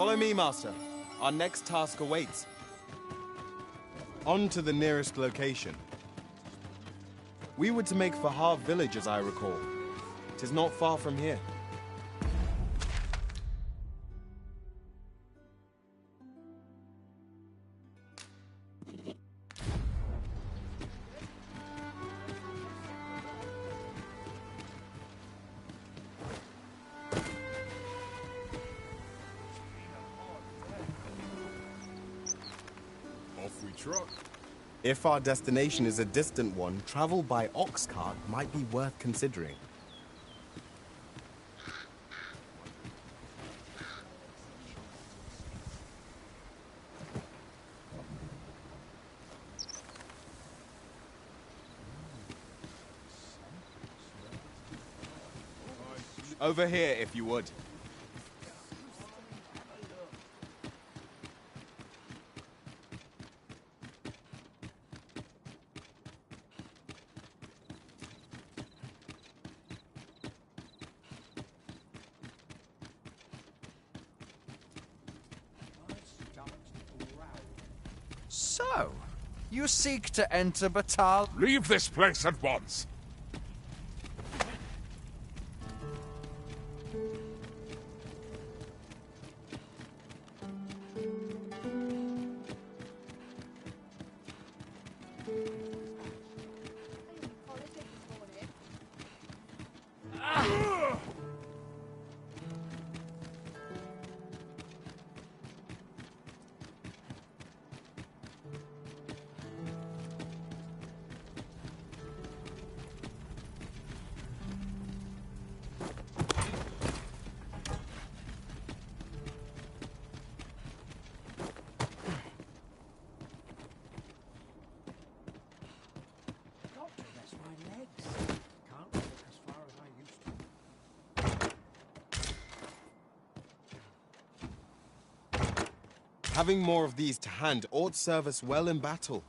Follow me, Master. Our next task awaits. On to the nearest location. We were to make for Harv village, as I recall. 'Tis not far from here. If our destination is a distant one, travel by ox cart might be worth considering. Over here, if you would. So, you seek to enter Batal? Leave this place at once! Having more of these to hand ought serve us well in battle.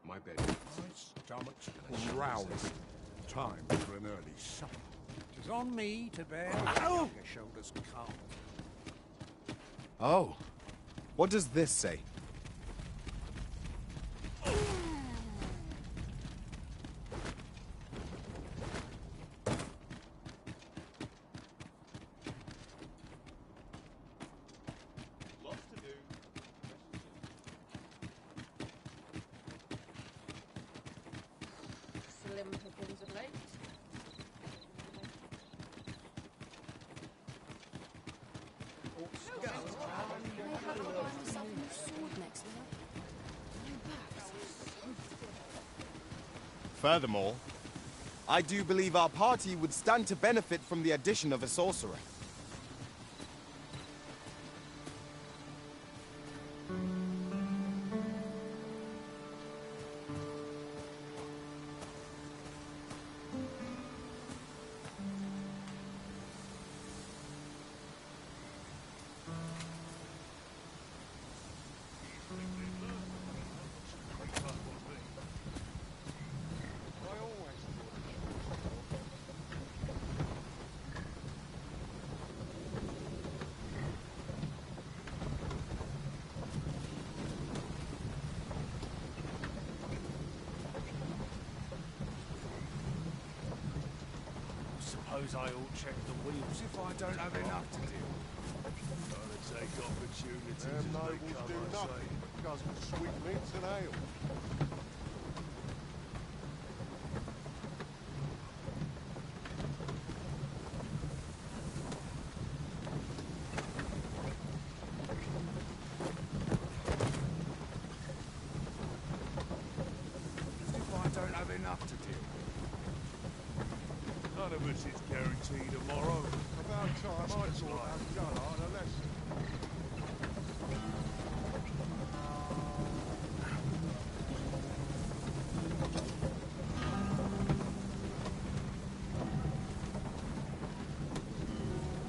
My bed. My stomach's growling. Time for an early supper. 'Tis on me to bear the younger shoulders calm. Oh, what does this say? Furthermore, I do believe our party would stand to benefit from the addition of a sorcerer. Suppose I ought check the wheels if I don't have enough to do. Gotta take opportunities Them as they nobles come, do I say. nothing because of sweetmeats and ale. If I don't have enough to do. None of us is guaranteed tomorrow. About time I taught that dullard a lesson.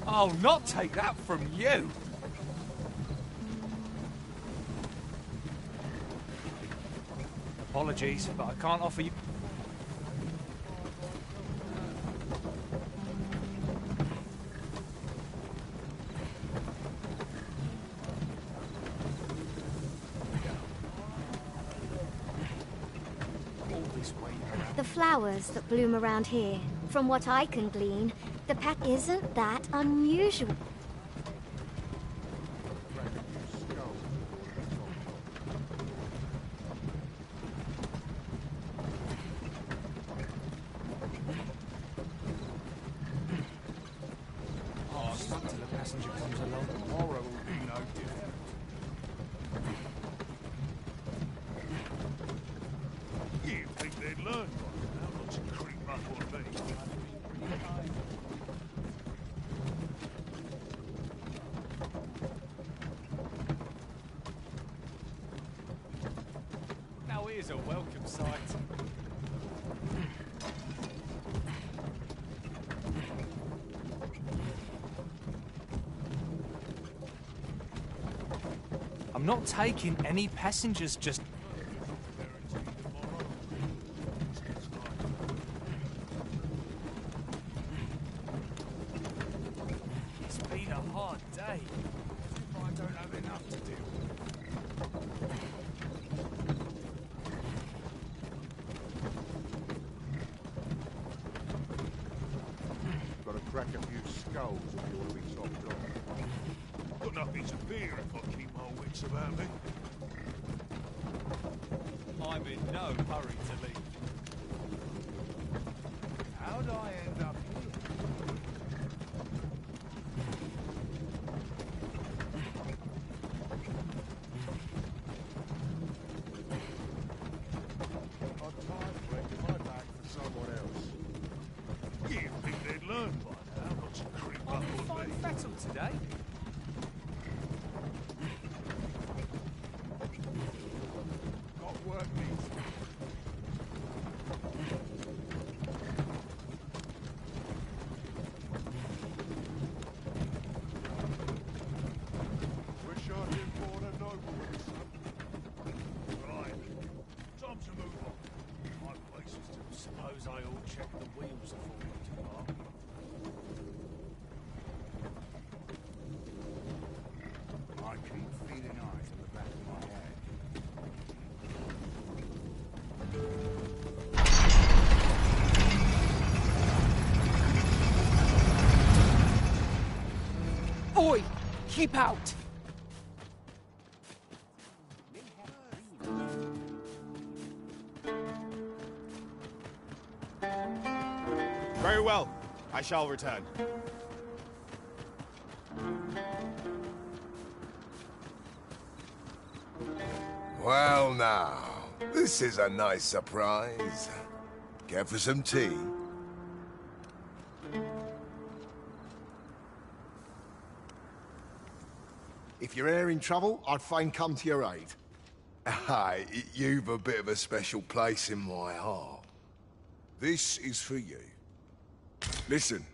I'll not take that from you! Apologies, but I can't offer you... The flowers that bloom around here, from what I can glean, the pet isn't that unusual. Is a welcome sight. I'm not taking any passengers, just... It's been a hard day. I don't have enough to deal with. Crack a few skulls if you want to be topped off. Got nothing to fear if I keep my wits about me. I'm in no hurry to leave. How'd I end up here? I'd time breaking my back for someone else. You'd think they'd learn by now not to creep up I'm on fine me. fettled today. Got work needs. Wish I'd been born a nobleman, son. Right. Time to move on. My place is to... Suppose I all check the wheels before we depart. I keep feeling eyes in the back of my head. Oi! Keep out! Very well. I shall return. Well now, this is a nice surprise. Care for some tea? If you're e'er in trouble, I'd fain come to your aid. Aye, you've a bit of a special place in my heart. This is for you. Listen,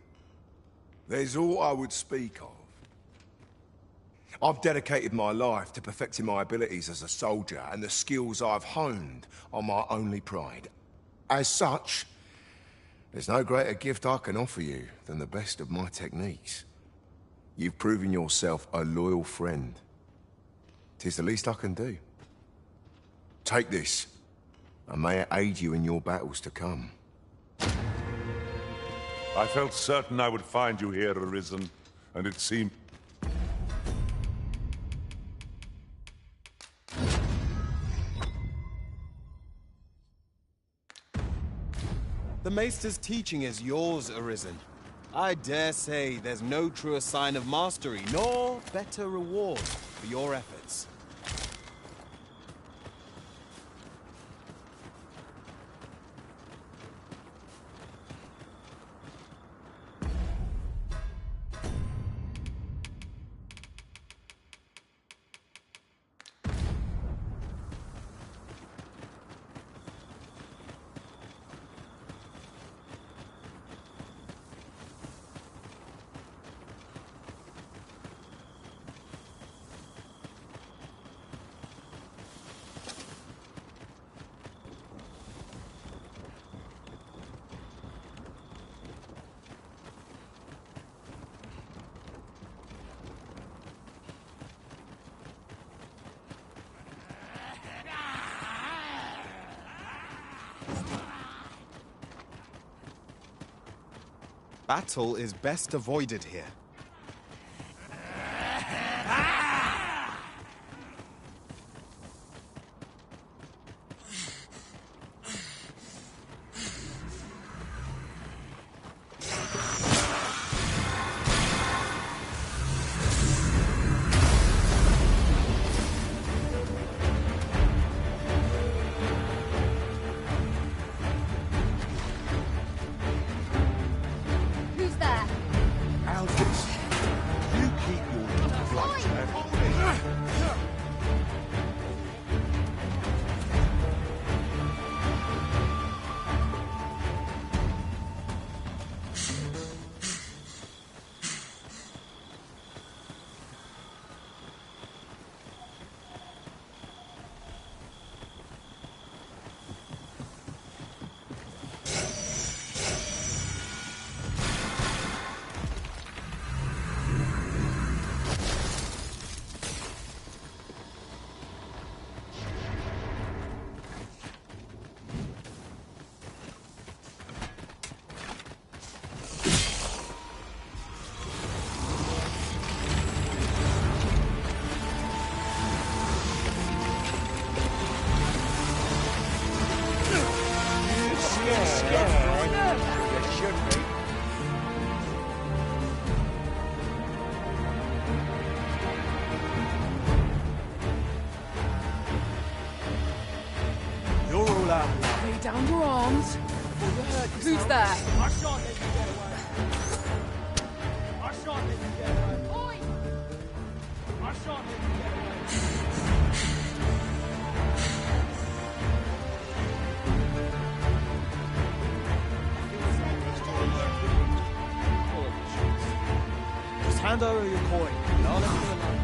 there's all I would speak of. I've dedicated my life to perfecting my abilities as a soldier, and the skills I've honed are my only pride. As such, there's no greater gift I can offer you than the best of my techniques. You've proven yourself a loyal friend. 'Tis the least I can do. Take this, and may it aid you in your battles to come. I felt certain I would find you here, Arisen, and it seemed... The Maester's teaching is yours, Arisen. I dare say there's no truer sign of mastery, nor better reward for your efforts. Battle is best avoided here. Who's there? Aldous, you keep your flight and You're all out. Lay down your arms. Who's there? I shan't let you get away. I shan't let you get away. Oi! I shan't let you get away. Just hand over your coin, and I'll let you alone.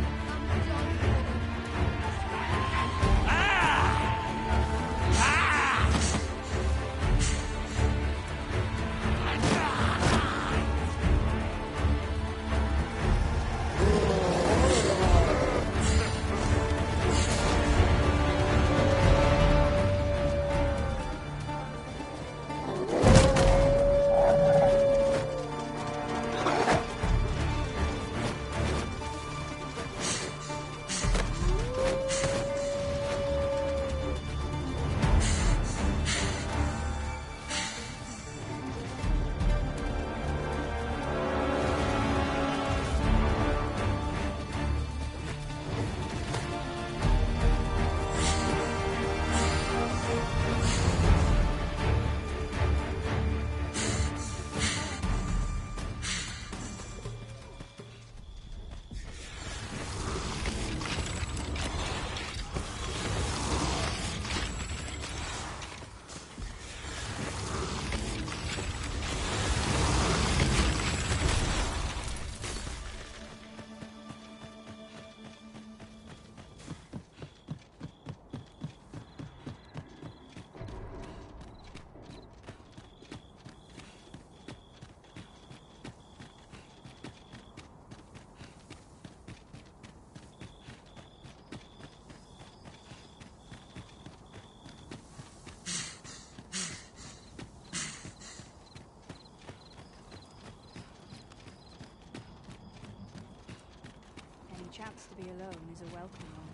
Any chance to be alone is a welcome one.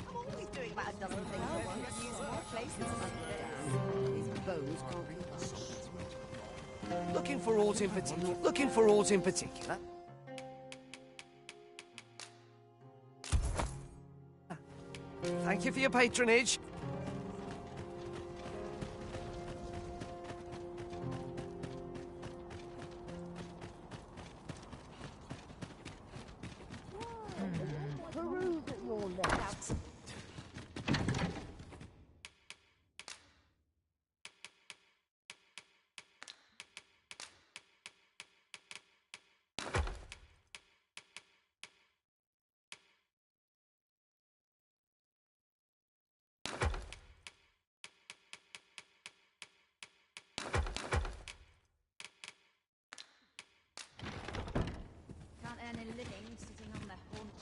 I'm always doing about a dozen things. I could use more places like this. These bows can't be touched. Looking for aught in particular? Looking for aught in particular? Thank you for your patronage. Peruse at your left.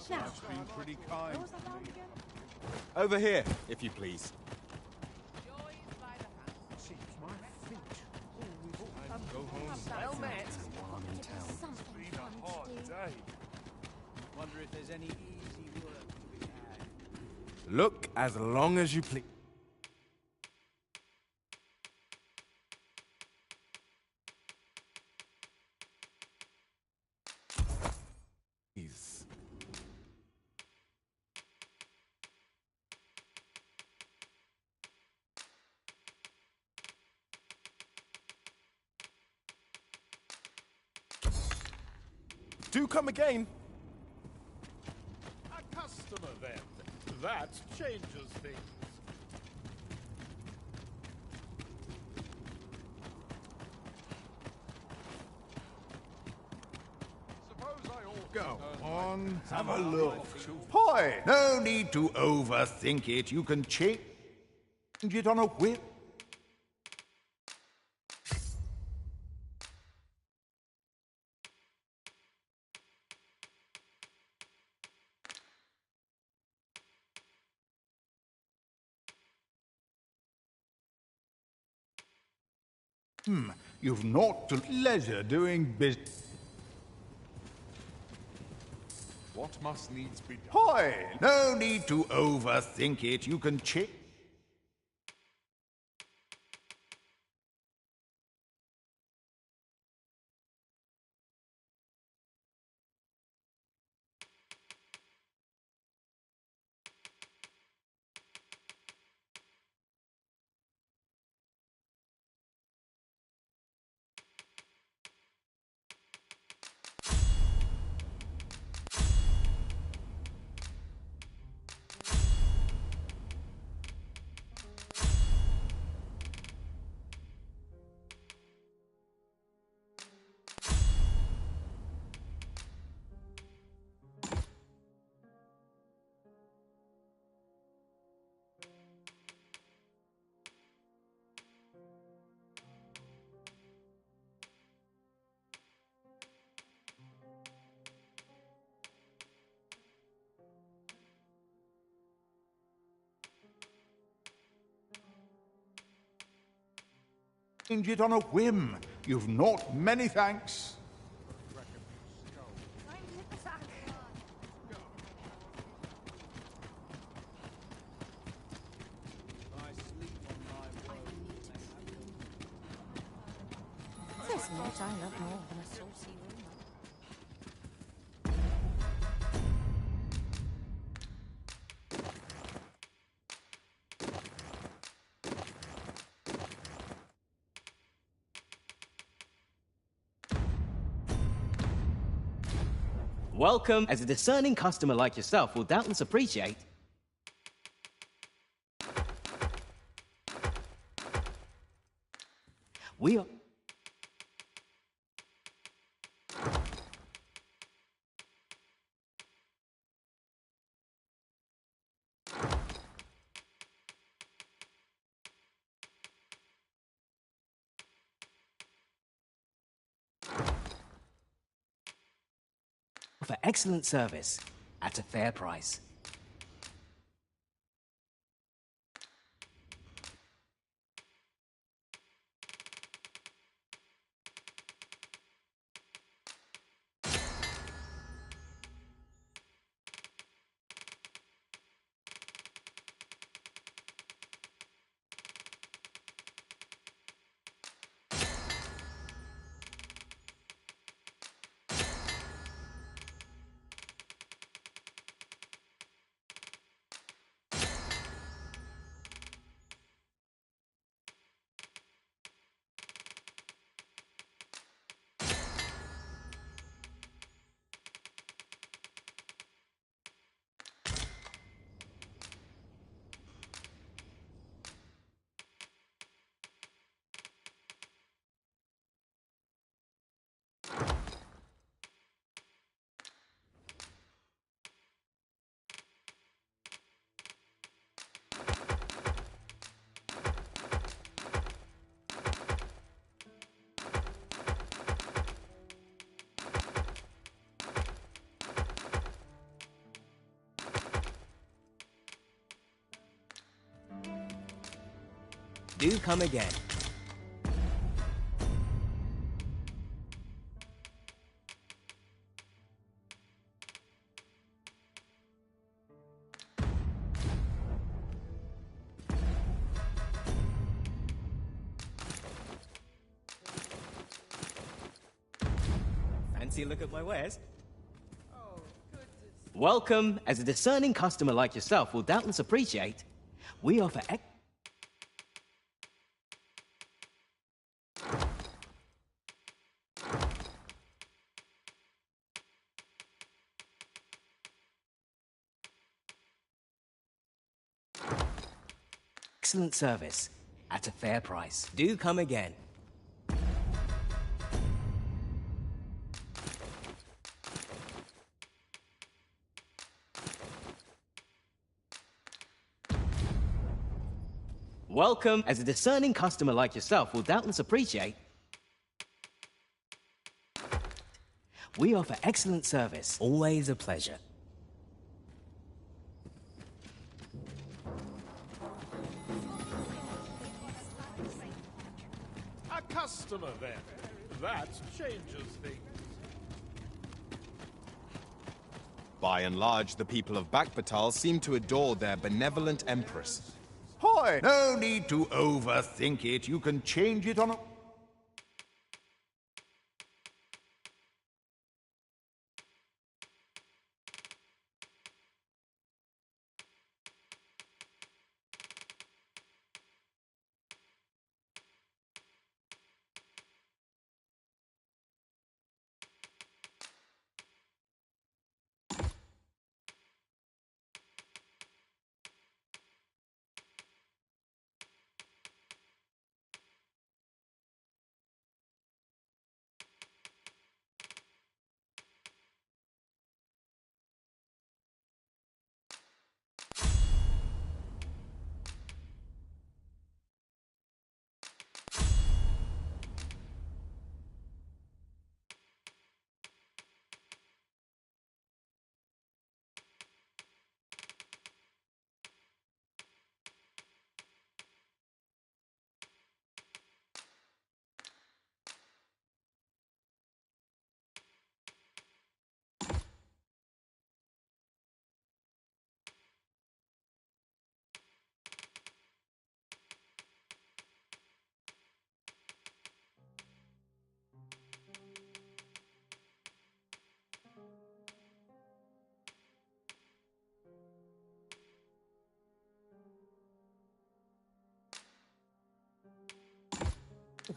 That's been pretty kind. Over here, if you please. Join Well met. Been a hard day. Wonder if there's any easy work to be had. Look as long as you please. Do come again. A customer, then. That changes things. Go on, have a look. Hi! No need to overthink it. You can change it on a whim. You've not to leisure doing business. What must needs be done? Hi! No need to overthink it. You can change. Change it on a whim. You've not many thanks. There's naught I love more than a saucy rumour. Welcome, as a discerning customer like yourself will doubtless appreciate. We are... for excellent service at a fair price. Do come again. Fancy a look at my wares? Welcome. As a discerning customer like yourself will doubtless appreciate, we offer excellent service at a fair price. Do come again. Welcome. As a discerning customer like yourself will doubtless appreciate, we offer excellent service. Always a pleasure. A customer, then. That changes things. By and large, the people of Bakbatal seem to adore their benevolent empress. Hoy! No need to overthink it. You can change it on a...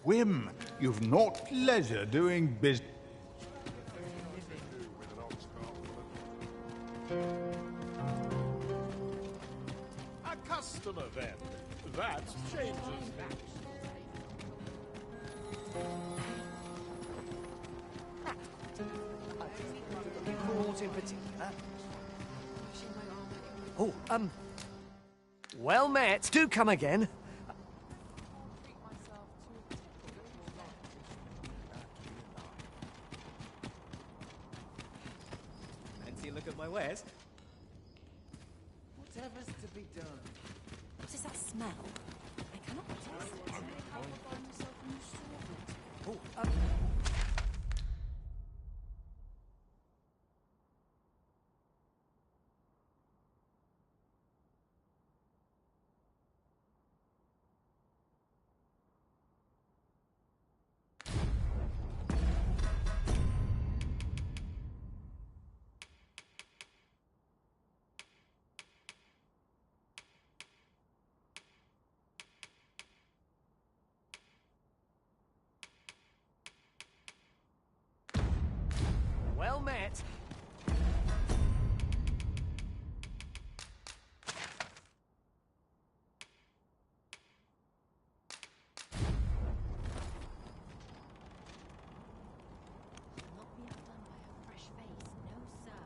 Whim, you've not leisure doing business. A customer, then. That changes things. Looking for aught in particular? Oh, well met. Do come again. Fancy a look at my wares? Whatever's to be done. What does that smell? I cannot taste it. Oh, well met. Not be outdone by a fresh face, no sir.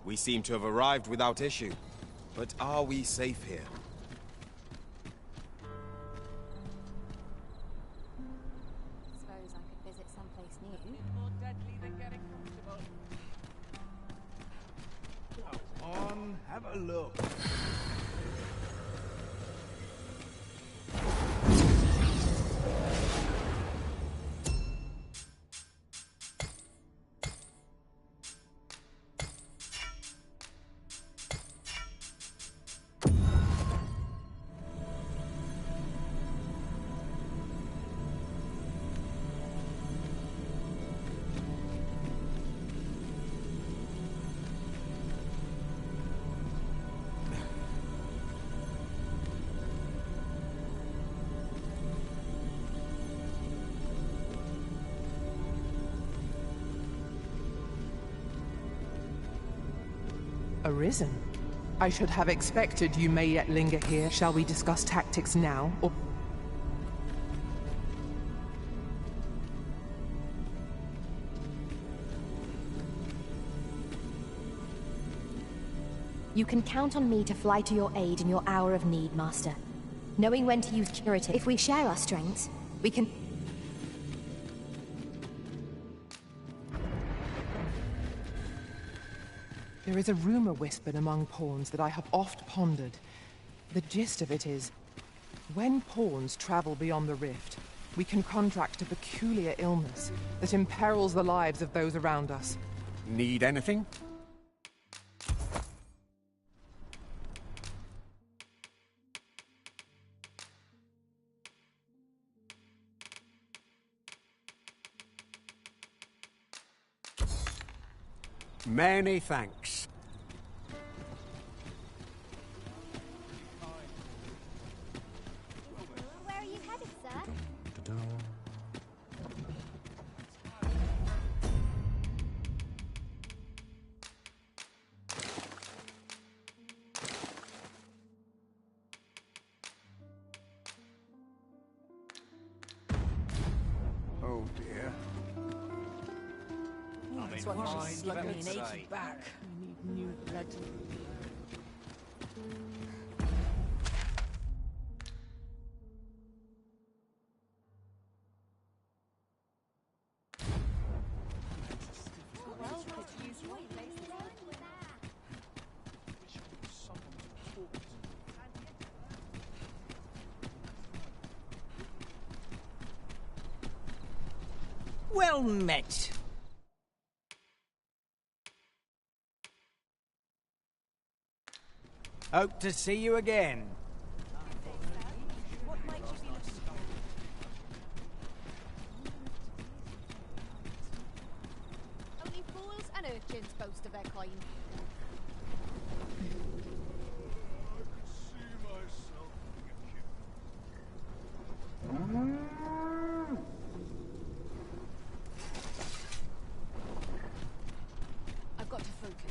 We seem to have arrived without issue. But are we safe here? Suppose I could visit someplace new. More deadly than getting comfortable. Come on, have a look. Arisen? I should have expected you may yet linger here. Shall we discuss tactics now, or... You can count on me to fly to your aid in your hour of need, Master. Knowing when to use curative... If we share our strengths, we can... There is a rumor whispered among pawns that I have oft pondered. The gist of it is, when pawns travel beyond the rift, we can contract a peculiar illness that imperils the lives of those around us. Need anything? Many thanks. Where are you headed, sir? Oh dear. That's what she's slugging an achy back. We need new blood. Well, could use one place. Well met. Hope to see you again. What might you be looking for? Only fools and urchins boast of their kind. I've got to focus.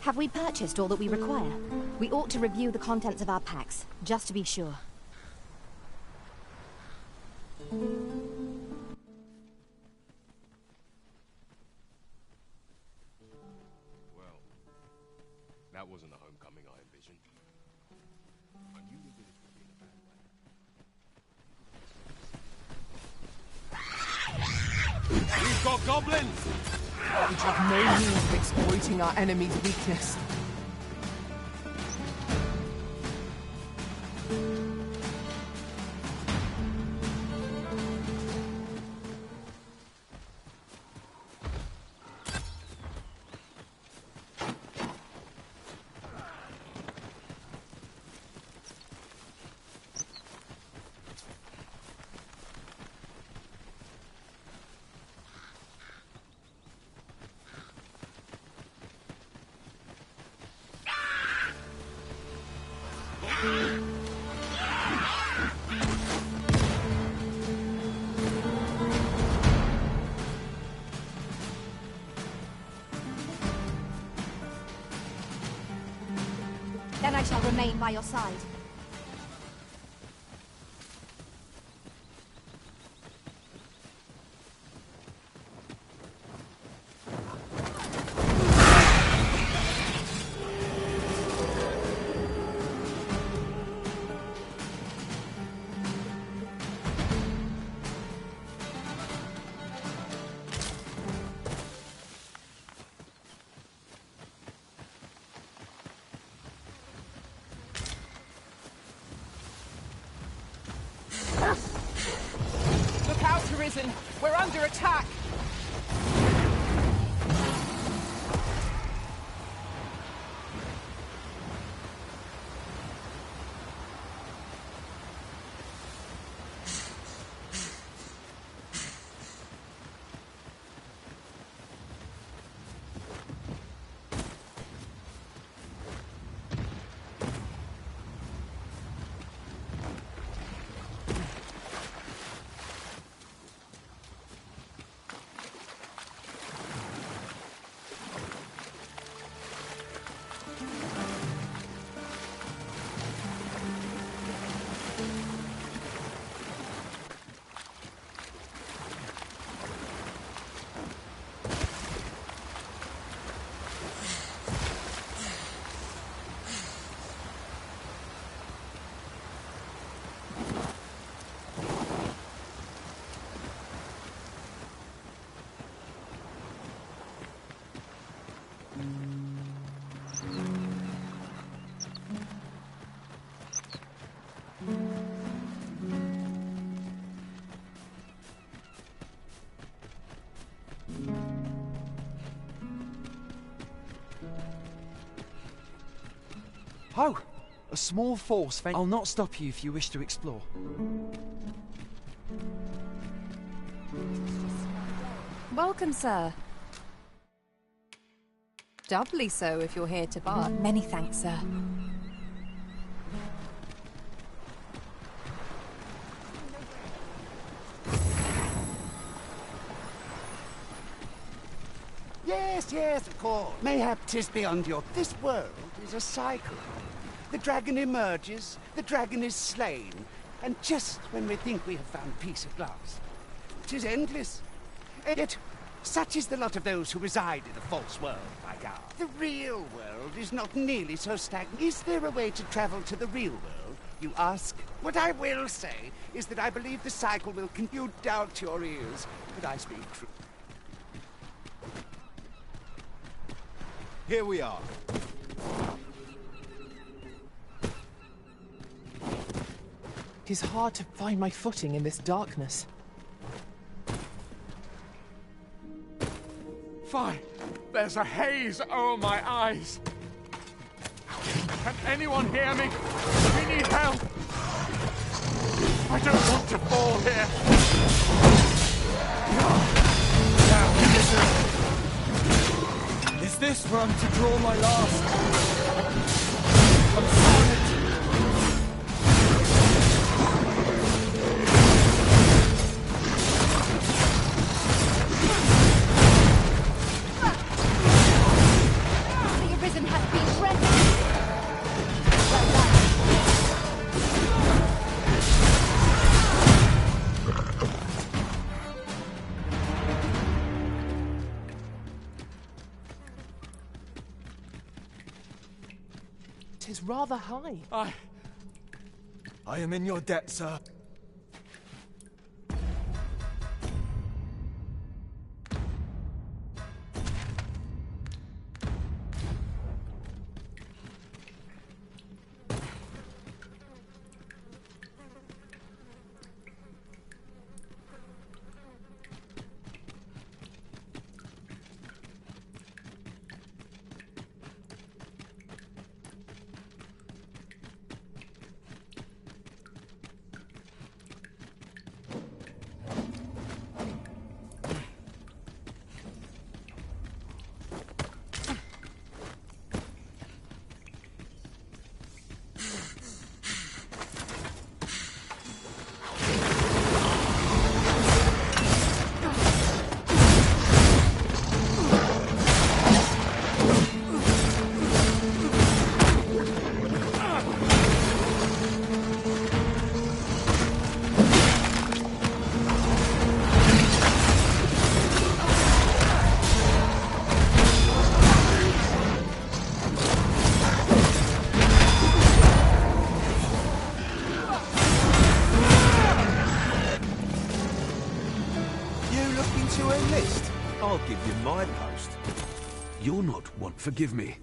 Have we purchased all that we require? We ought to review the contents of our packs, just to be sure. Well, that wasn't the homecoming I envisioned. I knew the village would be in a bad way. We've got goblins! We have no means of exploiting our enemy's weakness. Then I shall remain by your side. Look out, Arisen! We're under attack! Oh, a small force. I'll not stop you if you wish to explore. Welcome, sir. Doubly so if you're here to bar. Many thanks, sir. Yes, yes, of course. Mayhap 'tis beyond your... This world is a cycle. The dragon emerges, the dragon is slain, and just when we think we have found peace at last, 'tis endless. And yet, such is the lot of those who reside in the false world, by God. The real world is not nearly so stagnant. Is there a way to travel to the real world, you ask? What I will say is that I believe the cycle will continue. Doubt your ears, but I speak truth. Here we are. It is hard to find my footing in this darkness. Fine. There's a haze over my eyes. Can anyone hear me? We need help. I don't want to fall here. Is this where I'm to draw my last? I'm sorry. The Arisen has been rendered. It is rather high. I am in your debt, sir. You're not one. Forgive me.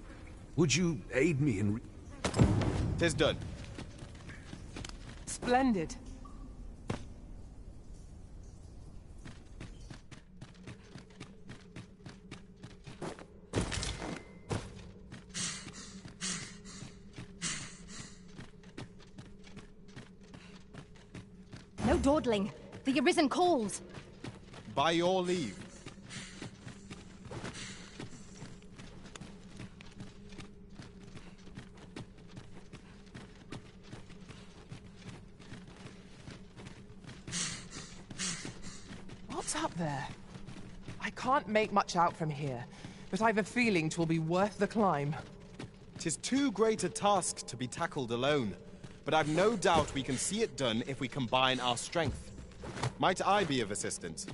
Would you aid me in... Tis done. Splendid. No dawdling. The Arisen calls. By your leave. What's up there? I can't make much out from here, but I've a feeling 'twill be worth the climb. 'Tis too great a task to be tackled alone, but I've no doubt we can see it done if we combine our strength. Might I be of assistance?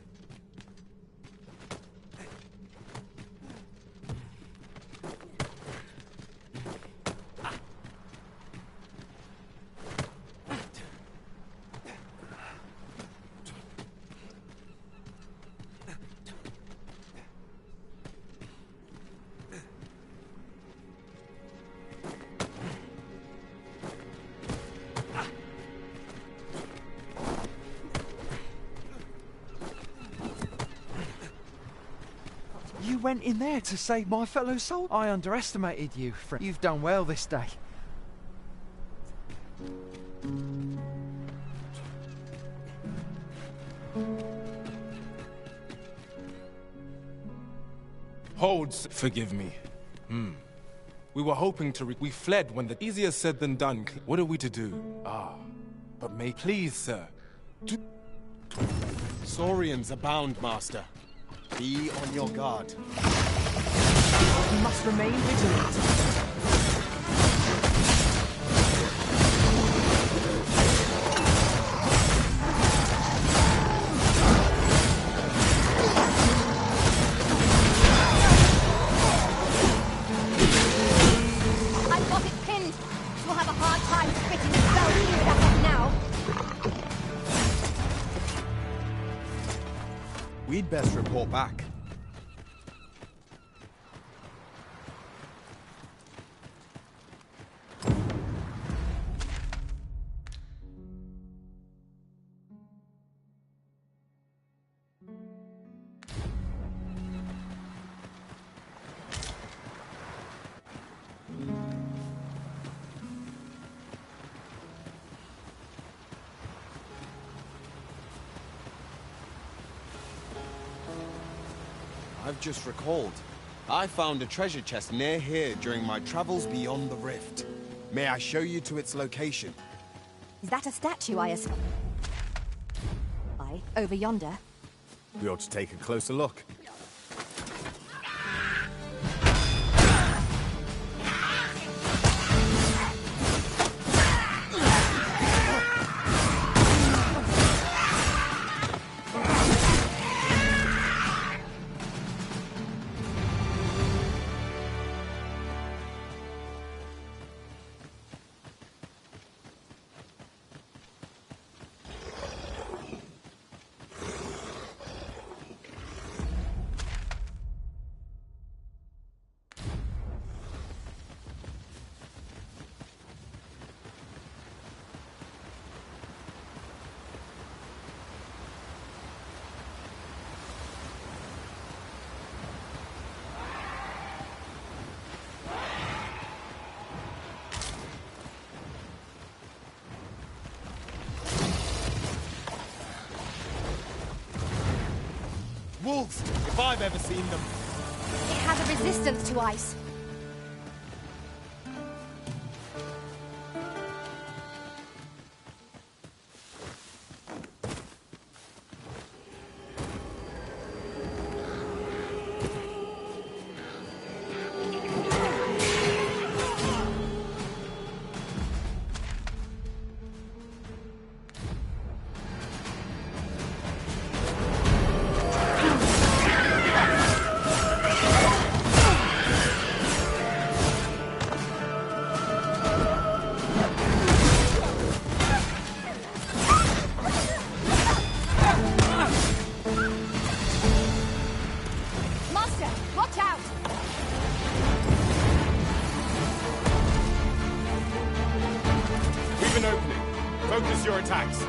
You went in there to save my fellow soul. I underestimated you, friend. You've done well this day. Forgive me. We were hoping to we fled when the easier said than done. What are we to do? But may please, sir. Saurians abound, Master. Be on your guard. You must remain vigilant. I've got it pinned. We'll have a hard time spitting the spell through that up now. We'd best report back. I've just recalled. I found a treasure chest near here during my travels beyond the rift. May I show you to its location? Is that a statue I espy? Over yonder? We ought to take a closer look. Wolves, if I've ever seen them. It has a resistance to ice. Focus your attacks.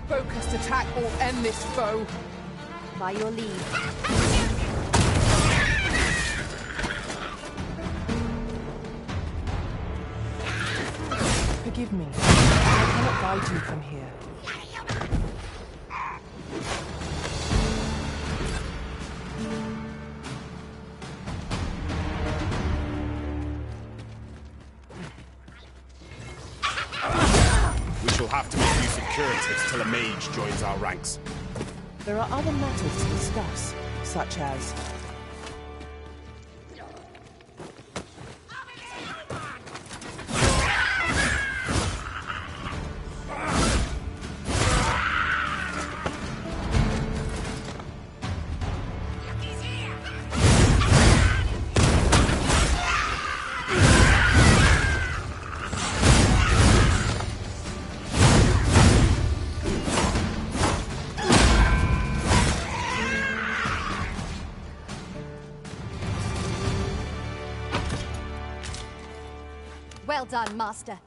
Focused attack will end this foe. By your leave. Forgive me. I cannot guide you from here. We shall have to make use of curatives till a mage joins our ranks. There are other matters to discuss, such as... Well done, Master.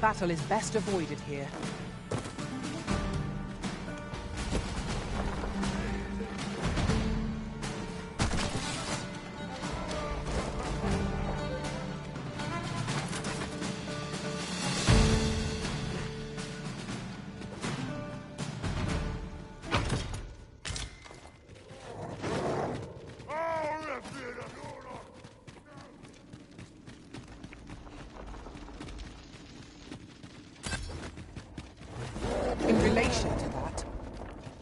battle is best avoided here. In relation to that,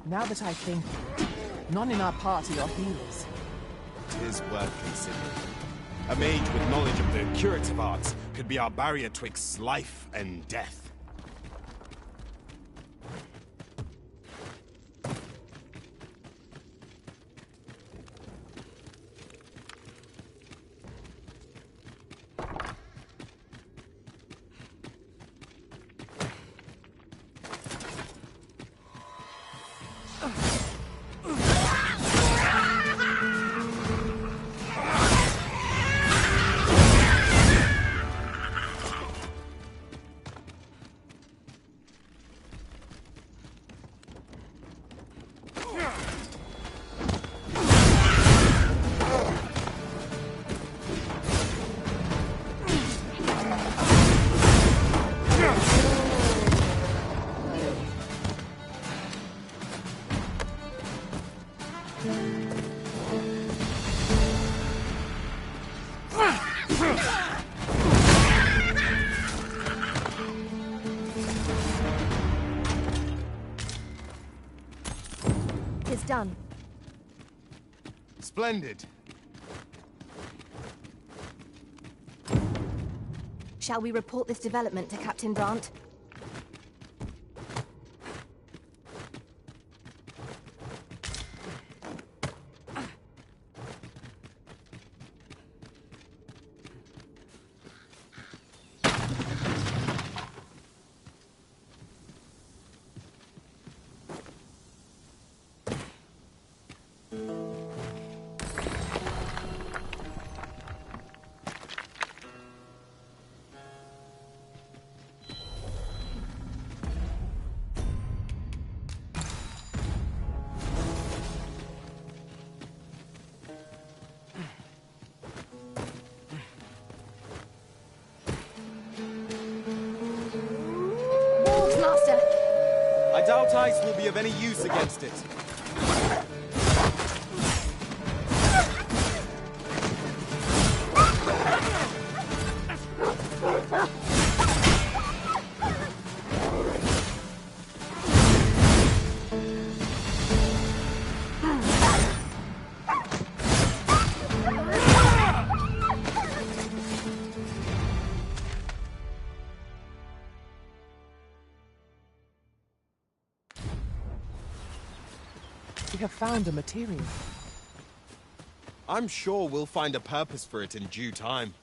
now that I think, none in our party are healers. 'Tis worth considering. A mage with knowledge of the curative arts could be our barrier twixt life and death. It's done. Splendid. Shall we report this development to Captain Brandt? I doubt ice will be of any use against it. We have found a material. I'm sure we'll find a purpose for it in due time.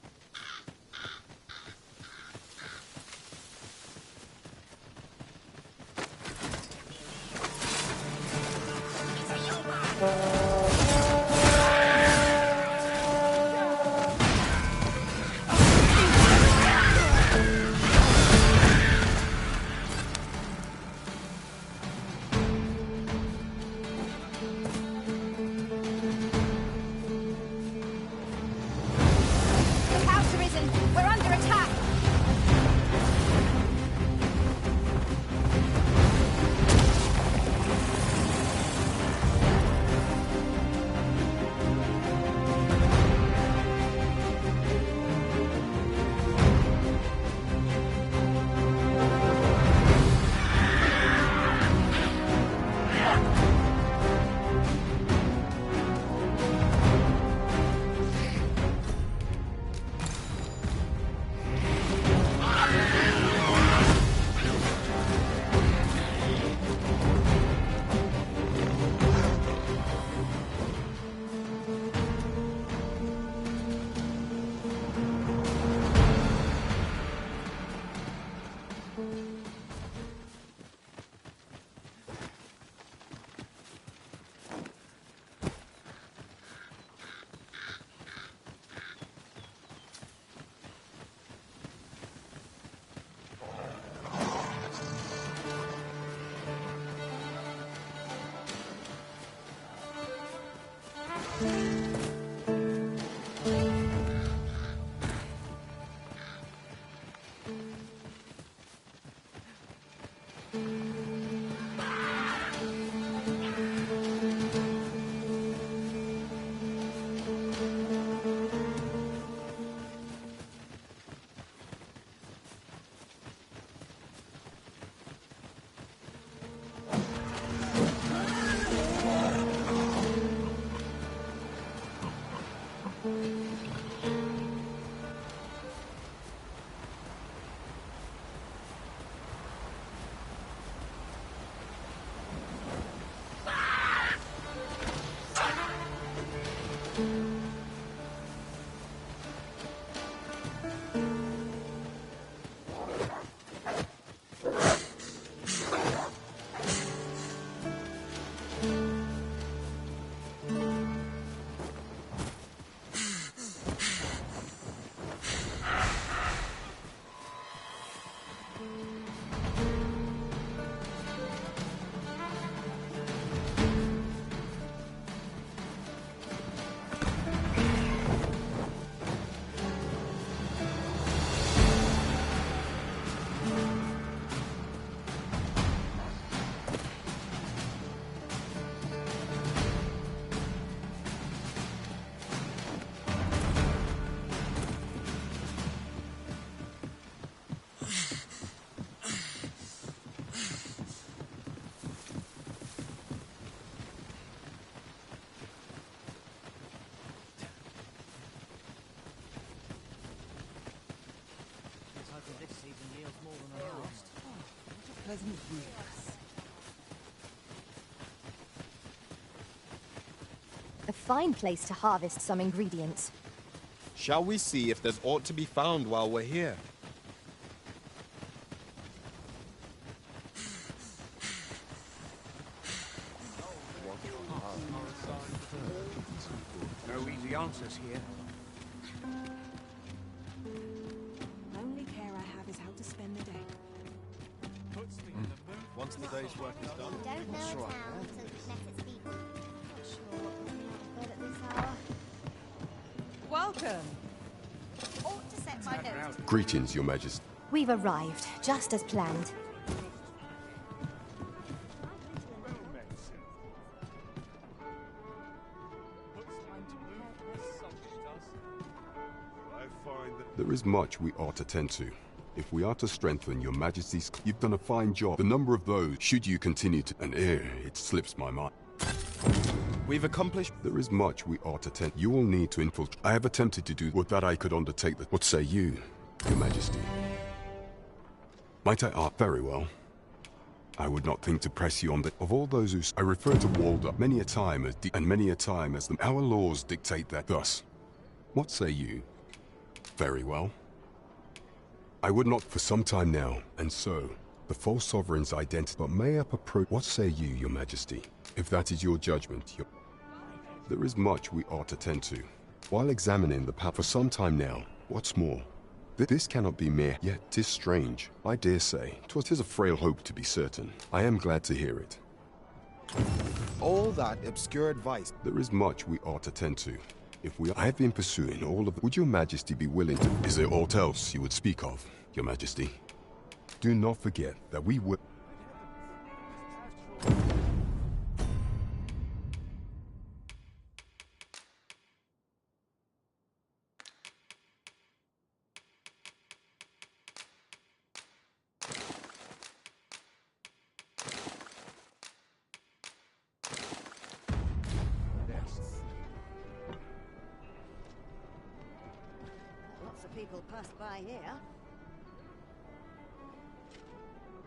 Pleasant breeze. A fine place to harvest some ingredients. Shall we see if there's aught to be found while we're here? No easy answers here. Only care I have is how to spend the day. Once the day's work is done, Don't know a town until you've met its people. Not sure what we're doing out of bed at this hour. Welcome. Ought to set my notes. Greetings, Your Majesty. We've arrived, just as planned. There is much we ought to tend to. If we are to strengthen Your Majesty's... You've done a fine job. The number of those, should you continue to... And it slips my mind. We've accomplished... There is much we ought to tend... You will need to infiltrate... I have attempted to do what that I could undertake that... What say you, Your Majesty? Might I ask? Very well. I would not think to press you on the... Of all those who... I refer to Walder many a time as... And many a time as our laws dictate that thus. What say you? Very well. I would not for some time now, and so, the false sovereign's identity, but may I approach... What say you, Your Majesty? If that is your judgment, there is much we ought to tend to. While examining the path for some time now, what's more, this cannot be mere, yet 'tis strange. I dare say, 'tis a frail hope to be certain. I am glad to hear it. All that obscure advice. There is much we ought to tend to. If I have been pursuing all of... Would Your Majesty be willing to... Is there aught else you would speak of, Your Majesty? Do not forget that we will... People pass by here.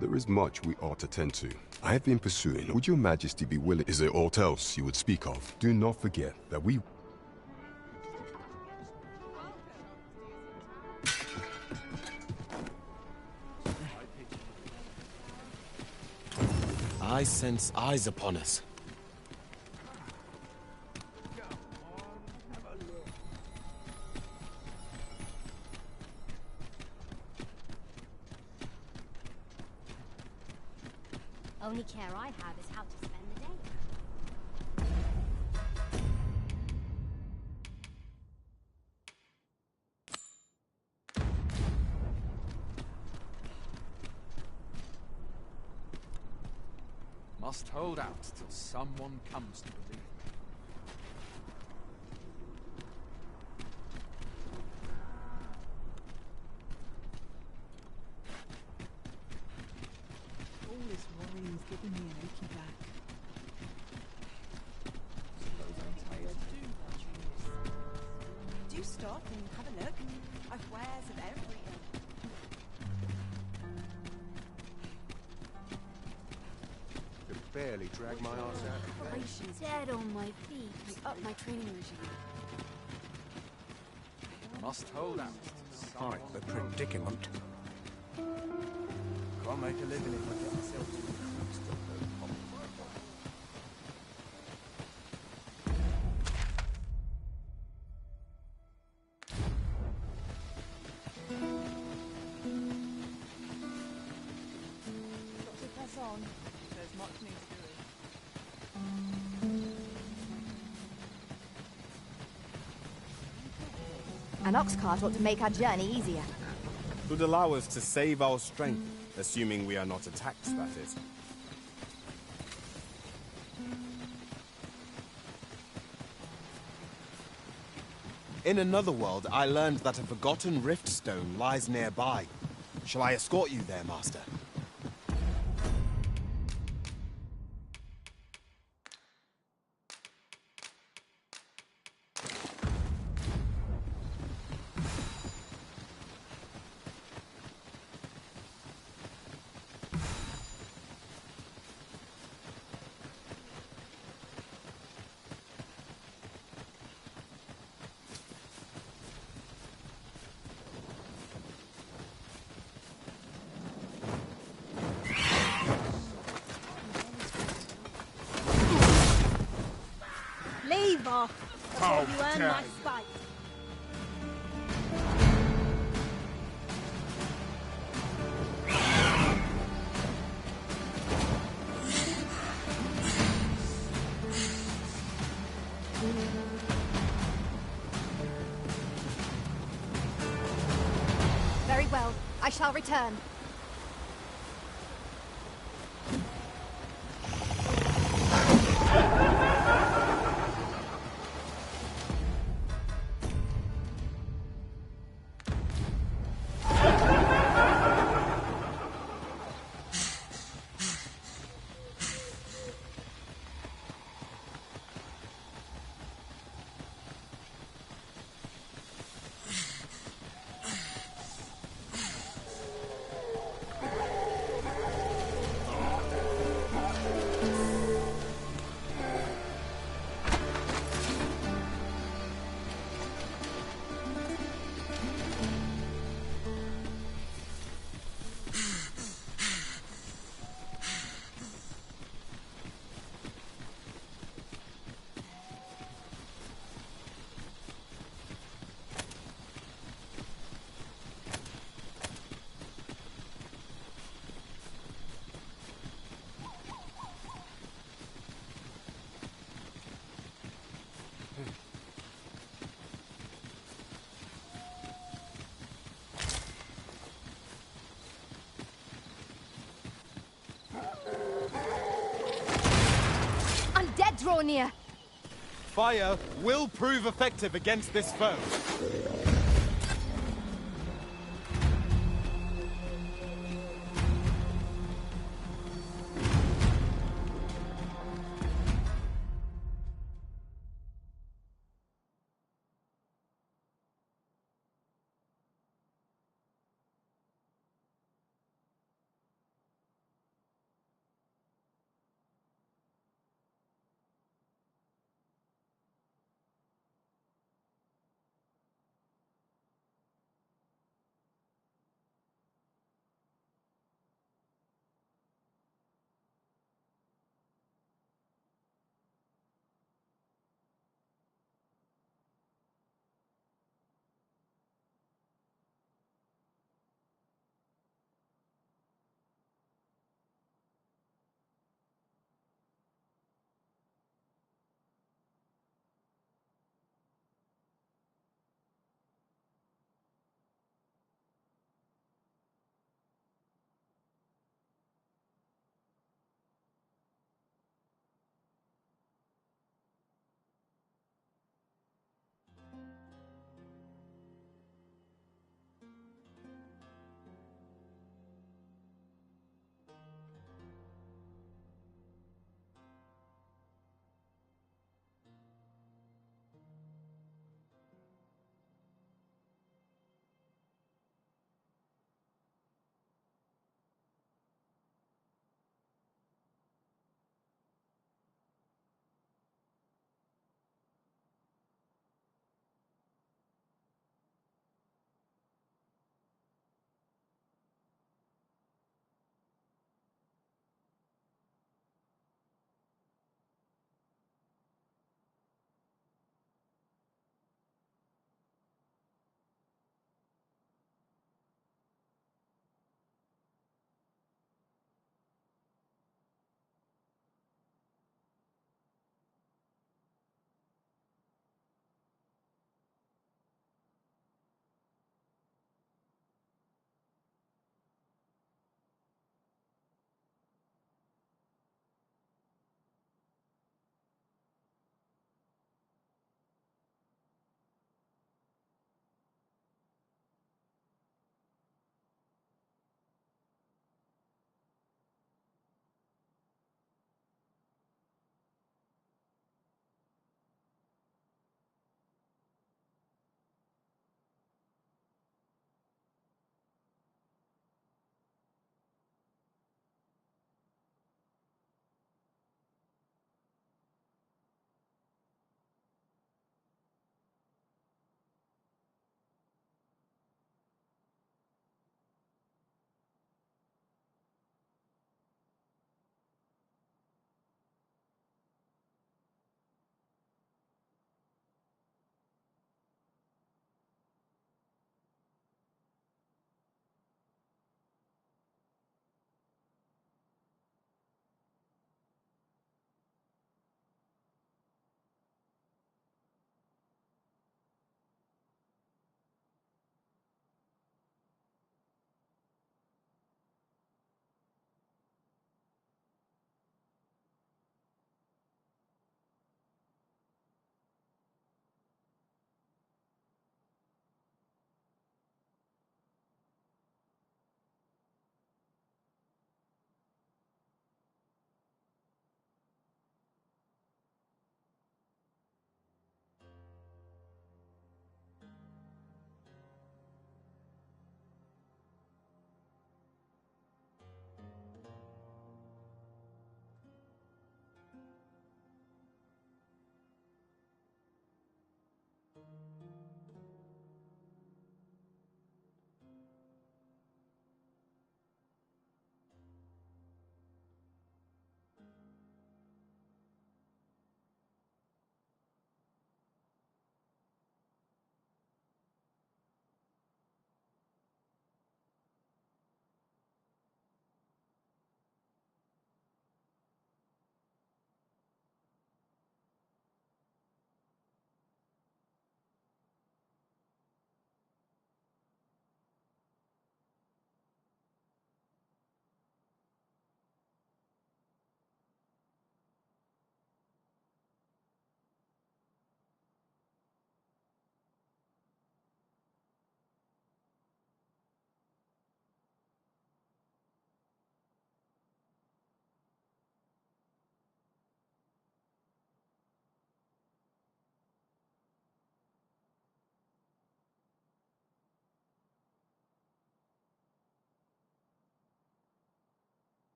There is much we ought to tend to. I have been pursuing... Would Your Majesty be willing... Is there aught else you would speak of? Do not forget that we... I sense eyes upon us. Only care I have is how to spend the day. Must hold out till someone comes to believe me. All this worrying's giving me an achy back. Do stop and have a look. I've wares of every ilk. Could barely drag my ass out of bed. I'm dead on my feet. We up my training regime. Must hold out. Quite the predicament. Can't make a living if I get myself to Got to press on. There's much needs doing. An ox cart ought to make our journey easier. Would allow us to save our strength, assuming we are not attacked, that is. In another world, I learned that a forgotten rift stone lies nearby. Shall I escort you there, Master? Leave off before you earn my spite. Very well. I shall return. Undead draw near. Fire will prove effective against this foe.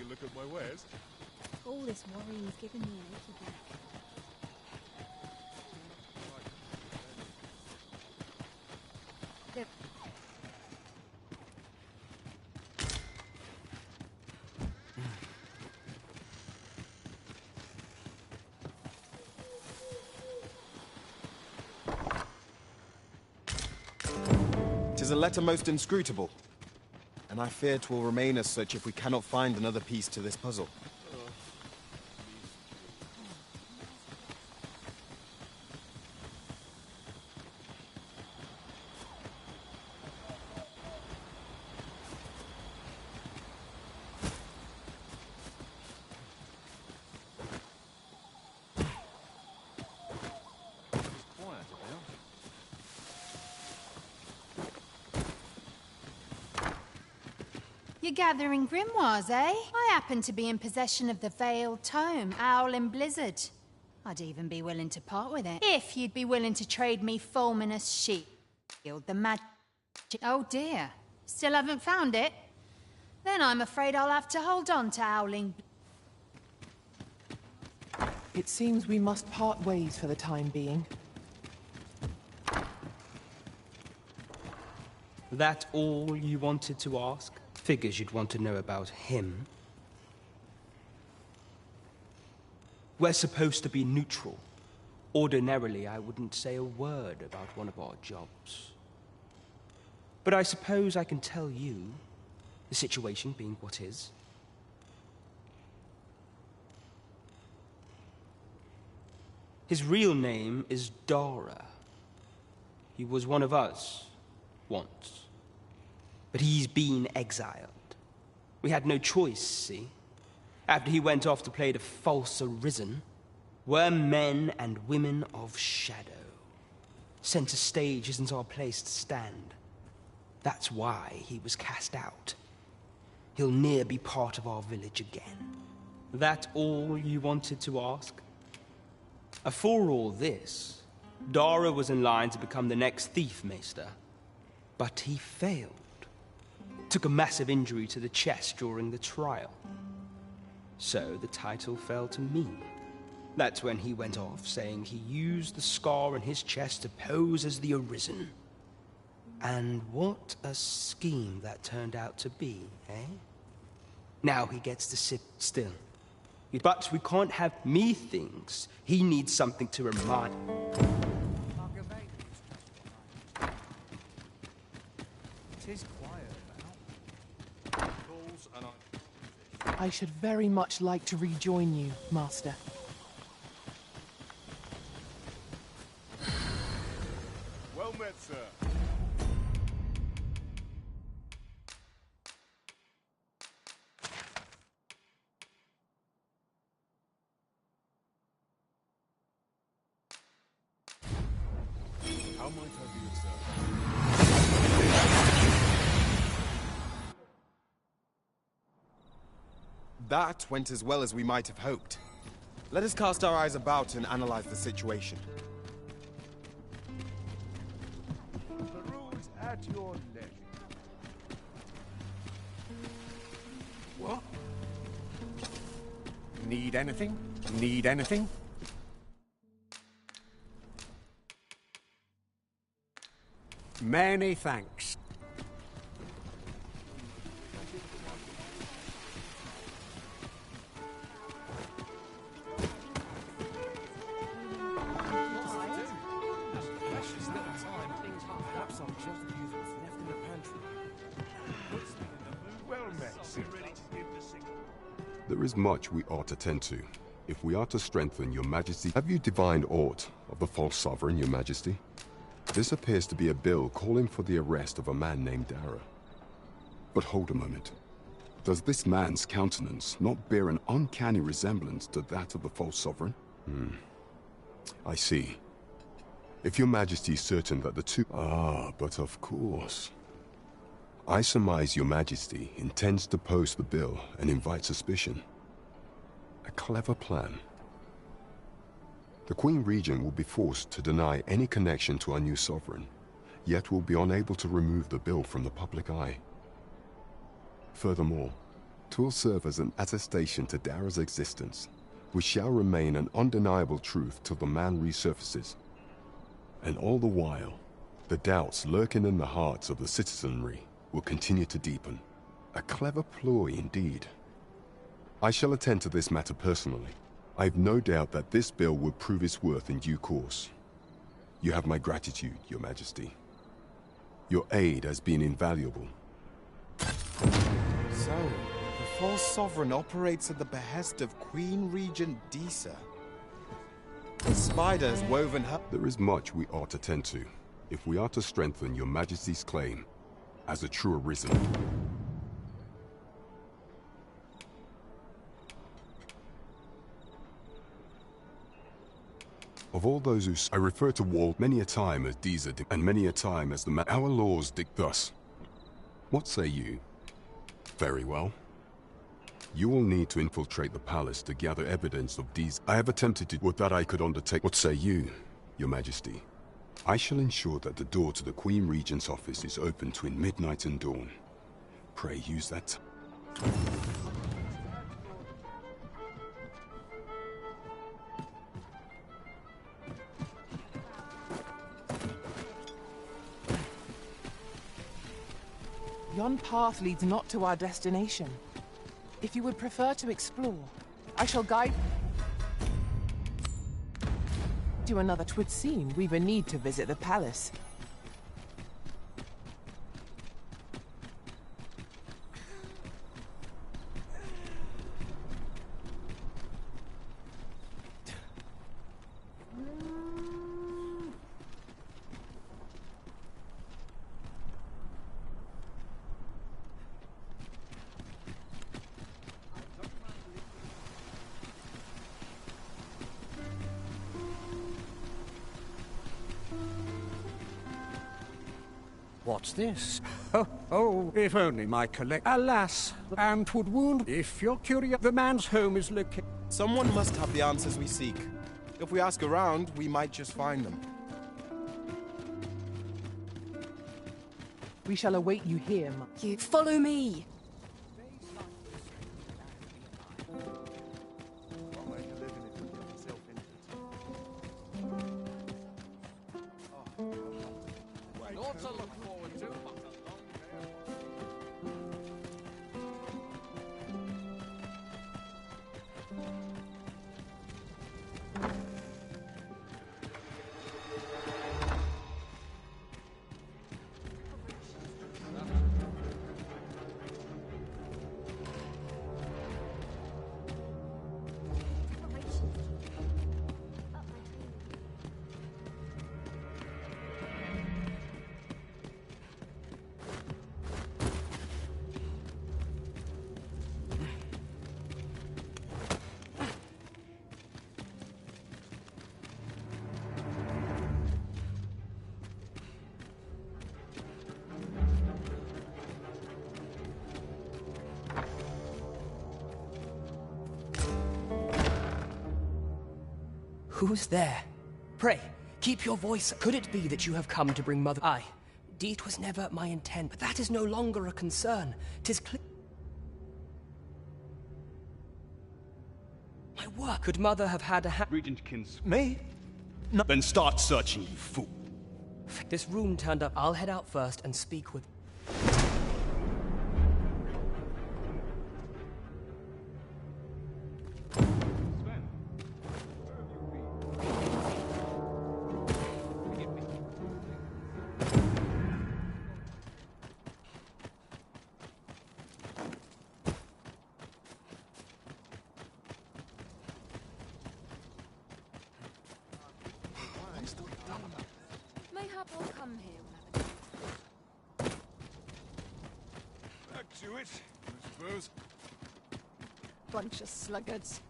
look at my wares. All this worry is giving me an achy back. Tis a letter most inscrutable, and I fear 'twill remain as such if we cannot find another piece to this puzzle. You're gathering grimoires, eh? I happen to be in possession of the Veiled Tome, Owl in Blizzard. I'd even be willing to part with it, if you'd be willing to trade me Fulminous Shield, the magic... Oh dear, still haven't found it? Then I'm afraid I'll have to hold on to Owling... It seems we must part ways for the time being. That all you wanted to ask? Figures you'd want to know about him. We're supposed to be neutral. Ordinarily, I wouldn't say a word about one of our jobs. But I suppose I can tell you, the situation being what is. His real name is Dara. He was one of us, once. But he's been exiled. We had no choice, see? After he went off to play the false arisen, we're men and women of shadow. Center stage isn't our place to stand. That's why he was cast out. He'll ne'er be part of our village again. That all you wanted to ask? For all this, Dara was in line to become the next thief maester. But he failed. Took a massive injury to the chest during the trial. So the title fell to me. That's when he went off, saying he used the scar on his chest to pose as the Arisen. And what a scheme that turned out to be, eh? Now he gets to sit still. But we can't have me things. He needs something to remind. I should very much like to rejoin you, Master. Well met, sir. How might I be of That went as well as we might have hoped. Let us cast our eyes about and analyze the situation. Peruse at your leisure. What? Need anything? Need anything? Many thanks. There is much we ought to tend to. If we are to strengthen your majesty... Have you divined aught of the false sovereign, your majesty? This appears to be a bill calling for the arrest of a man named Dara. But hold a moment. Does this man's countenance not bear an uncanny resemblance to that of the false sovereign? I see. If your majesty is certain that the two... Ah, but of course. I surmise your majesty intends to post the bill and invite suspicion. A clever plan. The Queen Regent will be forced to deny any connection to our new sovereign, yet will be unable to remove the bill from the public eye. Furthermore, 'Twill serve as an attestation to Dara's existence, which shall remain an undeniable truth till the man resurfaces. And all the while, the doubts lurking in the hearts of the citizenry will continue to deepen. A clever ploy indeed. I shall attend to this matter personally. I have no doubt that this bill will prove its worth in due course. You have my gratitude, Your Majesty. Your aid has been invaluable. So, the false sovereign operates at the behest of Queen Regent Disa. The spider has woven her... There is much we ought to tend to, if we are to strengthen Your Majesty's claim as a true arisen. Of all those who I refer to Wald many a time as Disa and many a time as the man. Our laws dict thus. What say you? Very well. You will need to infiltrate the palace to gather evidence of Disa. I have attempted to would that I could undertake. What say you, Your Majesty? I shall ensure that the door to the Queen Regent's office is open between midnight and dawn. Pray use that. Yon path leads not to our destination. If you would prefer to explore, I shall guide to another. 'Twould seem we've a need to visit the palace. What's this? Oh, if only my Alas, and 'twould wound. If you're curious, the man's home is located. Someone must have the answers we seek. If we ask around, we might just find them. We shall await you here. You follow me. Who's there? Pray, keep your voice. Could it be that you have come to bring Mother? Aye, indeed 'twas never my intent, but that is no longer a concern. 'Tis clear. My work. Could Mother have had a Regent Kins. Me? No. Then start searching, you fool. This room turned up. I'll head out first and speak with... Mayhap I'll come here whenever. Back to it, I suppose. Bunch of sluggards.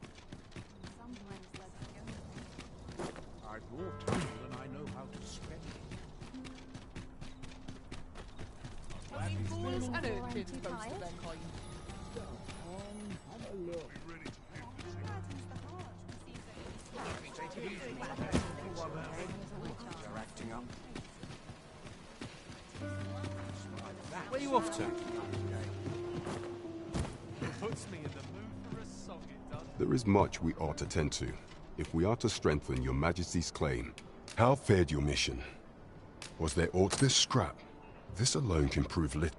I brought trouble and I know how to spend it. Fools and urchins boast of their kind. Have a look. Be ready to You're acting up. Where are you off to? There is much we ought to tend to, if we are to strengthen your majesty's claim. How fared your mission? Was there aught this scrap? This alone can prove little.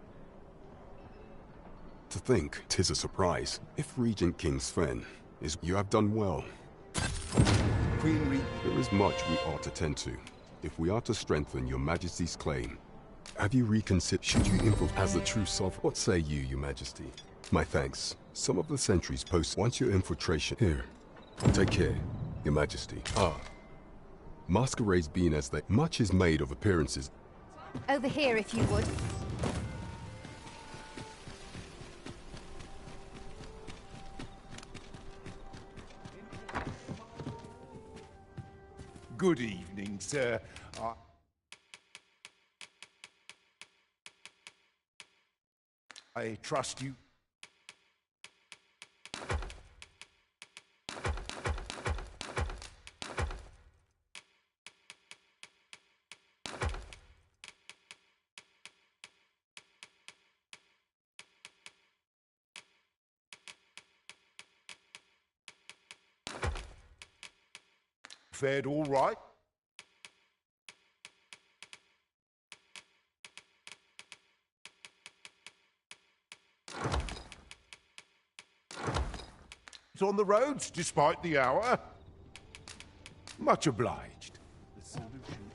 To think, 'tis a surprise. If Regent King Sven is, you have done well. There is much we ought to tend to, if we are to strengthen your majesty's claim. Have you reconsidered? Should you infiltrate as the true sovereign? What say you, your majesty? My thanks. Some of the sentries post once your infiltration. Here. Take care, your majesty. Masquerades being as they. Much is made of appearances. Over here, if you would. Good evening, sir. I trust you. Fared all right? It's on the roads, despite the hour. Much obliged. The solution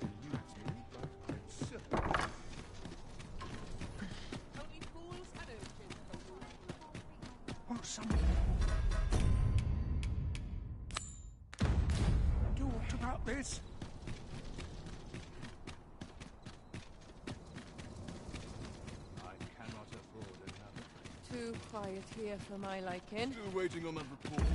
Oh, someone. Do what about this? I cannot afford another. Too quiet here for my liking. Still waiting on that report.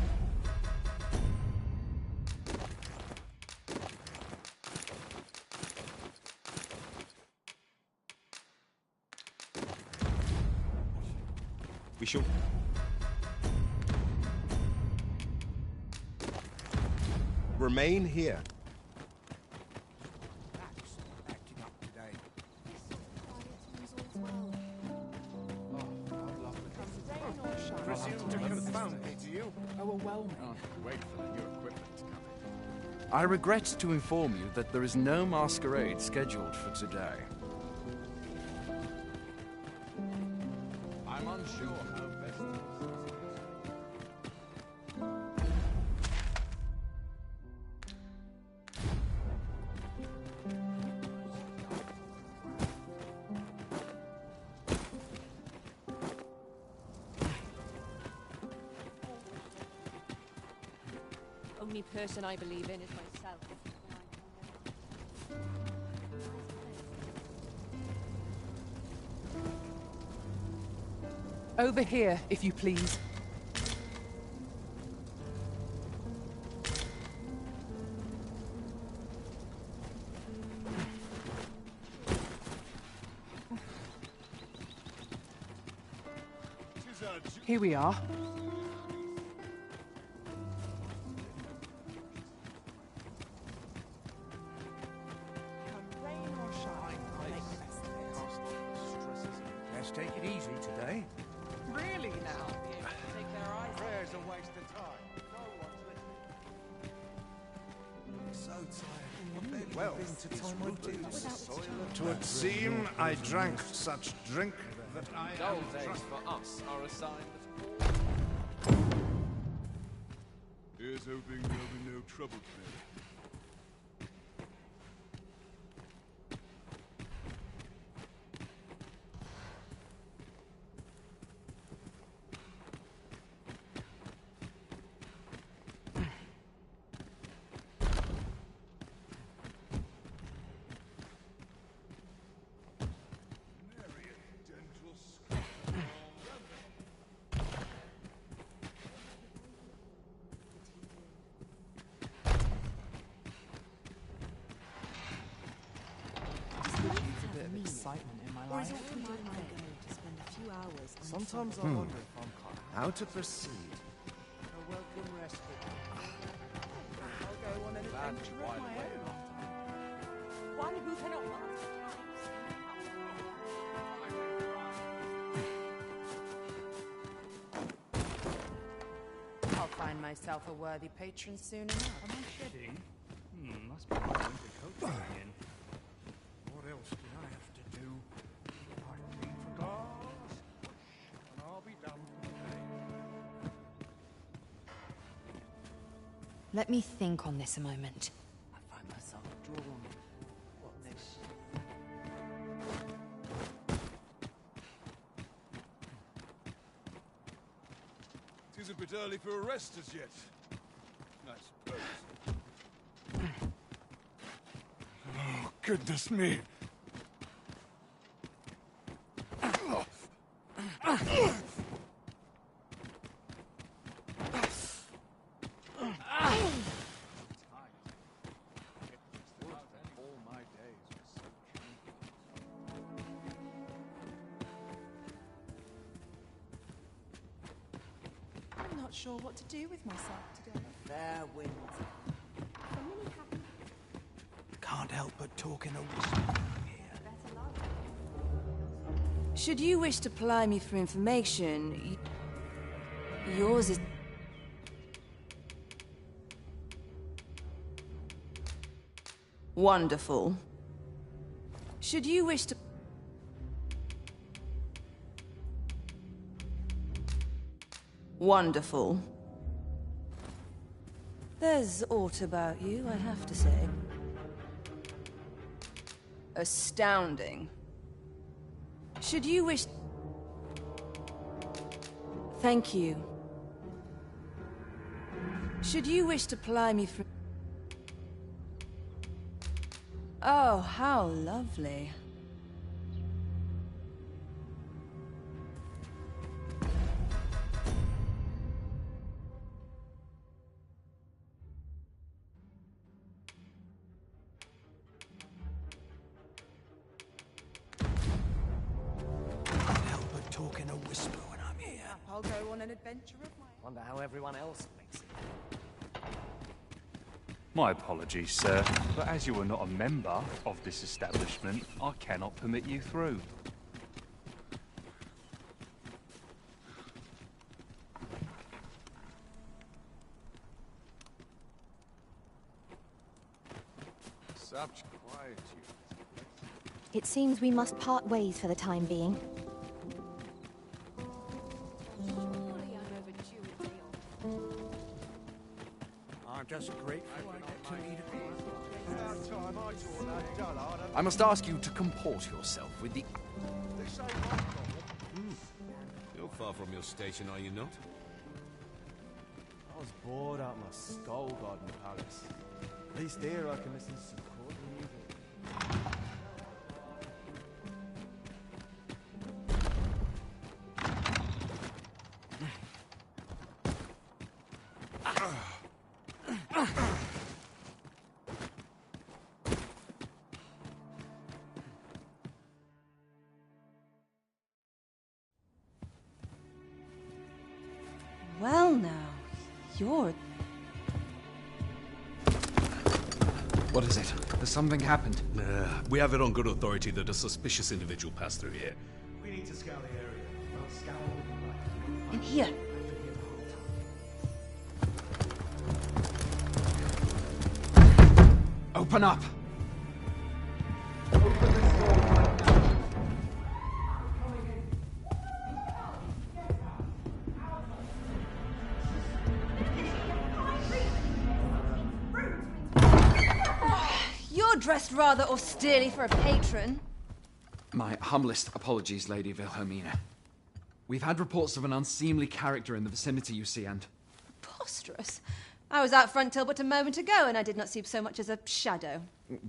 We shall... remain here. Acting up today. Presume to confound me, do you? Overwhelming. Wait for the new equipment coming. I regret to inform you that there is no masquerade scheduled for today. I'm unsure how best to... Only person I believe in is myself. Over here, if you please. Here we are. Let's take it easy today. Really now? Take their eyes. Prayer's a waste of time. No one's listening. So tired. Well, it's rooted in the soil of... 'Twould seem I drank such drink that I Dull am days drunk. for us are a sign that... Here's hoping there'll be no trouble today. Excitement in my Or is life. all my mind going to spend a few hours on Sometimes I wonder if I'm caught. How to proceed? A welcome respite. I'll go on an adventure of my own. One who cannot master. find myself a worthy patron soon enough. Am I shedding? Must be going to coach again. What else did I have to do? I clean for glass, and I'll be done for the day. Let me think on this a moment. I find myself drawn. What next? It is a bit early for a rest as yet. I suppose. Oh, goodness me. I'm not sure what to do with myself today. Fair winds. Can't help but talk in a whisper. Should you wish to ply me for information, yours is... Wonderful. Should you wish to... Wonderful. There's aught about you, I have to say. Astounding. Should you wish... Thank you. Should you wish to ply me for... Oh, how lovely. Talk in a whisper when I'm here. I'll go on an adventure of my own. Wonder how everyone else makes it. My apologies, sir, but as you are not a member of this establishment, I cannot permit you through. Such quietude. It seems we must part ways for the time being. I'm just grateful I get to meet I must ask you to comport yourself with the... You're far from your station, are you not? I was bored out my Skull Garden Palace. At least here I can listen to some courtly music. Well now, you're... What is it? Has something happened? We have it on good authority that a suspicious individual passed through here. We need to scour the area. Well, scour In here. Open up! You're dressed rather austerely for a patron. My humblest apologies, Lady Wilhelmina. We've had reports of an unseemly character in the vicinity, you see, and... Preposterous. I was out front till but a moment ago, and I did not see so much as a shadow.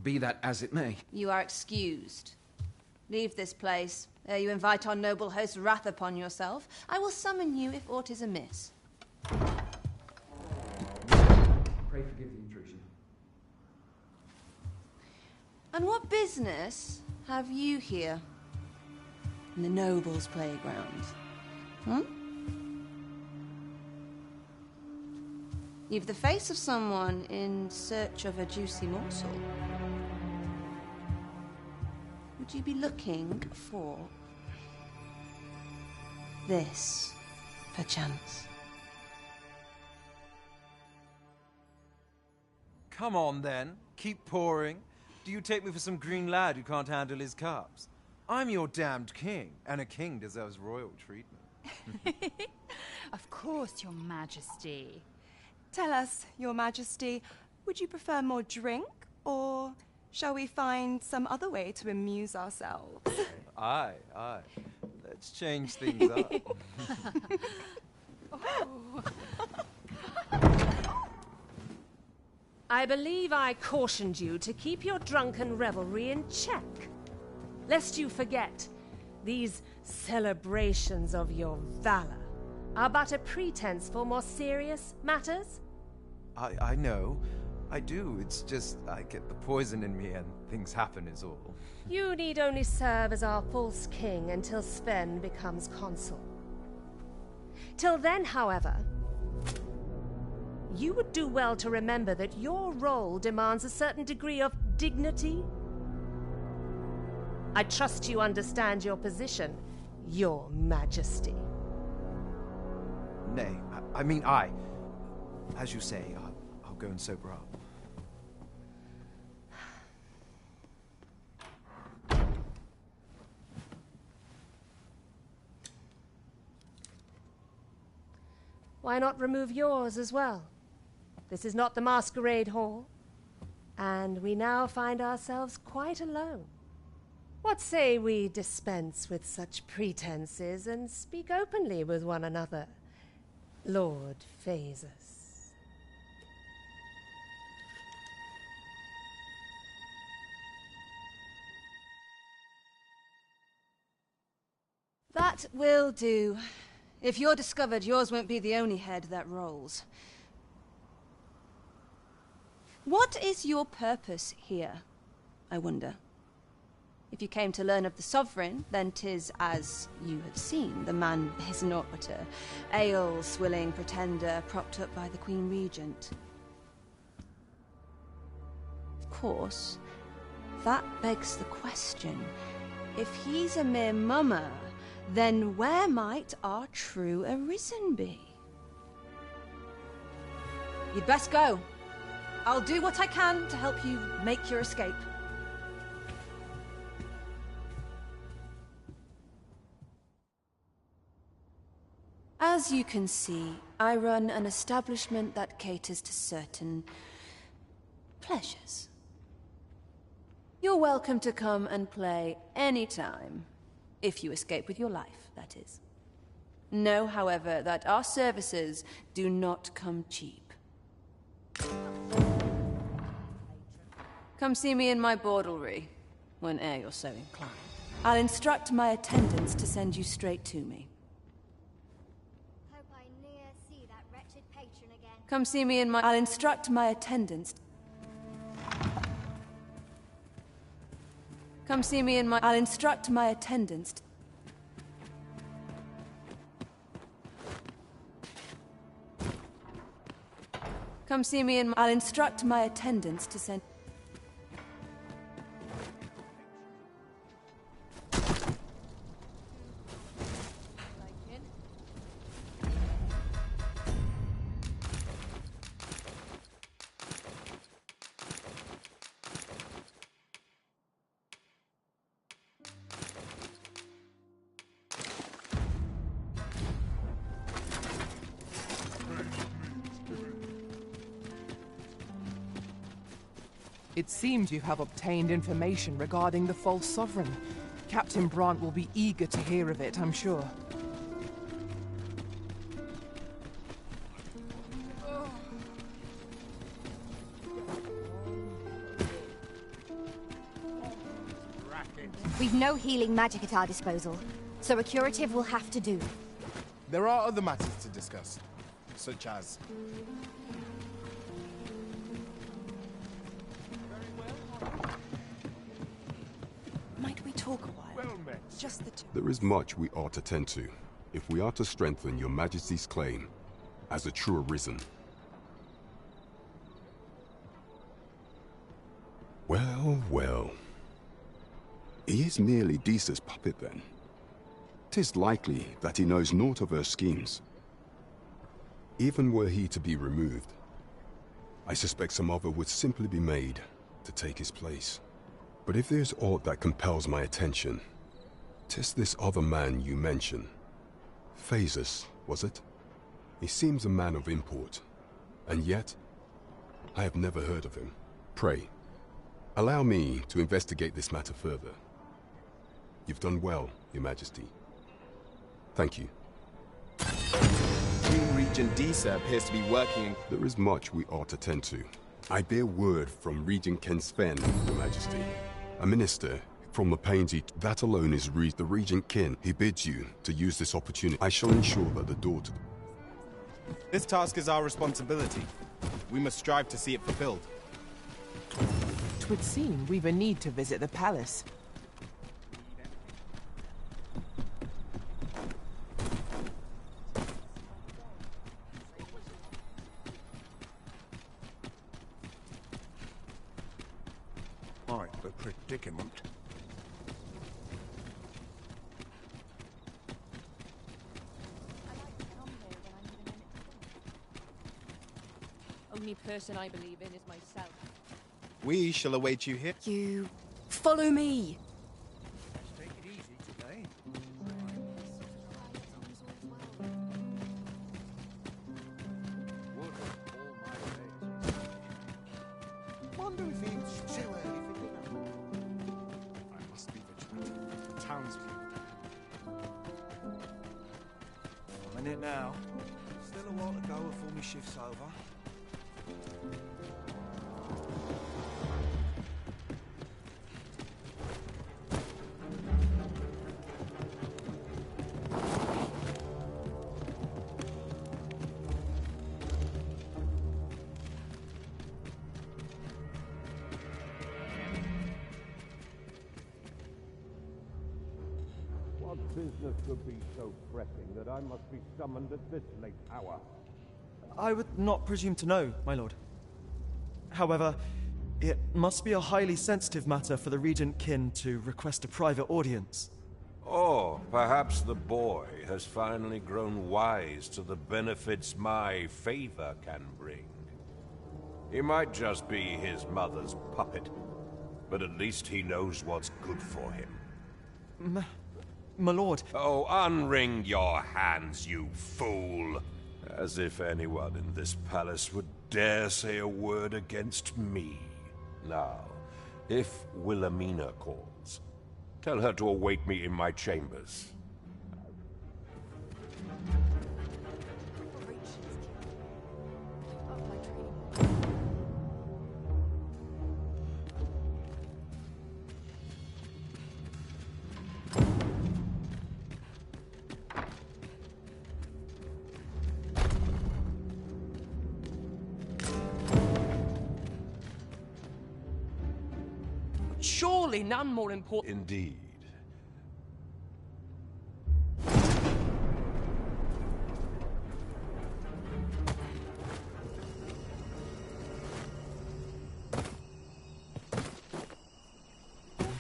Be that as it may. You are excused. Leave this place, ere you invite our noble host's wrath upon yourself. I will summon you if aught is amiss. Pray forgive the intrusion. And what business have you here? In the nobles' playground? Hmm? You've the face of someone in search of a juicy morsel. Would you be looking for this, perchance? Come on, then. Keep pouring. Do you take me for some green lad who can't handle his cups? I'm your damned king, and a king deserves royal treatment. Of course, Your Majesty. Tell us, Your Majesty, would you prefer more drink, or shall we find some other way to amuse ourselves? Aye. Let's change things up. I believe I cautioned you to keep your drunken revelry in check. Lest you forget, these celebrations of your valor are but a pretense for more serious matters. I know. I do. It's just I get the poison in me and things happen is all. You need only serve as our false king until Sven becomes consul. Till then, however, you would do well to remember that your role demands a certain degree of dignity. I trust you understand your position, Your Majesty. Nay, I mean I. As you say, I'll go and sober up. Why not remove yours as well? This is not the masquerade hall, and we now find ourselves quite alone. What say we dispense with such pretenses and speak openly with one another, Lord Phasus? That will do. If you're discovered, yours won't be the only head that rolls. What is your purpose here, I wonder? If you came to learn of the Sovereign, then 'tis as you have seen. The man is naught but a ale-swilling pretender propped up by the Queen Regent. Of course, that begs the question. If he's a mere mummer, then where might our true Arisen be? You'd best go. I'll do what I can to help you make your escape. As you can see, I run an establishment that caters to certain pleasures. You're welcome to come and play anytime, if you escape with your life, that is. Know, however, that our services do not come cheap. Come see me in my bordlery, whene'er you're so inclined. I'll instruct my attendants to send you straight to me. Hope I ne'er see that wretched patron again. Come see me in my... I'll instruct my attendants... Come see me in my... I'll instruct my attendants... Come see me in my... I'll instruct my attendants to send... It seems you have obtained information regarding the false sovereign. Captain Brant will be eager to hear of it, I'm sure. We've no healing magic at our disposal, so a curative will have to do. There are other matters to discuss, such as... Might we talk a while? Well met. Just the two. There is much we ought to tend to, if we are to strengthen your Majesty's claim as a true Arisen. Well, well. He is merely Disa's puppet, then. 'Tis likely that he knows naught of her schemes. Even were he to be removed, I suspect some other would simply be made to take his place. But if there's aught that compels my attention, 'tis this other man you mention. Phasus, was it? He seems a man of import, and yet I have never heard of him. Pray, allow me to investigate this matter further. You've done well, Your Majesty. Thank you. Queen Regent Disa appears to be working. There is much we ought to tend to. I bear word from Regent Ken Sven, Your Majesty. A minister from the pains that alone is the Regent Kin. He bids you to use this opportunity. I shall ensure that the door to... This task is our responsibility. We must strive to see it fulfilled. 'Twould seem we've a need to visit the palace. Quite the predicament. Only person I believe in is myself. We shall await you here. You follow me. Let's take it easy today. Wonder if it's too early for dinner. I must be vigilant. The townspeople. I'm in it now. Still a while to go before my shift's over. What business could be so pressing that I must be summoned at this late hour? I would not presume to know, my lord. However, it must be a highly sensitive matter for the Regent Kin to request a private audience. Or perhaps the boy has finally grown wise to the benefits my favor can bring. He might just be his mother's puppet, but at least he knows what's good for him. My lord. Oh, unwring your hands, you fool! As if anyone in this palace would dare say a word against me. Now, if Wilhelmina calls, tell her to await me in my chambers. Surely none more important. Indeed.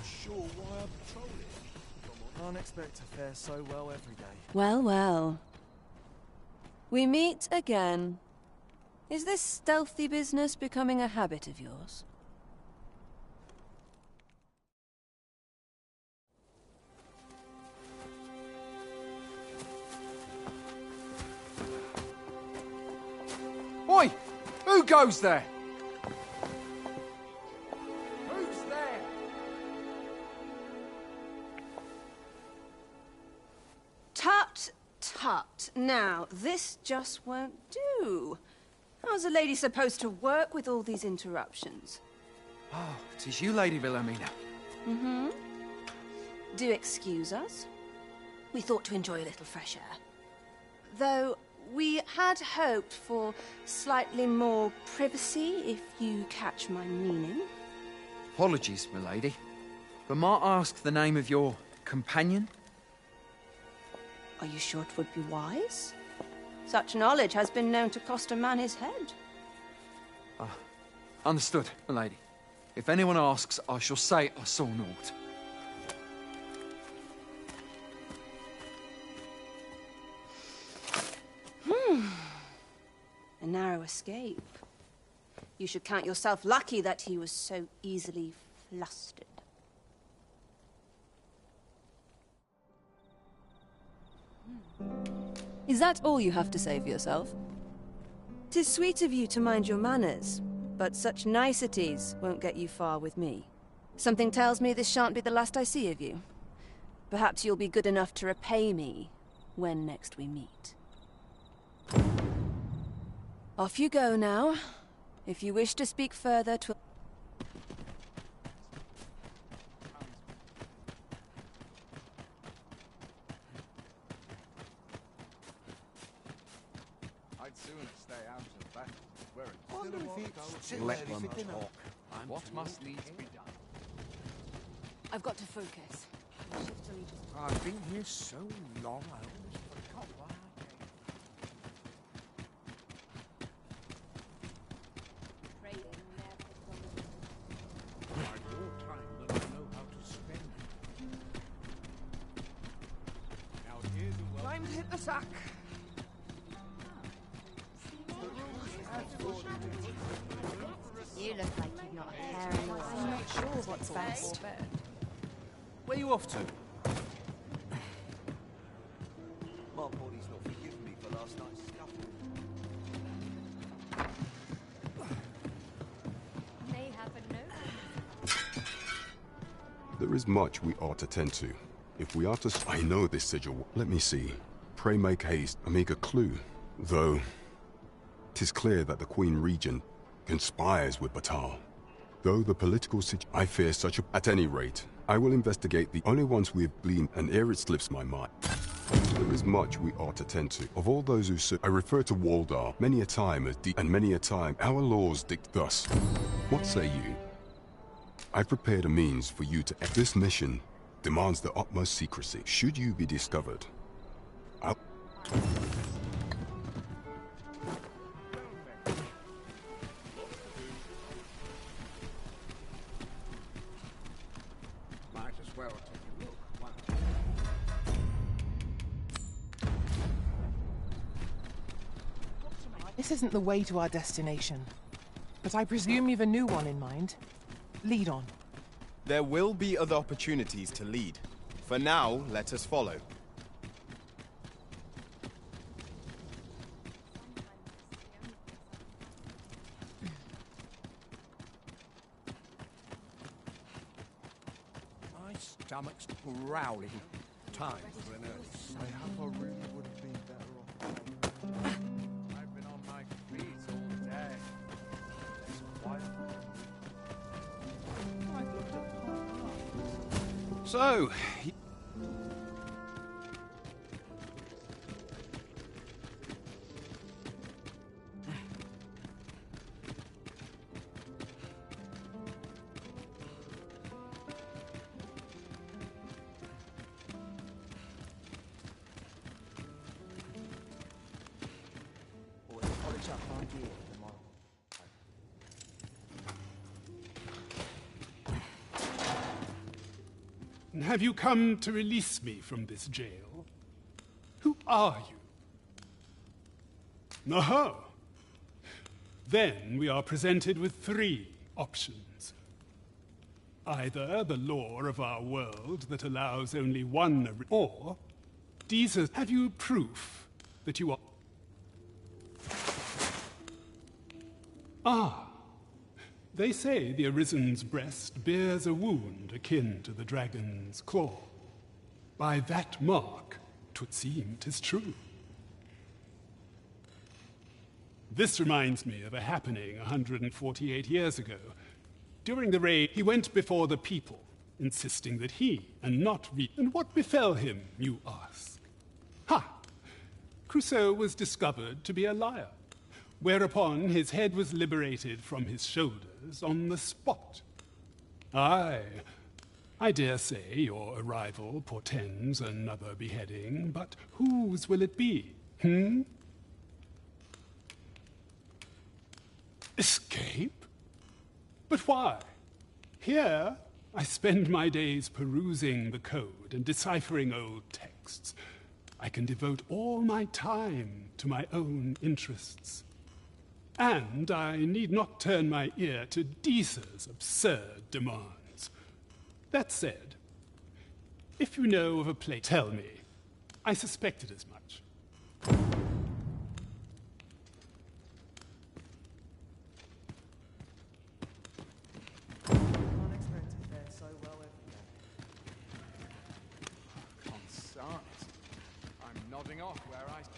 Sure why I'm patrolling. Can't expect to fare so well every day. Well, well. We meet again. Is this stealthy business becoming a habit of yours? Oi! Who goes there? Who's there? Tut, tut. Now, this just won't do. How's a lady supposed to work with all these interruptions? Oh, it is you, Lady Wilhelmina. Mm-hmm. Do excuse us. We thought to enjoy a little fresh air. Though we had hoped for slightly more privacy, if you catch my meaning. Apologies, milady. But might I ask the name of your companion? Are you sure it would be wise? Such knowledge has been known to cost a man his head. Understood, milady. If anyone asks, I shall say I saw naught. A narrow escape. You should count yourself lucky that he was so easily flustered. Is that all you have to say for yourself? 'Tis sweet of you to mind your manners, but such niceties won't get you far with me. Something tells me this shan't be the last I see of you. Perhaps you'll be good enough to repay me when next we meet. Off you go now. If you wish to speak further, I'd sooner stay out of battle. Where Let them talk. What must needs be done? I've got to focus. I've been here so long, I almost forgot why I came. I've more time than I know how to spend. Now here's a Time to hit the sack. You look like you've not a care in your life. I'm not sure what's best. Where are you off to? Mark Morty's not forgiven me for last night's scuffle. May happen, no? There is much we ought to tend to. If we are to... I know this sigil. Let me see. Pray make haste, amiga clue. Though, 'tis clear that the Queen Regent conspires with Batal. Though the political situation... I fear such a... At any rate, I will investigate the only ones we have gleaned, and ere it slips my mind. There is much we ought to tend to. Of all those who serve... I refer to Waldar many a time as and many a time our laws dict thus. What say you? I prepared a means for you to... This mission demands the utmost secrecy. Should you be discovered, I'll... Might as well take a look. This isn't the way to our destination. But I presume you've a new one in mind. Lead on. There will be other opportunities to lead. For now, let us follow. My stomach's growling. Time for an early I have a really would have been better off. I've been on my feet all day. It's quiet. I've looked at So, Polish up my gear tomorrow. Have you come to release me from this jail? Who are you? Aha! Then we are presented with three options. Either the law of our world that allows only one, or Jesus, have you proof that you are... Ah! They say the Arisen's breast bears a wound akin to the dragon's claw. By that mark, 'twould seem 'tis true. This reminds me of a happening 148 years ago. During the raid, he went before the people, insisting that he, and not we... And what befell him, you ask? Ha! Crusoe was discovered to be a liar. Whereupon his head was liberated from his shoulders on the spot. Aye, I dare say your arrival portends another beheading, but whose will it be, Escape? But why? Here, I spend my days perusing the code and deciphering old texts. I can devote all my time to my own interests. And I need not turn my ear to Deesa's absurd demands. That said, if you know of a place, tell me. I suspected as much. Unexpected fare so well every day. Consarnes. I'm nodding off where I can.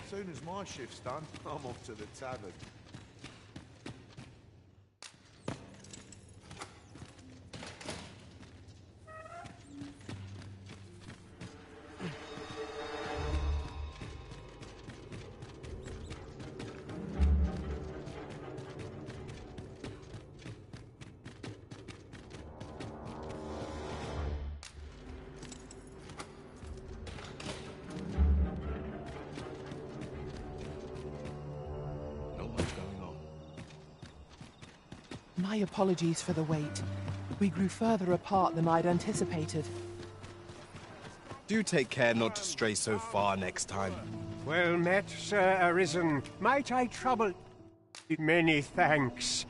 As soon as my shift's done, I'm off to the tavern. My apologies for the wait. We grew further apart than I'd anticipated. Do take care not to stray so far next time. Well met, Sir Arisen. Might I trouble... Many thanks.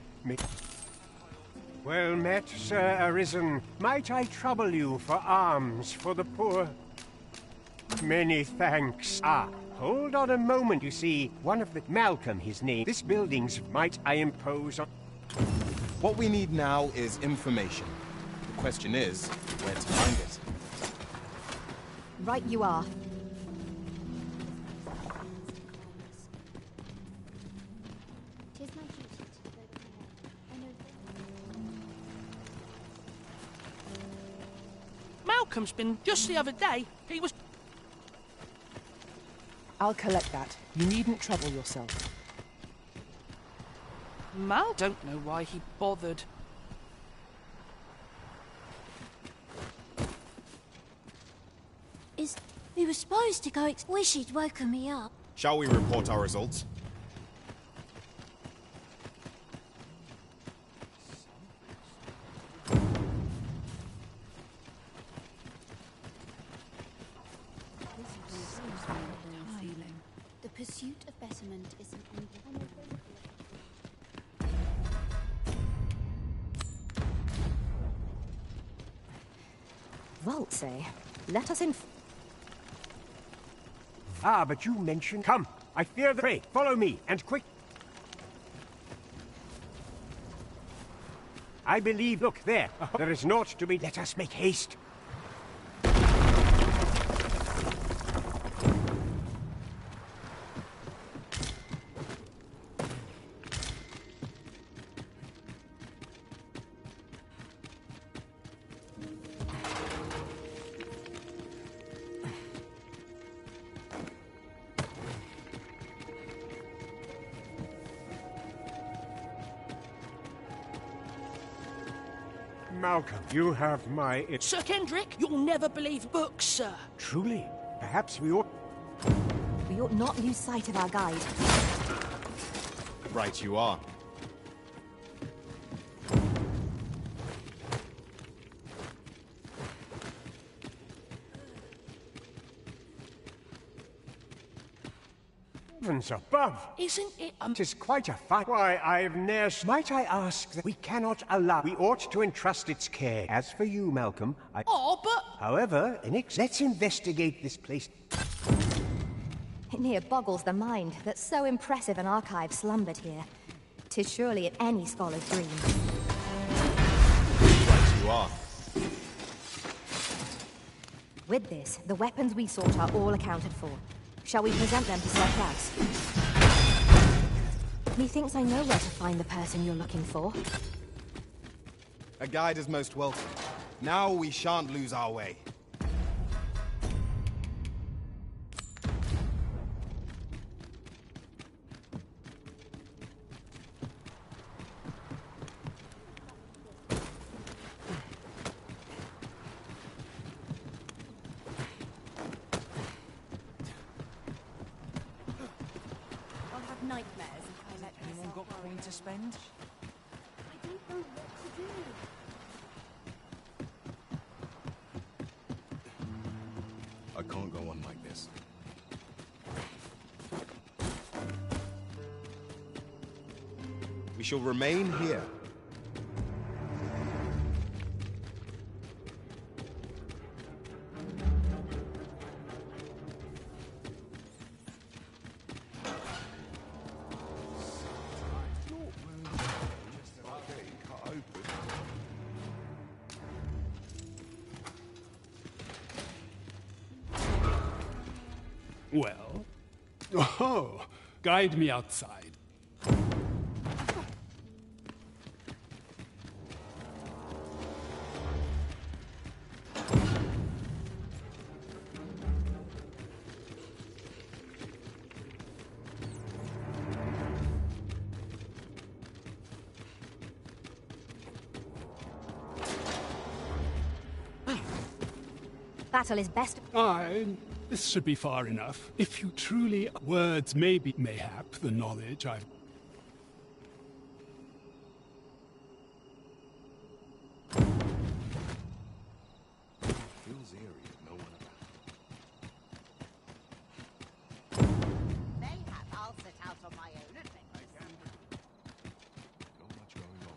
Well met, Sir Arisen. Might I trouble you for alms for the poor? Many thanks. Ah, hold on a moment, you see. One of the... Malcolm, his name. This building's... Might I impose on... What we need now is information. The question is, where to find it? Right you are. Malcolm's been just the other day. He was... I'll collect that. You needn't trouble yourself. Mal don't know why he bothered. We were supposed to go. Wish he'd woken me up. Shall we report our results? The pursuit of betterment is an Vaults, eh? Let us in... Ah, but you mentioned... Come, I fear the prey. Follow me, and quick. I believe... Look, there. There is naught to be... Let us make haste. Malcolm, you have my... Sir Kendrick, you'll never believe books, sir. Truly? Perhaps we ought... We ought not lose sight of our guide. Right you are. Heavens above! Isn't it... Tis quite a fight. Why, I've ne'er... Might I ask that we cannot allow... We ought to entrust its care. As for you, Malcolm, I... Oh, but... However, let's investigate this place. It near boggles the mind that so impressive an archive slumbered here. 'Tis surely at any scholar's dream. Right you are. With this, the weapons we sought are all accounted for. Shall we present them to Sir Klaus? Methinks I know where to find the person you're looking for. A guide is most welcome. Now we shan't lose our way. Nightmares if I let Anyone got coin to spend? I don't know what to do. can't go on like this. We shall remain here. Well? Oh, guide me outside. Battle is best. This should be far enough. If you truly... Words may be, mayhap, the knowledge I've... Feels eerie with no one Mayhap I'll set out on my own adventures. Not much going on.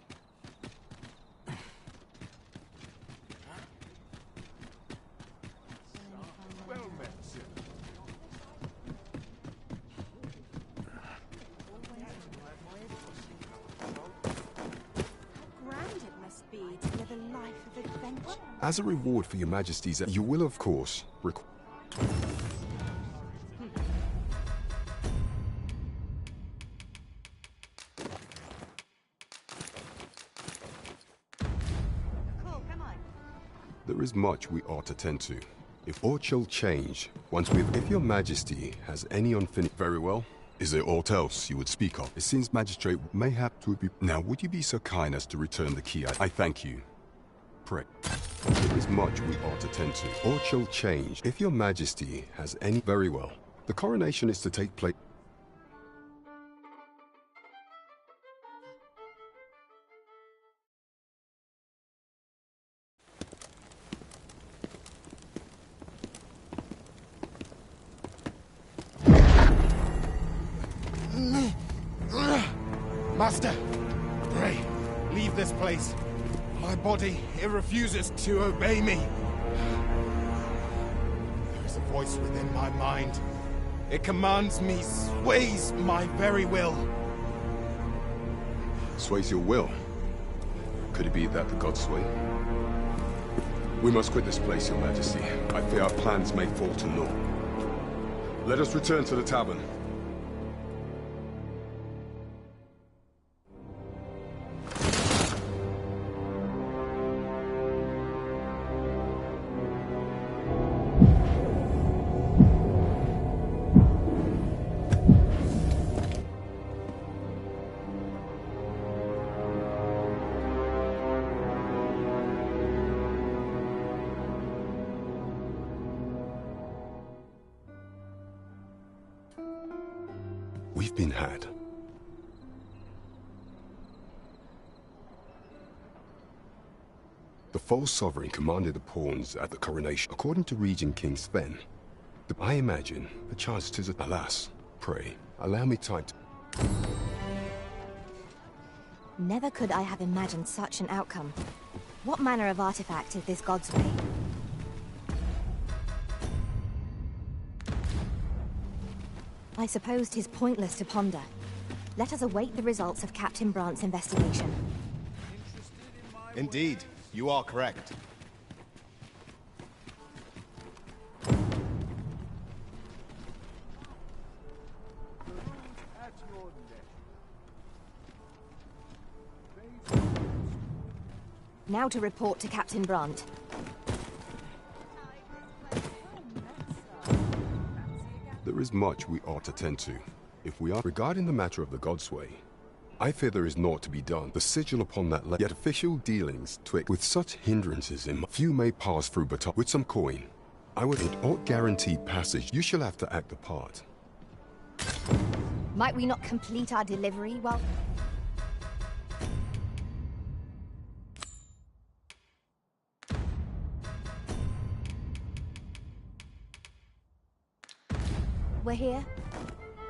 Well met, sir. Grand it must be to live a life of adventure. As a reward for your majesty's, you will of course require... There is much we ought to tend to. If aught shall change, once we've... If your majesty has any unfinished... Very well. Is there aught else you would speak of? It seems magistrate mayhap to be... Now, would you be so kind as to return the key? I thank you. Pray. There is much we ought to tend to. Aught shall change. If your majesty has any... Very well. The coronation is to take place... Master, pray, leave this place. My body, it refuses to obey me. There is a voice within my mind. It commands me, sways my very will. Sways your will? Could it be that the gods sway? We must quit this place, your majesty. I fear our plans may fall to naught. Let us return to the tavern. We've been had. The false sovereign commanded the pawns at the coronation. According to Regent King Sven, I imagine, perchance 'tis a... Alas, pray, allow me time to... Never could I have imagined such an outcome. What manner of artifact is this God's Way? I suppose 'tis pointless to ponder. Let us await the results of Captain Brant's investigation. Indeed, you are correct. Now to report to Captain Brant. There is much we ought to tend to. If we are regarding the matter of the Godsway, I fear there is naught to be done. The sigil upon that yet official dealings with such hindrances in few may pass through but with some coin. I would it ought guaranteed passage. You shall have to act a part. Might we not complete our delivery while... We're here?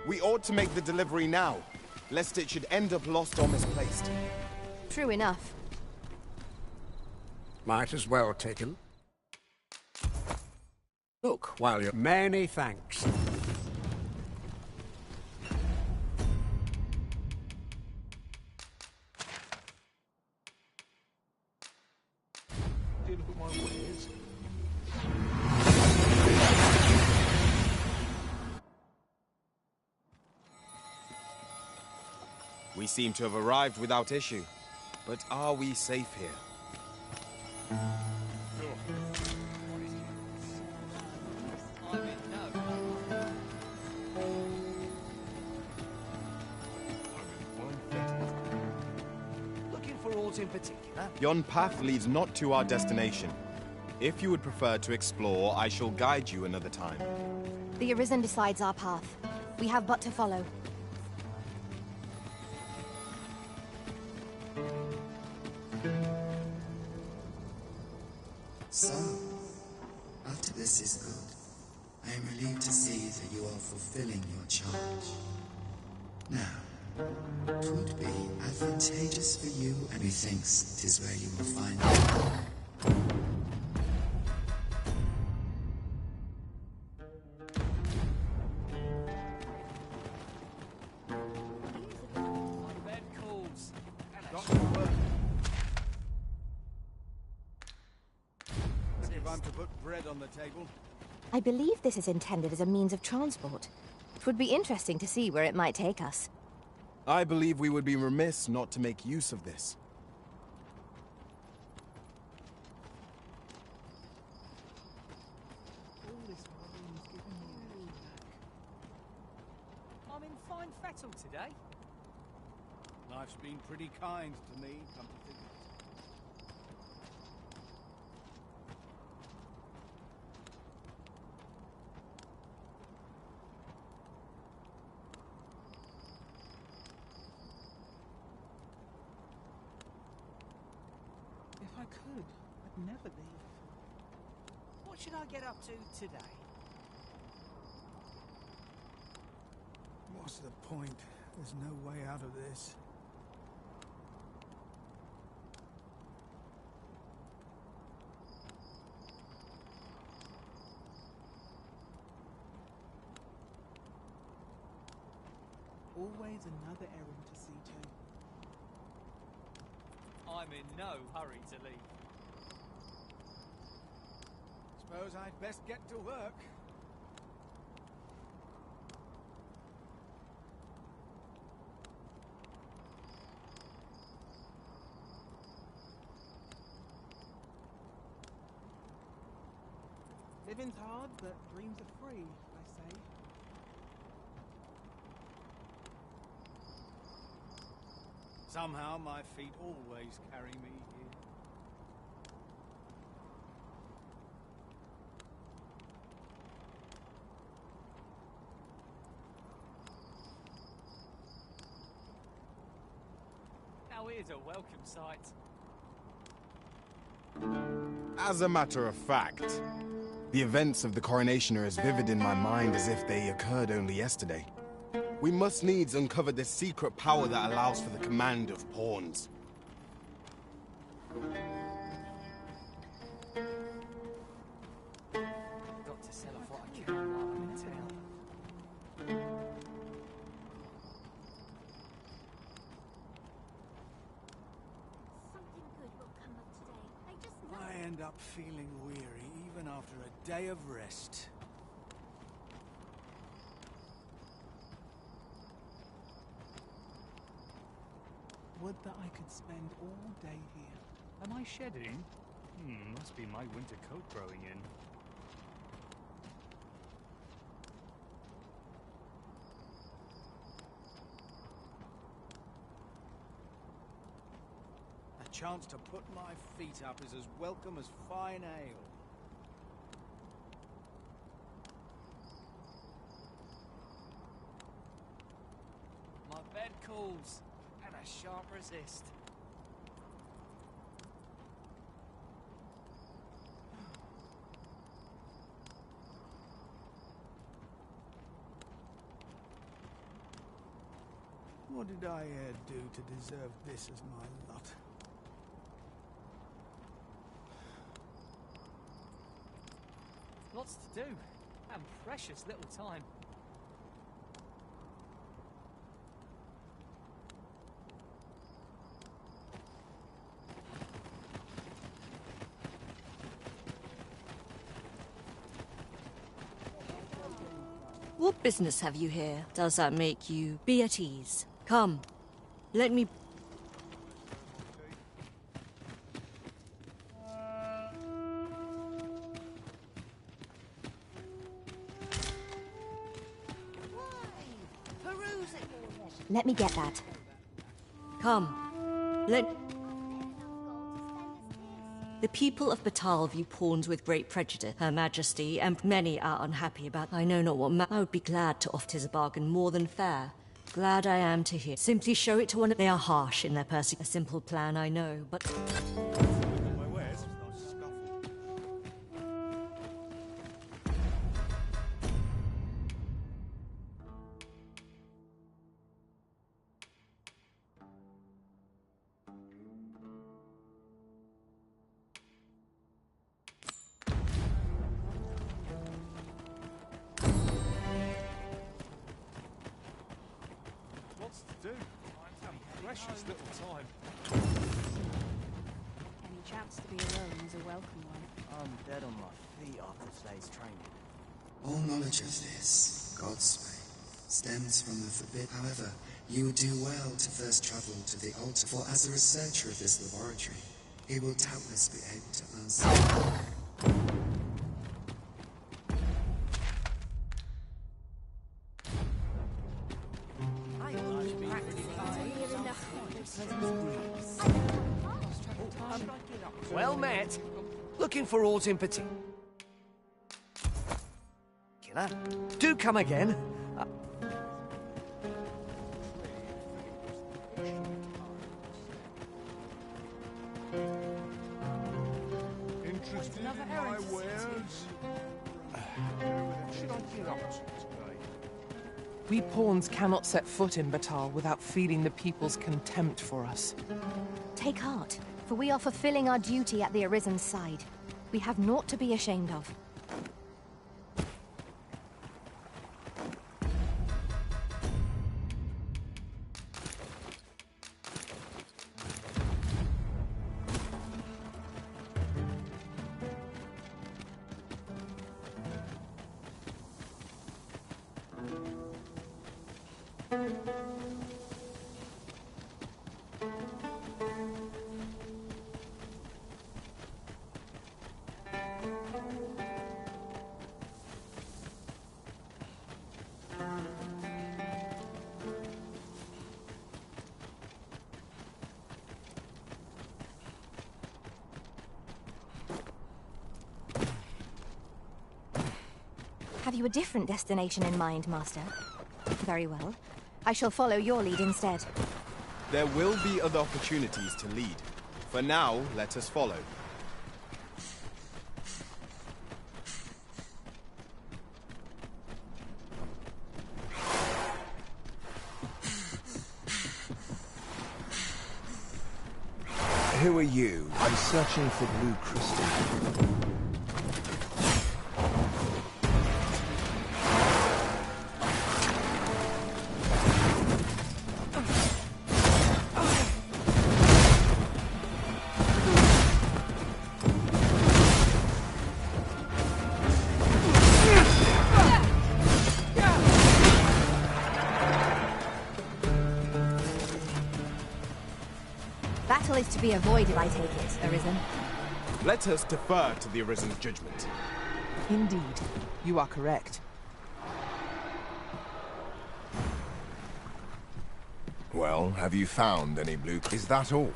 We ought to make the delivery now, lest it should end up lost or misplaced. True enough. Might as well take him. Look, while you're... Many thanks. Deal with my wares. We seem to have arrived without issue. But are we safe here? Looking for aught in particular? Yon path leads not to our destination. If you would prefer to explore, I shall guide you another time. The Arisen decides our path. We have but to follow. So, after this is good, I am relieved to see that you are fulfilling your charge. Now, it would be advantageous for you, and methinks 'tis where you will find me. I'm to put bread on the table. I believe this is intended as a means of transport. It would be interesting to see where it might take us. I believe we would be remiss not to make use of this. I'm in fine fettle today. Life's been pretty kind to me, come to think of it. If I could, I'd never leave. What should I get up to today? What's the point? There's no way out of this. Always another errand to see to. I'm in no hurry to leave. Suppose I'd best get to work. Living's hard, but dreams are free, I say. Somehow my feet always carry me here. Now here's a welcome sight. As a matter of fact, the events of the coronation are as vivid in my mind as if they occurred only yesterday. We must needs uncover the secret power that allows for the command of pawns. Got to sell off what I can while I'm in town. Something good will come of today. I just know. I end up feeling weary even after a day of rest. Would that I could spend all day here. Am I shedding? Must be my winter coat growing in. A chance to put my feet up is as welcome as fine ale. My bed calls, and I shan't resist. What did I do to deserve this as my lot? Lots to do, and precious little time. What business have you here? Does that make you be at ease? Come, let me... Let me get that. Come, let... The people of Batal view pawns with great prejudice. Her Majesty and many are unhappy about... I know not what I would be glad to offer 'tis a bargain more than fair. Glad I am to hear. Simply show it to one of... They are harsh in their A simple plan, I know, but... Precious little time. Any chance to be alone is a welcome one. I'm dead on my feet after today's training. All knowledge of this, God's way, stems from the forbid. However, you would do well to first travel to the altar, for as a researcher of this laboratory, he will doubtless be able to answer. Well met. Looking for aught in particular? Do come again. Interested in my wares? Should I get up to today? We pawns cannot set foot in Batal without feeling the people's contempt for us. Take heart, for we are fulfilling our duty at the Arisen's side. We have naught to be ashamed of. Have you a different destination in mind, Master? Very well. I shall follow your lead instead. There will be other opportunities to lead. For now, let us follow. Who are you? I'm searching for blue crystal. Battle is to be avoided, I take it, Arisen. Let us defer to the Arisen's judgment. Indeed, you are correct. Well, have you found any blue? Is that all?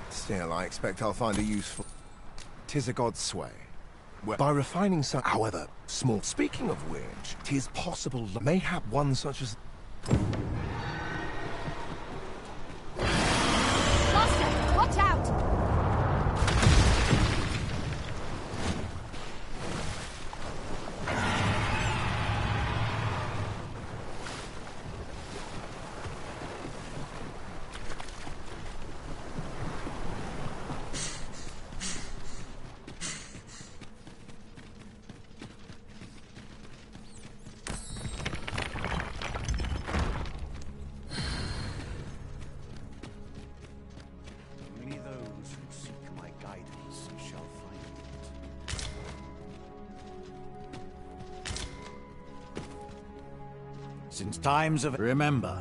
Still, I expect I'll find a useful... 'Tis a god's sway. Well, by refining some... However, small... Speaking of which, 'tis possible mayhap one such as... Master, watch out! Since times of... Remember,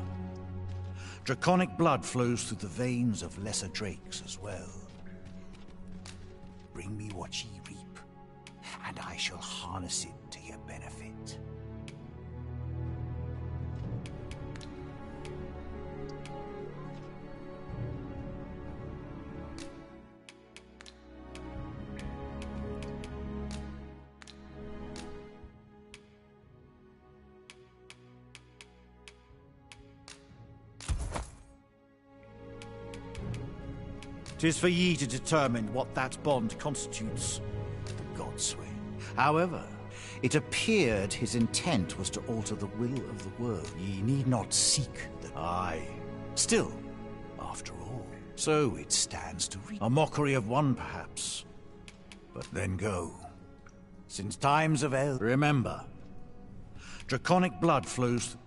draconic blood flows through the veins of lesser drakes as well. Bring me what ye reap, and I shall harness it to your benefit. "'Tis for ye to determine what that bond constitutes," the god sway. "However, it appeared his intent was to alter the will of the world. Ye need not seek the... Aye. Still, after all, so it stands to reason. A mockery of one, perhaps. But then go. Since times of El... Remember, draconic blood flows...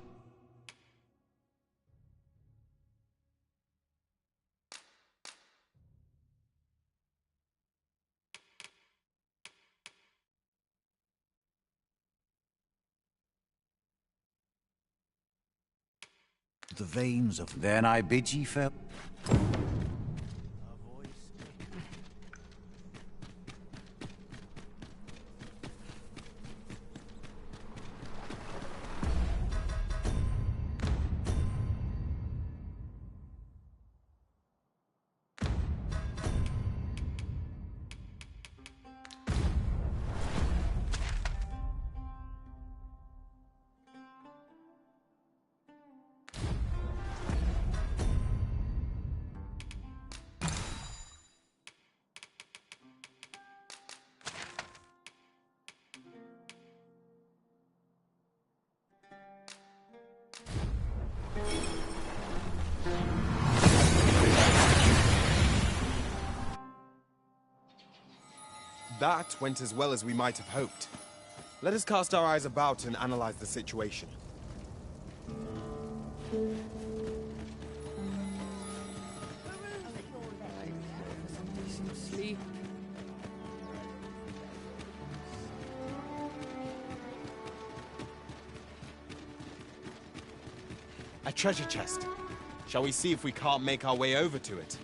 the veins of... Then I bid ye farewell. That went as well as we might have hoped. Let us cast our eyes about and analyze the situation. Sleep. A treasure chest. Shall we see if we can't make our way over to it?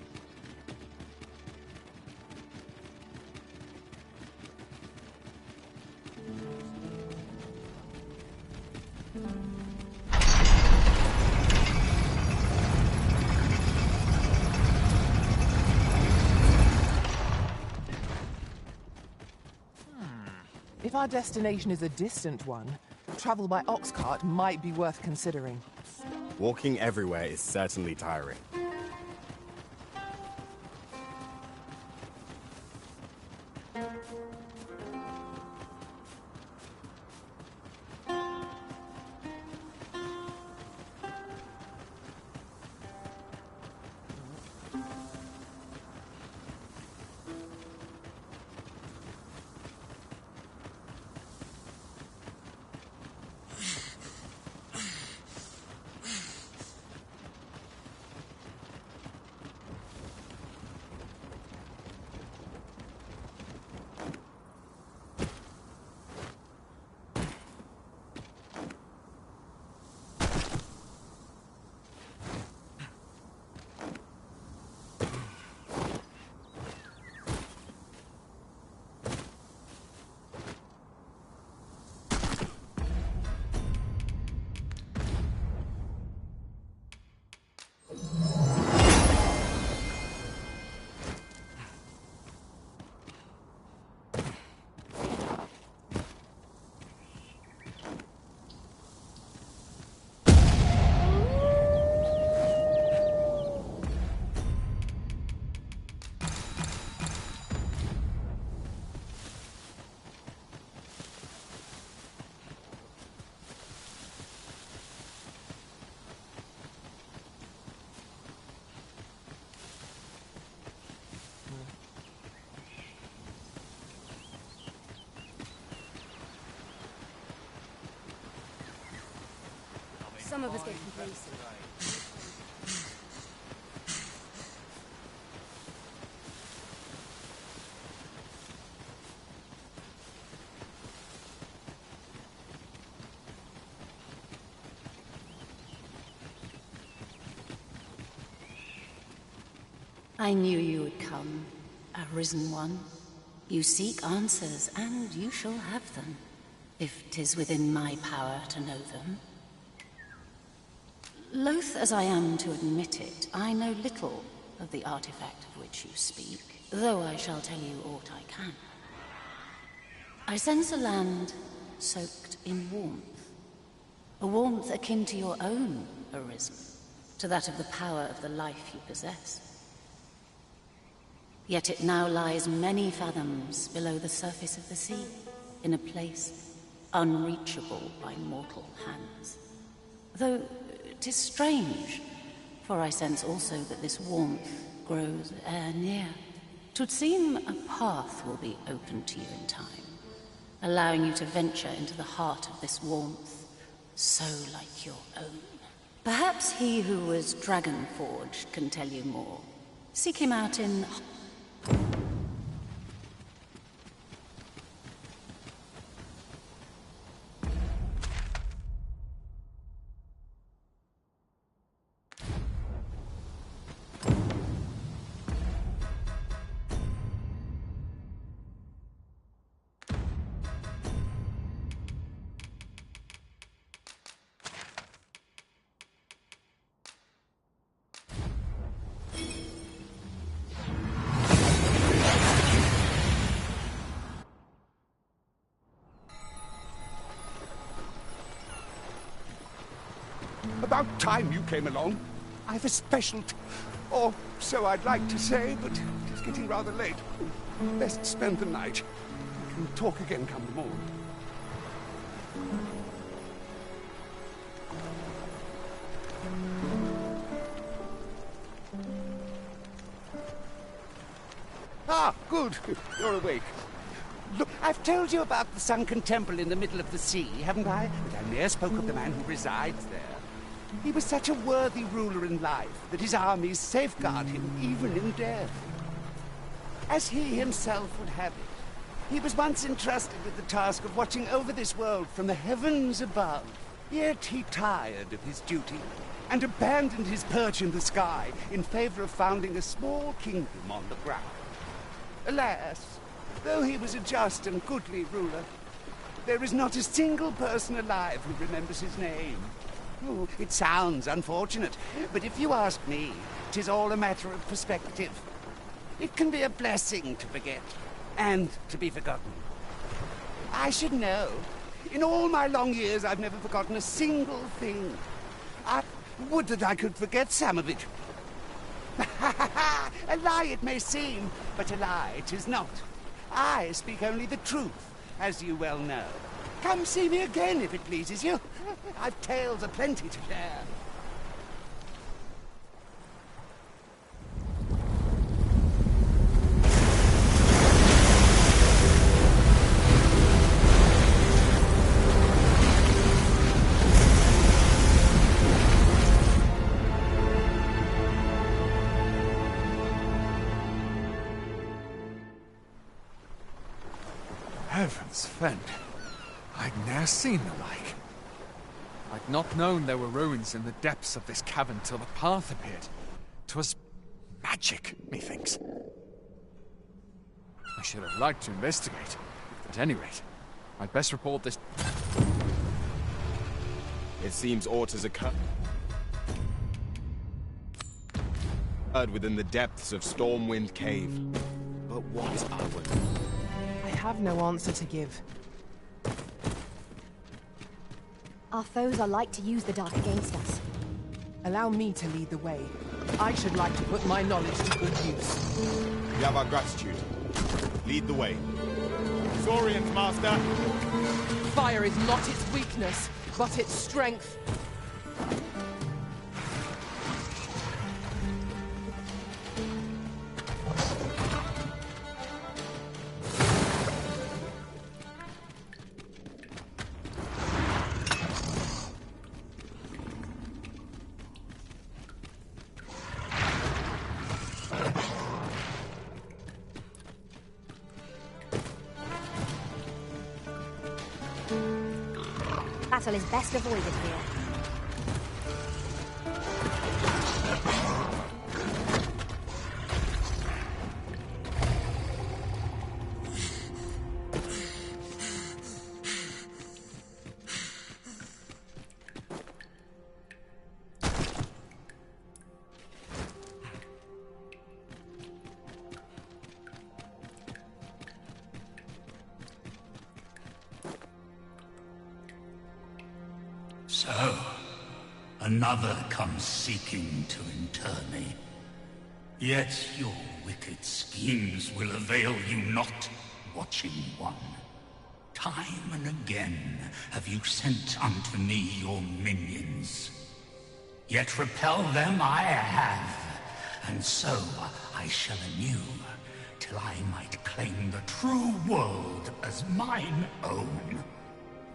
If our destination is a distant one, travel by ox cart might be worth considering. Walking everywhere is certainly tiring. Some of us get complacent. I knew you would come, Arisen One. You seek answers, and you shall have them, if 'tis within my power to know them. Loath as I am to admit it, I know little of the artifact of which you speak, though I shall tell you aught I can. I sense a land soaked in warmth, a warmth akin to your own, Arisen, to that of the power of the life you possess. Yet it now lies many fathoms below the surface of the sea, in a place unreachable by mortal hands. Though 'tis strange, for I sense also that this warmth grows ere near. 'Twould seem a path will be open to you in time, allowing you to venture into the heart of this warmth, so like your own. Perhaps he who was dragon-forged can tell you more. Seek him out in... About time you came along. I've a special... or so I'd like to say, but it's getting rather late. Best spend the night. We can talk again come the morning. Ah, good. You're awake. Look, I've told you about the sunken temple in the middle of the sea, haven't I? But I ne'er spoke of the man who resides there. He was such a worthy ruler in life that his armies safeguard him even in death. As he himself would have it, he was once entrusted with the task of watching over this world from the heavens above. Yet he tired of his duty and abandoned his perch in the sky in favor of founding a small kingdom on the ground. Alas, though he was a just and goodly ruler, there is not a single person alive who remembers his name. Oh, it sounds unfortunate, but if you ask me, 'tis all a matter of perspective. It can be a blessing to forget, and to be forgotten. I should know. In all my long years, I've never forgotten a single thing. I would that I could forget some of it. A lie it may seem, but a lie it is not. I speak only the truth, as you well know. Come see me again if it pleases you. I've tales aplenty to share. Heavens fend. I'd ne'er seen the like. I'd not known there were ruins in the depths of this cavern till the path appeared. 'Twas magic, methinks. I should have liked to investigate. At any rate, I'd best report this. It seems aught has occurred within the depths of Stormwind Cave. But what are we? I have no answer to give. Our foes are like to use the dark against us. Allow me to lead the way. I should like to put my knowledge to good use. You have our gratitude. Lead the way. Saurians, Master! Fire is not its weakness, but its strength. Battle is best avoided here. So, another comes seeking to inter me. Yet your wicked schemes will avail you not, Watching One. Time and again have you sent unto me your minions. Yet repel them I have, and so I shall anew, till I might claim the true world as mine own.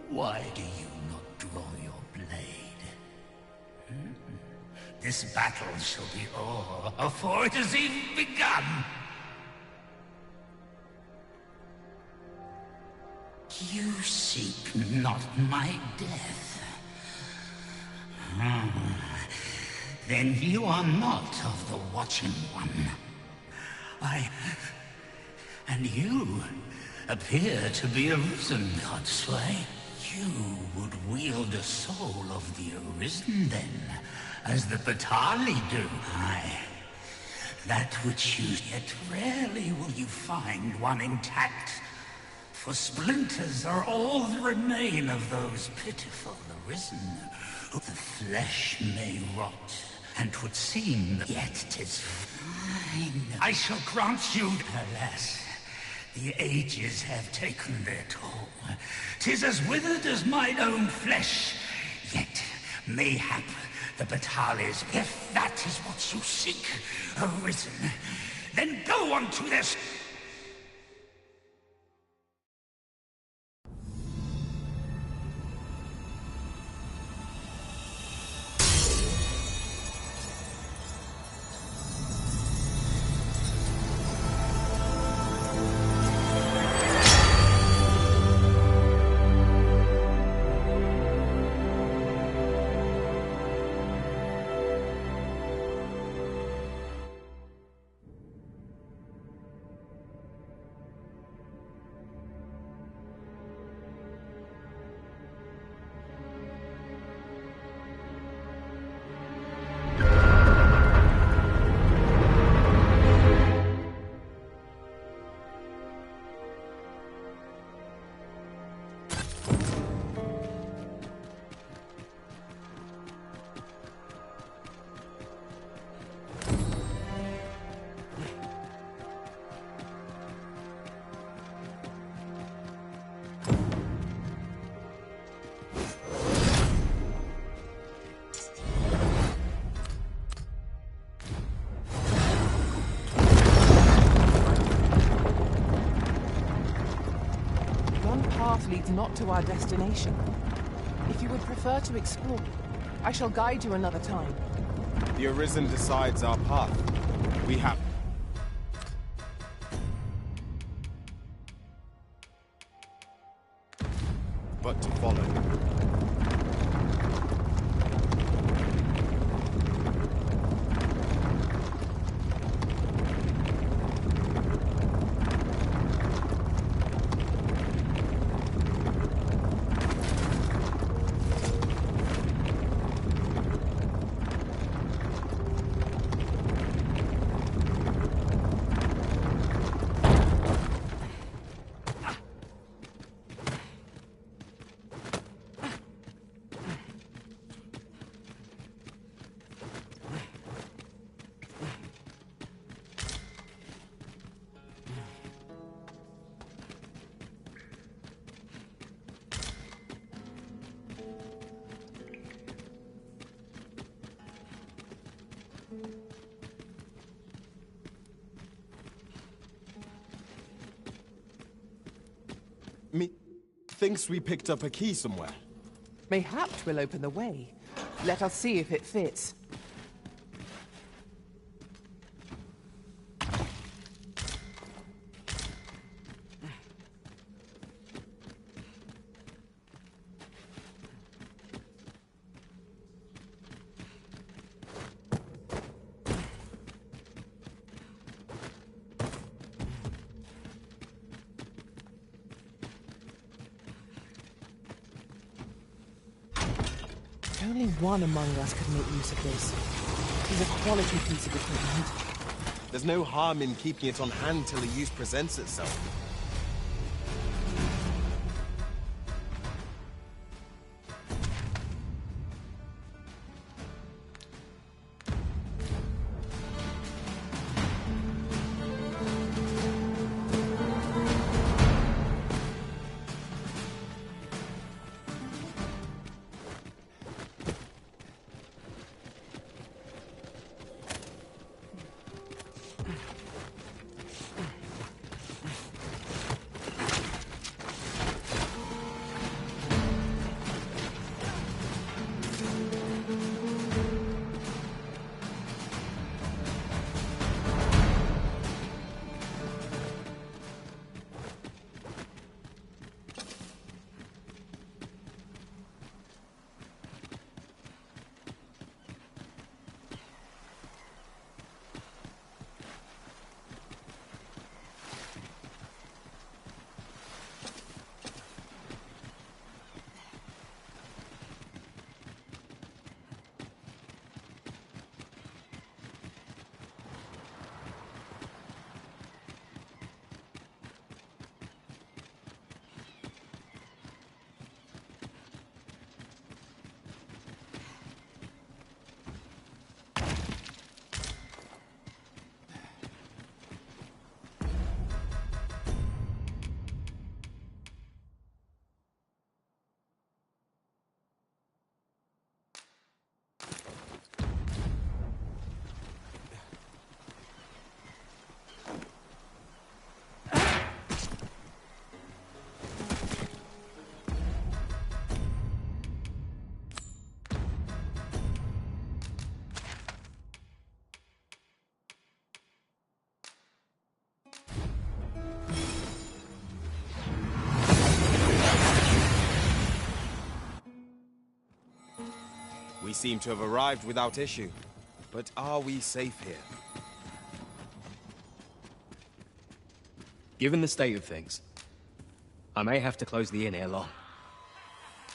Why do you not draw your blade? This battle shall be o'er afore it has even begun. You seek not my death. Then you are not of the Watching One. And you appear to be arisen, Godsway. You would wield a soul of the arisen, then, as the Batali do. Aye. That which you... Yet rarely will you find one intact. For splinters are all that remain of those pitiful arisen. The flesh may rot, and 'twould seem that yet 'tis fine. I shall grant you, alas, the ages have taken their toll. 'Tis as withered as mine own flesh, yet mayhap the Batalis, if that is what you seek, arisen, then go on to their... Leads not to our destination. If you would prefer to explore, I shall guide you another time. The Arisen decides our path. We have... but to follow. Thinks we picked up a key somewhere. Mayhap 'twill open the way. Let us see if it fits. Only one among us could make use of this. It's a quality piece of equipment. There's no harm in keeping it on hand till the use presents itself. seem to have arrived without issue. But are we safe here? Given the state of things, I may have to close the inn ere long.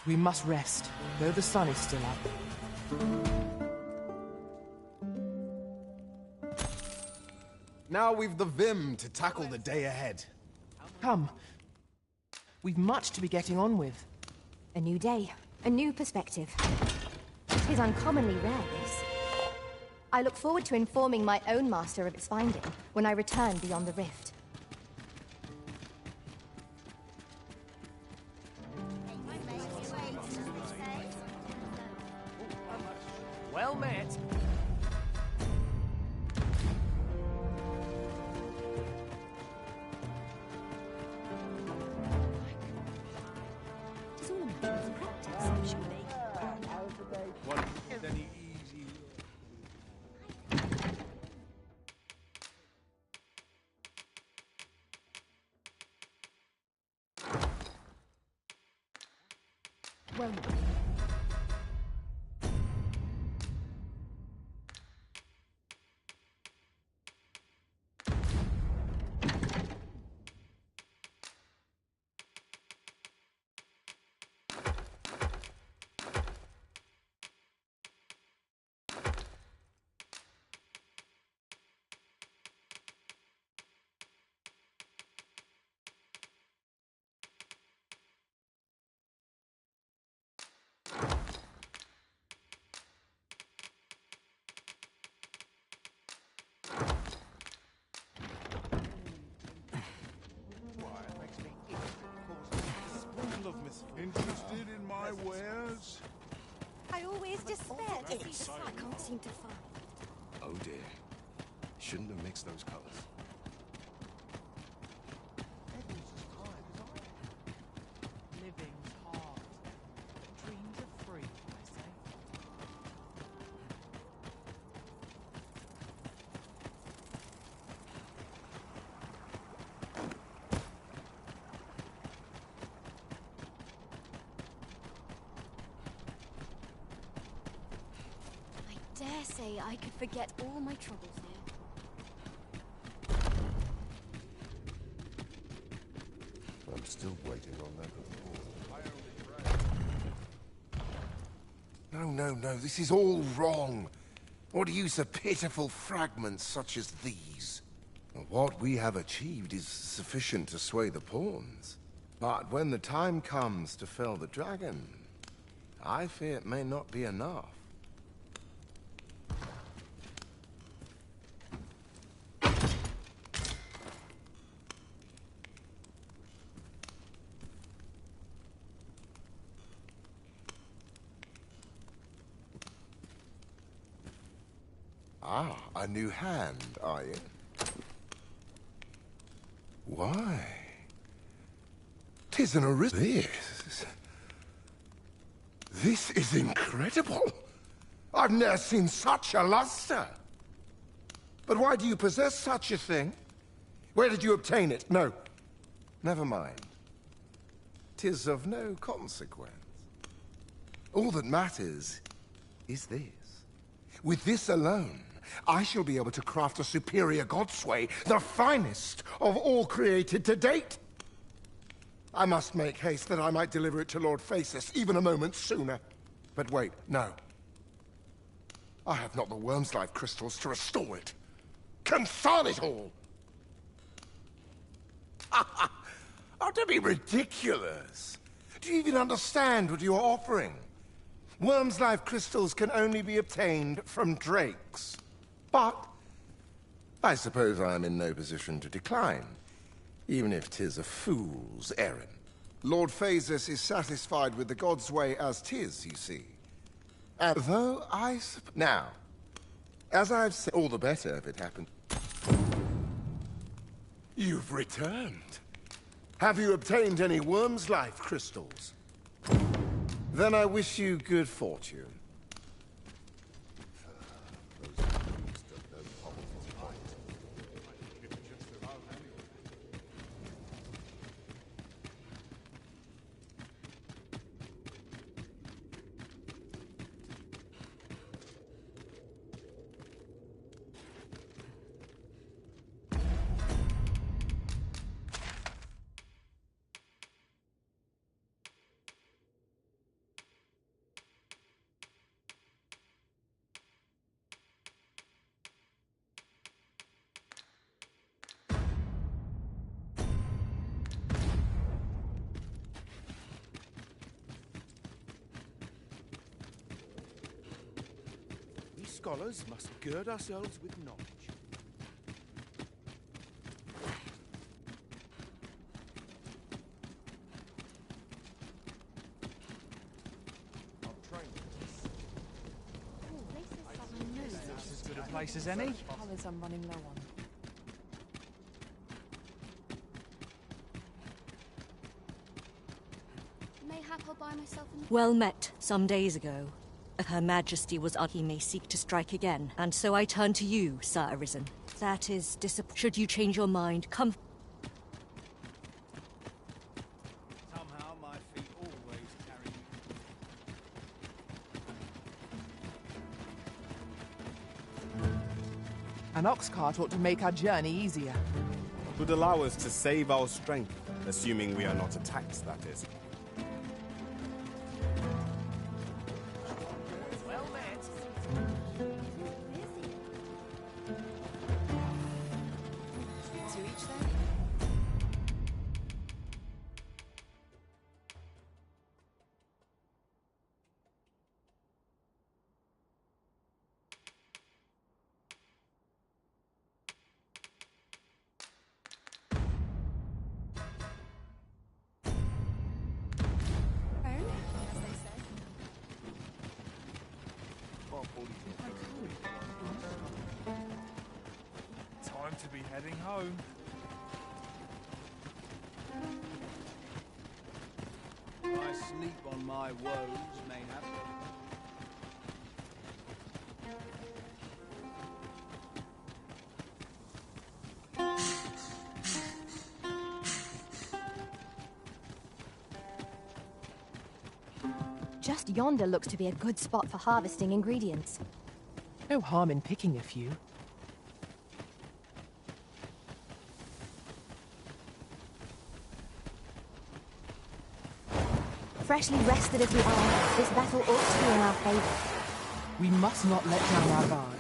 We must rest, though the sun is still up. Now we've the vim to tackle the day ahead. Come. We've much to be getting on with. A new day, a new perspective. It is uncommonly rare, this. I look forward to informing my own master of its finding when I return beyond the rift. Well met. It's all a matter of practice, surely. What is any easy... Well, Interested in my wares? I always despair to see the sun. I can't seem to find. Oh dear. Shouldn't have mixed those colors. Living's hard. Dreams are free, I say. I dare say I could forget all my troubles here. I'm still waiting on that report. No, this is all wrong. What use are pitiful fragments such as these? What we have achieved is sufficient to sway the pawns. But when the time comes to fell the dragon, I fear it may not be enough. Ah, a new hand, are you? Why? 'Tis an arisen. This is incredible. I've never seen such a luster. But why do you possess such a thing? Where did you obtain it? No, never mind. 'Tis of no consequence. All that matters is this. With this alone, I shall be able to craft a superior godsway, the finest of all created to date. I must make haste that I might deliver it to Lord Phasis even a moment sooner. But wait, no. I have not the worm's life crystals to restore it. Confound it all! Oh, don't be ridiculous. Do you even understand what you are offering? Worm's life crystals can only be obtained from drakes. But I suppose I am in no position to decline, even if 'tis a fool's errand. Lord Phasis is satisfied with the God's way as 'tis, you see. And though now, as I've said, all the better if it happened. You've returned. Have you obtained any worm's life crystals? Then I wish you good fortune. scholars must gird ourselves with knowledge. That's as good a place as any. Colours I'm running low on. Mayhap I'll buy myself a... Well met some days ago. Her Majesty was he may seek to strike again, and so I turn to you, Sir Arisen. That is should you change your mind, come. Somehow my feet always carry me. An ox cart ought to make our journey easier. It would allow us to save our strength, assuming we are not attacked, that is. Well met. To each then? Time to be heading home. I sleep on my woes, mayhap. Just yonder looks to be a good spot for harvesting ingredients. No harm in picking a few. Freshly rested as we are, this battle ought to be in our favor. We must not let down our guard.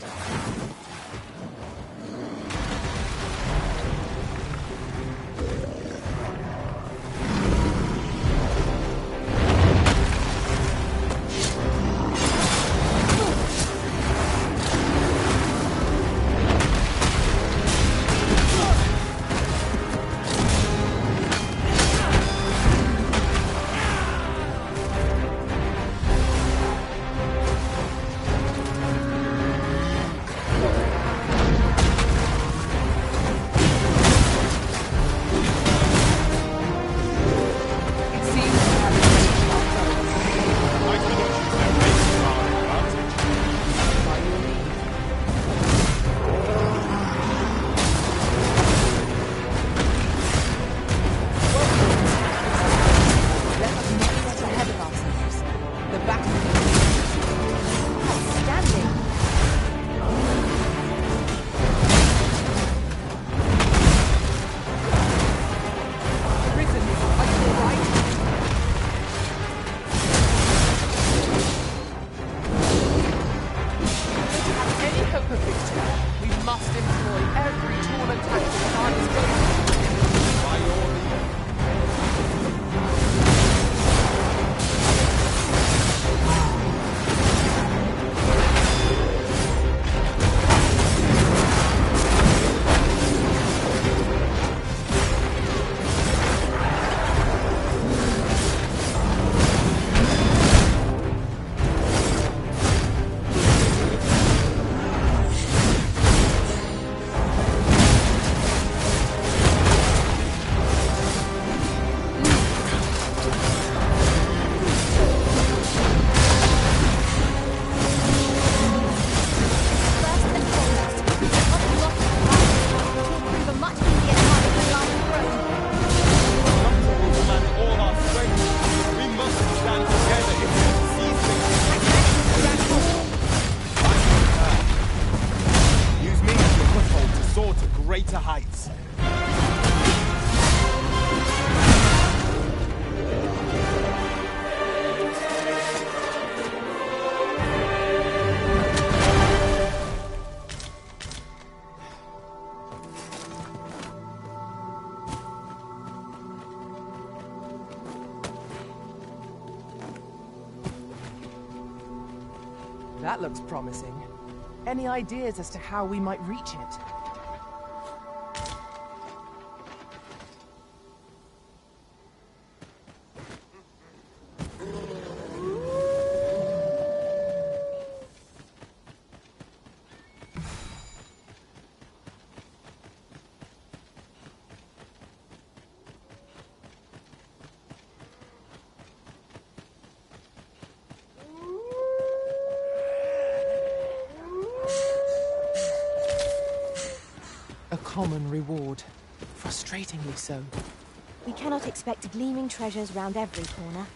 greater heights. That looks promising. Any ideas as to how we might reach it? A common reward. Frustratingly so. We cannot expect gleaming treasures round every corner.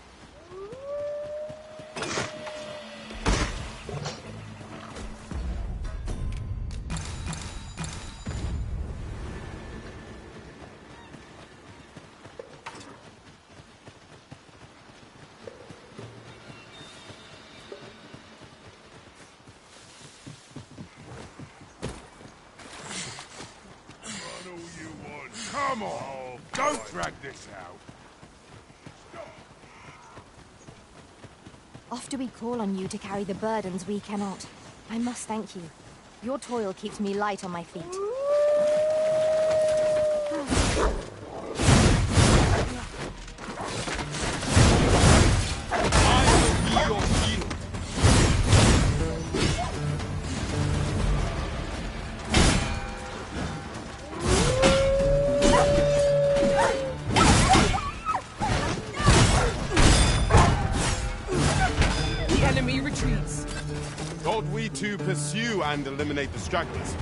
Come on! Don't drag this out! Oft do we call on you to carry the burdens we cannot. I must thank you. Your toil keeps me light on my feet. Ought we to pursue and eliminate the stragglers?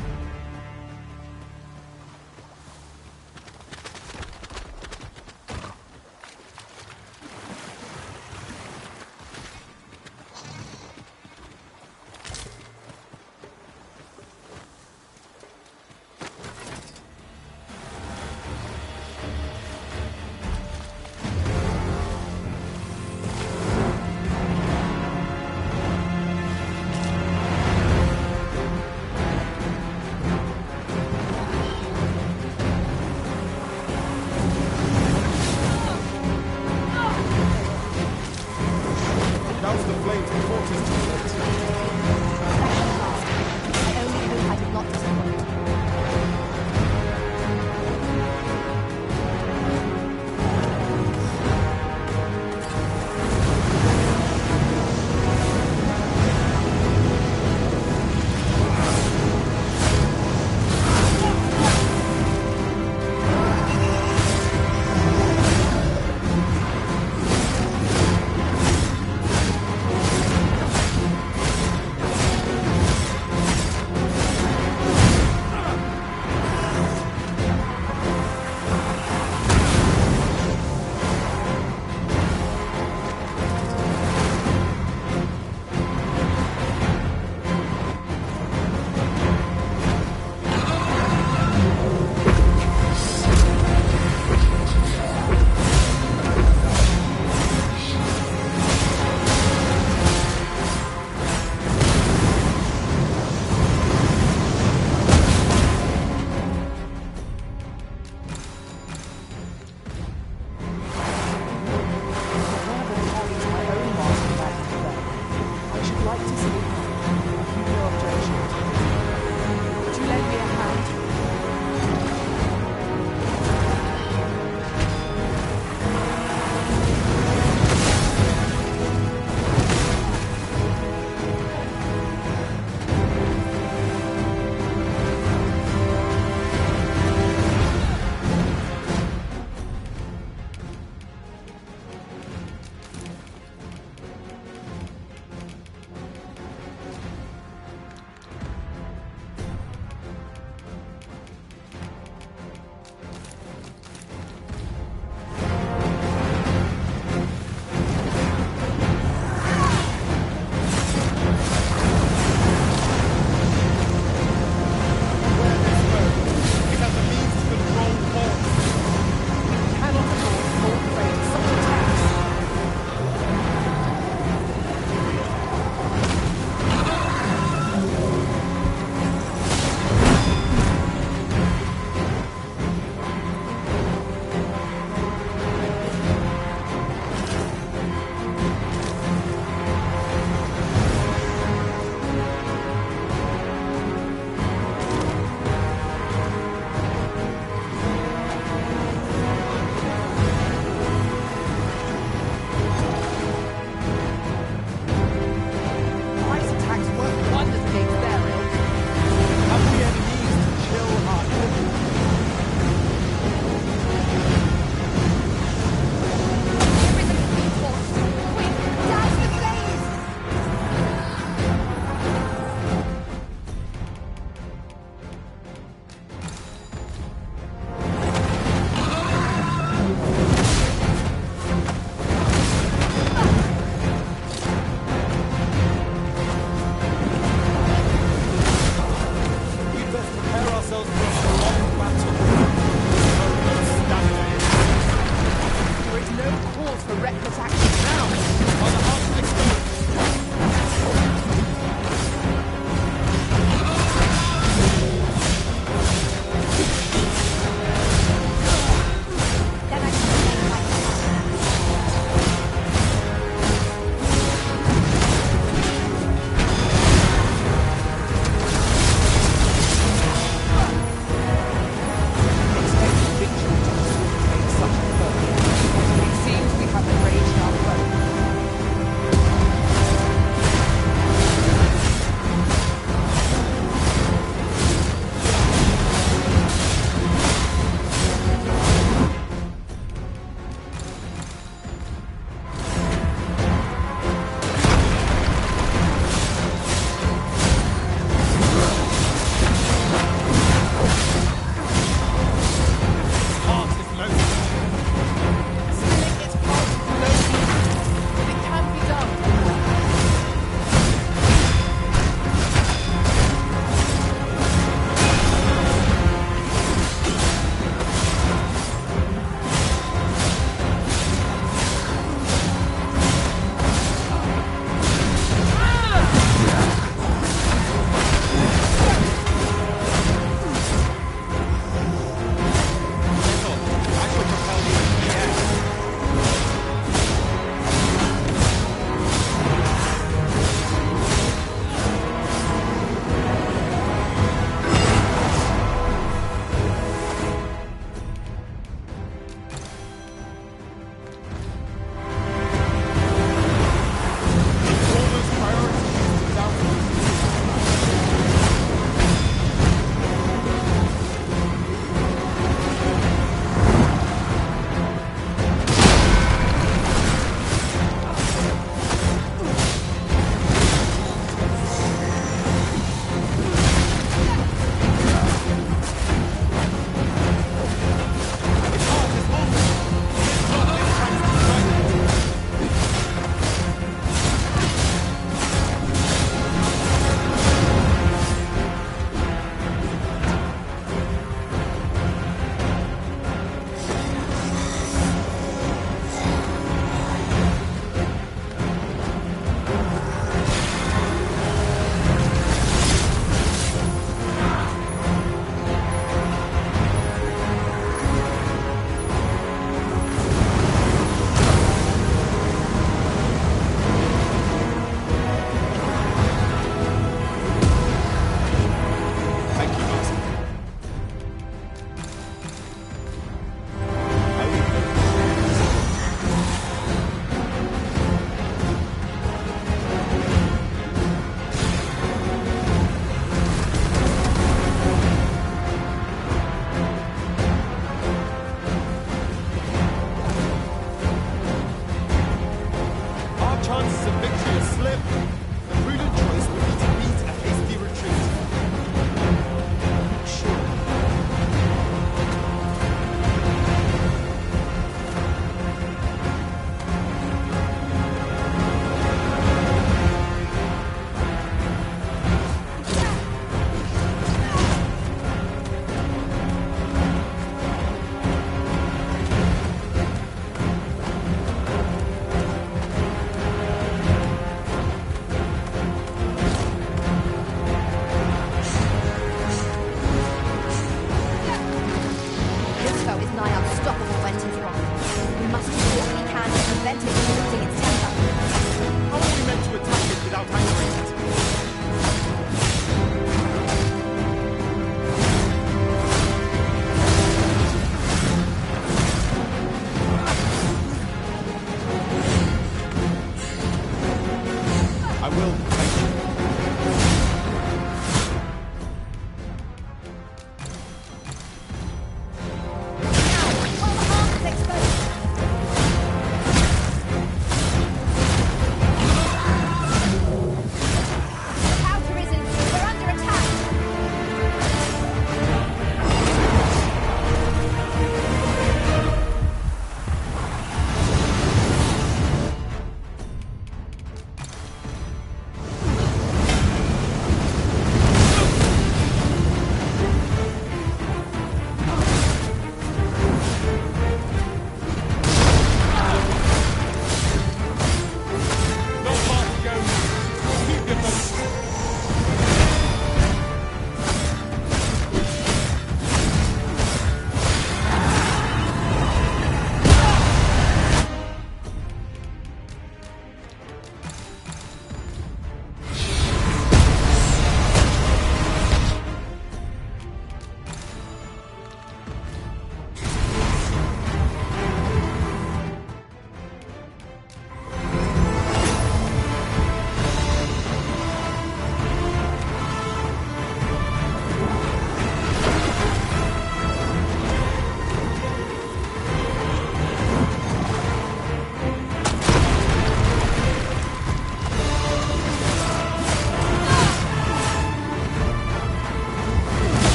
for reckless action. Now! While the hearts are exposed!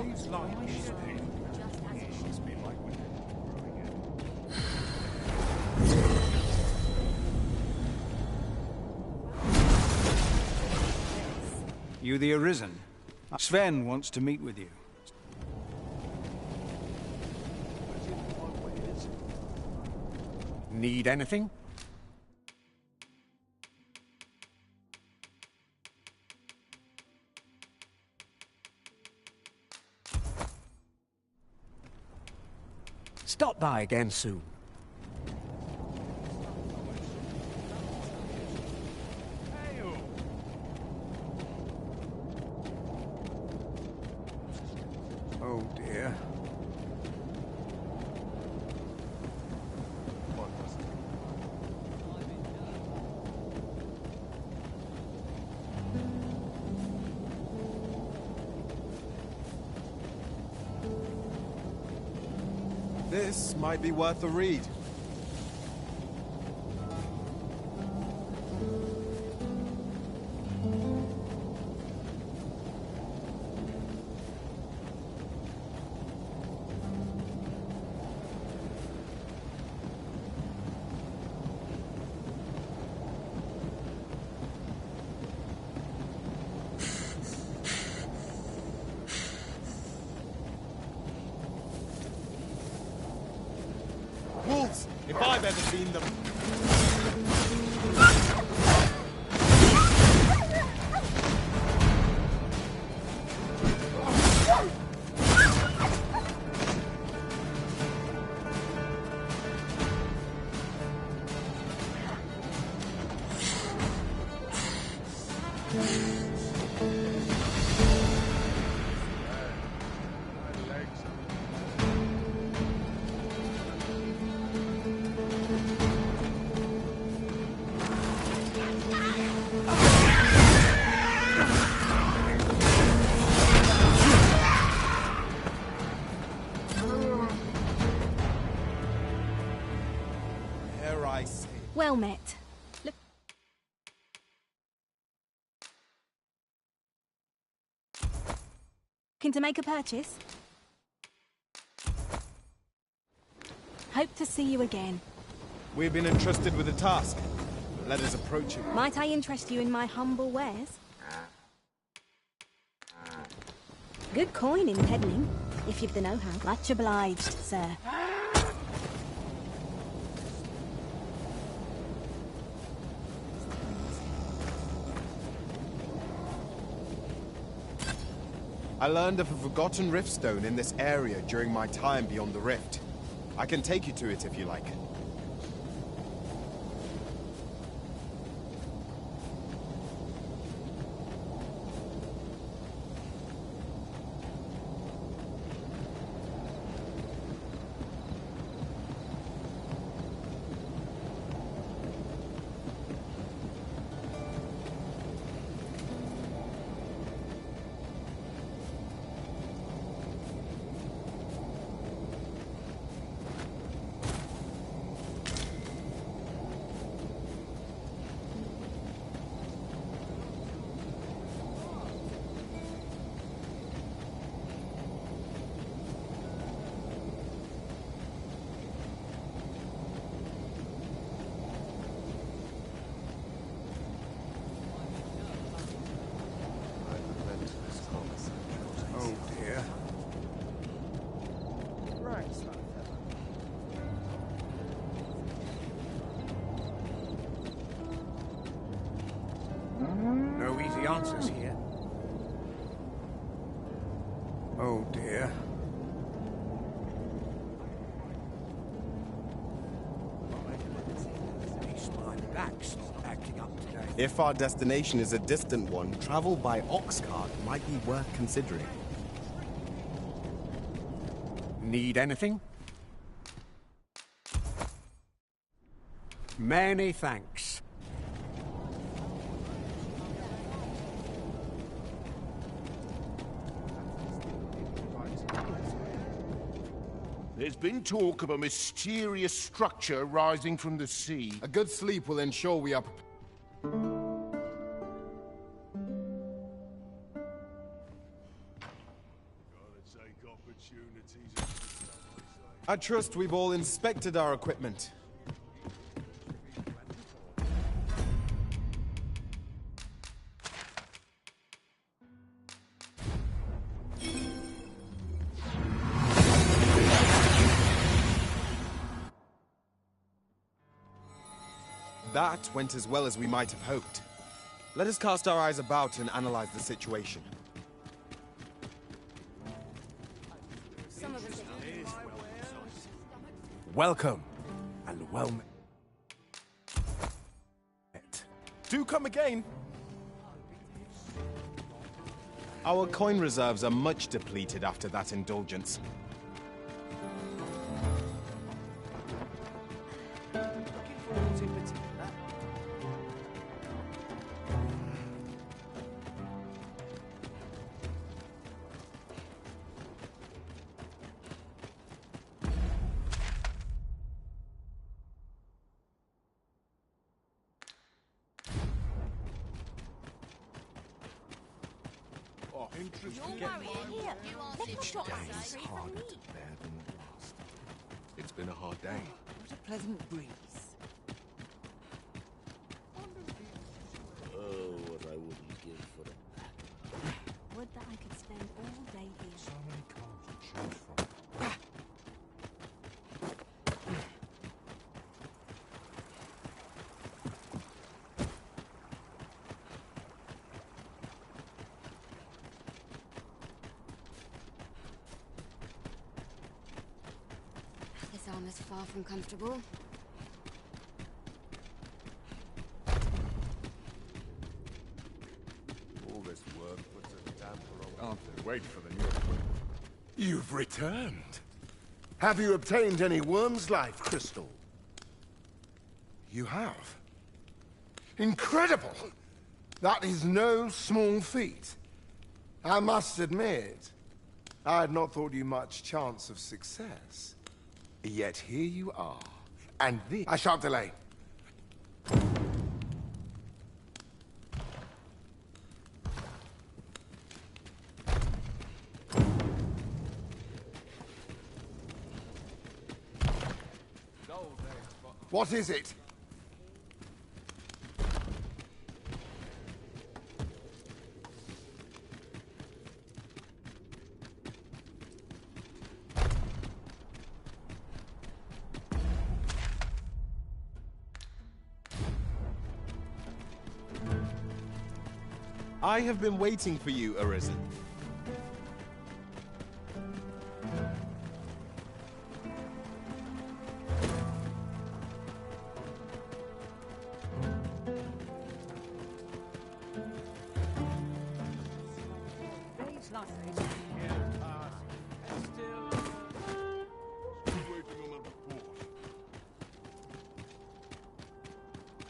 always like this thing. It must be like when you the Arisen? Sven wants to meet with you. Need anything? Stop by again soon. Oh dear. This might be worth a read. Wolves, if I've ever seen them. Well met. Looking to make a purchase? Hope to see you again. We've been entrusted with a task. Let us approach it. Might I interest you in my humble wares? Good coin in peddling, if you've the know-how. Much obliged, sir. I learned of a forgotten riftstone in this area during my time beyond the rift. I can take you to it if you like. No easy answers here. Oh dear. If our destination is a distant one, travel by ox cart might be worth considering. Need anything? Many thanks. There's been talk of a mysterious structure rising from the sea. A good sleep will ensure we are prepared. I trust we've all inspected our equipment. That went as well as we might have hoped. Let us cast our eyes about and analyze the situation. Welcome, and well met. Do come again! Our coin reserves are much depleted after that indulgence. Each day is harder to bear than the last. It's been a hard day. What a pleasant breeze. Oh, what I wouldn't give for a Would that I could spend all day here. So many cars to choose from. This armor's far from comfortable. All this work puts a damper on. Wait for the new equipment. You've returned. Have you obtained any worm's life crystal? You have. Incredible! That is no small feat. I must admit, I had not thought you much chance of success. Yet here you are. And this... I shan't delay. What is it? I have been waiting for you, Arisen.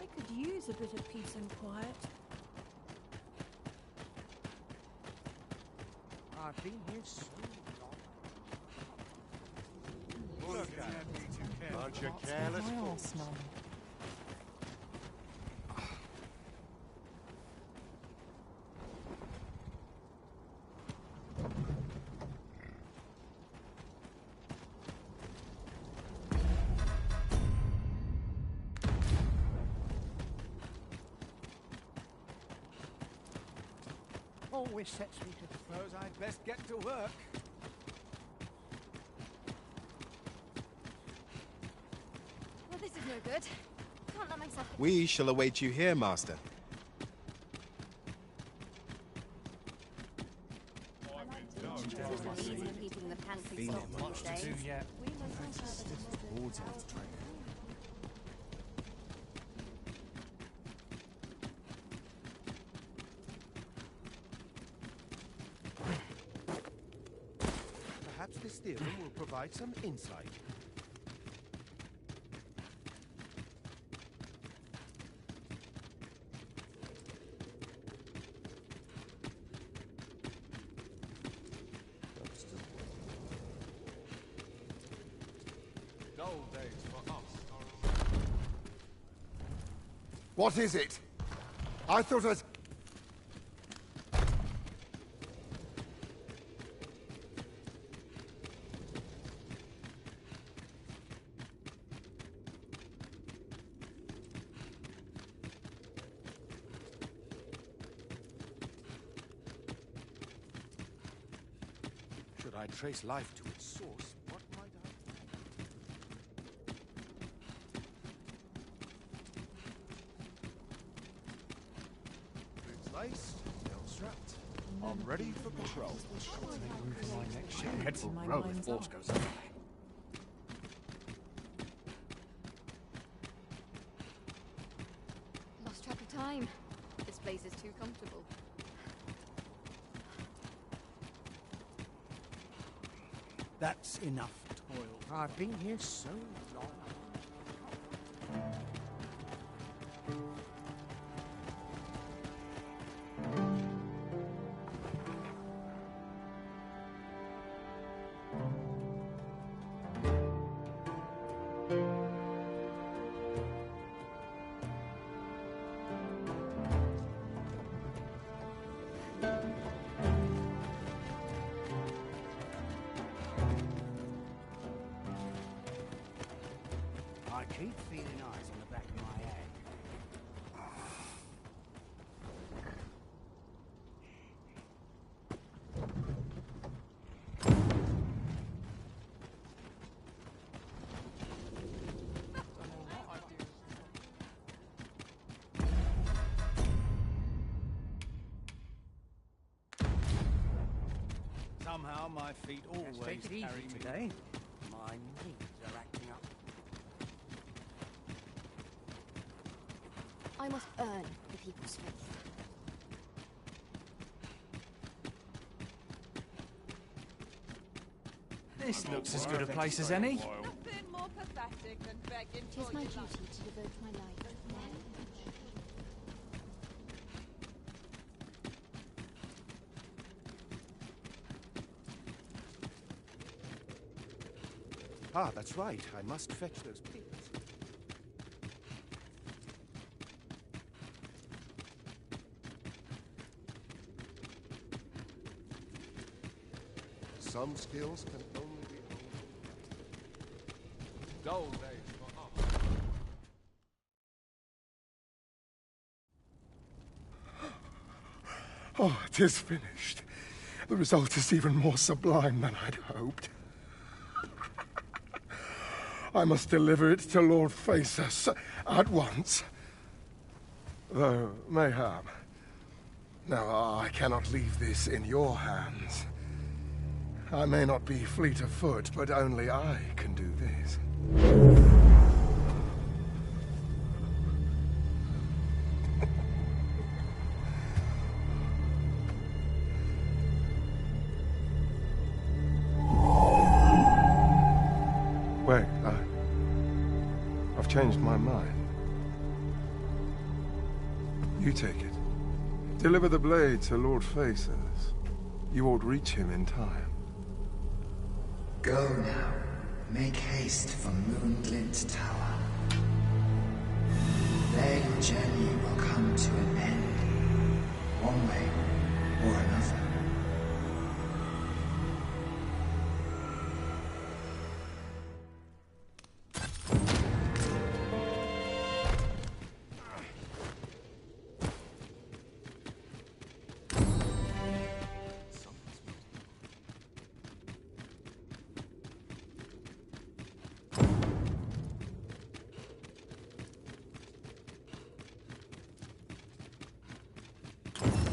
I could use a bit of peace and quiet. I've been here so long. Look at me, too Bunch of careless fools. Always sets me to suppose I'd best get to work. Well, this is no good. Can't let myself... We shall await you here, Master. Keeping the pantry Been stocked much these to days. do yet. Perhaps this theorem will provide some insight. What is it? I thought I... Should I trace life to its source, what might I... Boots laced, belt strapped. I'm ready for patrol. Head for road if force goes away. Lost track of time. This place is too comfortable. That's enough toil. I've been here so long. I keep feeling eyes on the back of my head. Somehow my feet always Take it easy carry me. today. My knees are acting up. I must earn the people's faith. This looks as good a place as any. Nothing more pathetic than begging It is my duty to devote my life to their Ah, that's right. I must fetch those pigs. Some skills can only be honed. Dull days for us. Oh, it is finished. The result is even more sublime than I'd hoped. I must deliver it to Lord Phaesus at once. Though, mayhap. Now, I cannot leave this in your hands. I may not be fleet of foot, but only I can do this. Wait, I've changed my mind. You take it. Deliver the blade to Lord Phaesus. You ought reach him in time. Go now. Make haste for Moonglint Tower. There your journey will come to an end, one way or another.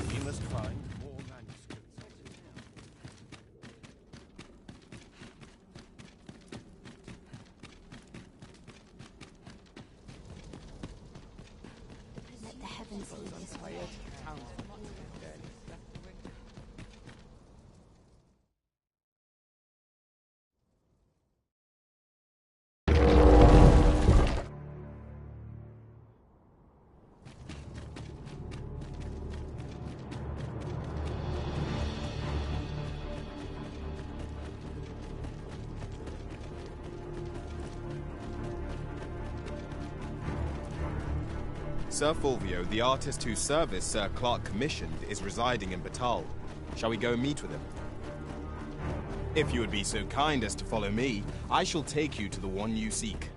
We must find more manuscripts. Let the heavens heed his word. Sir Fulvio, the artist whose service Sir Clark commissioned, is residing in Batal. Shall we go meet with him? If you would be so kind as to follow me, I shall take you to the one you seek.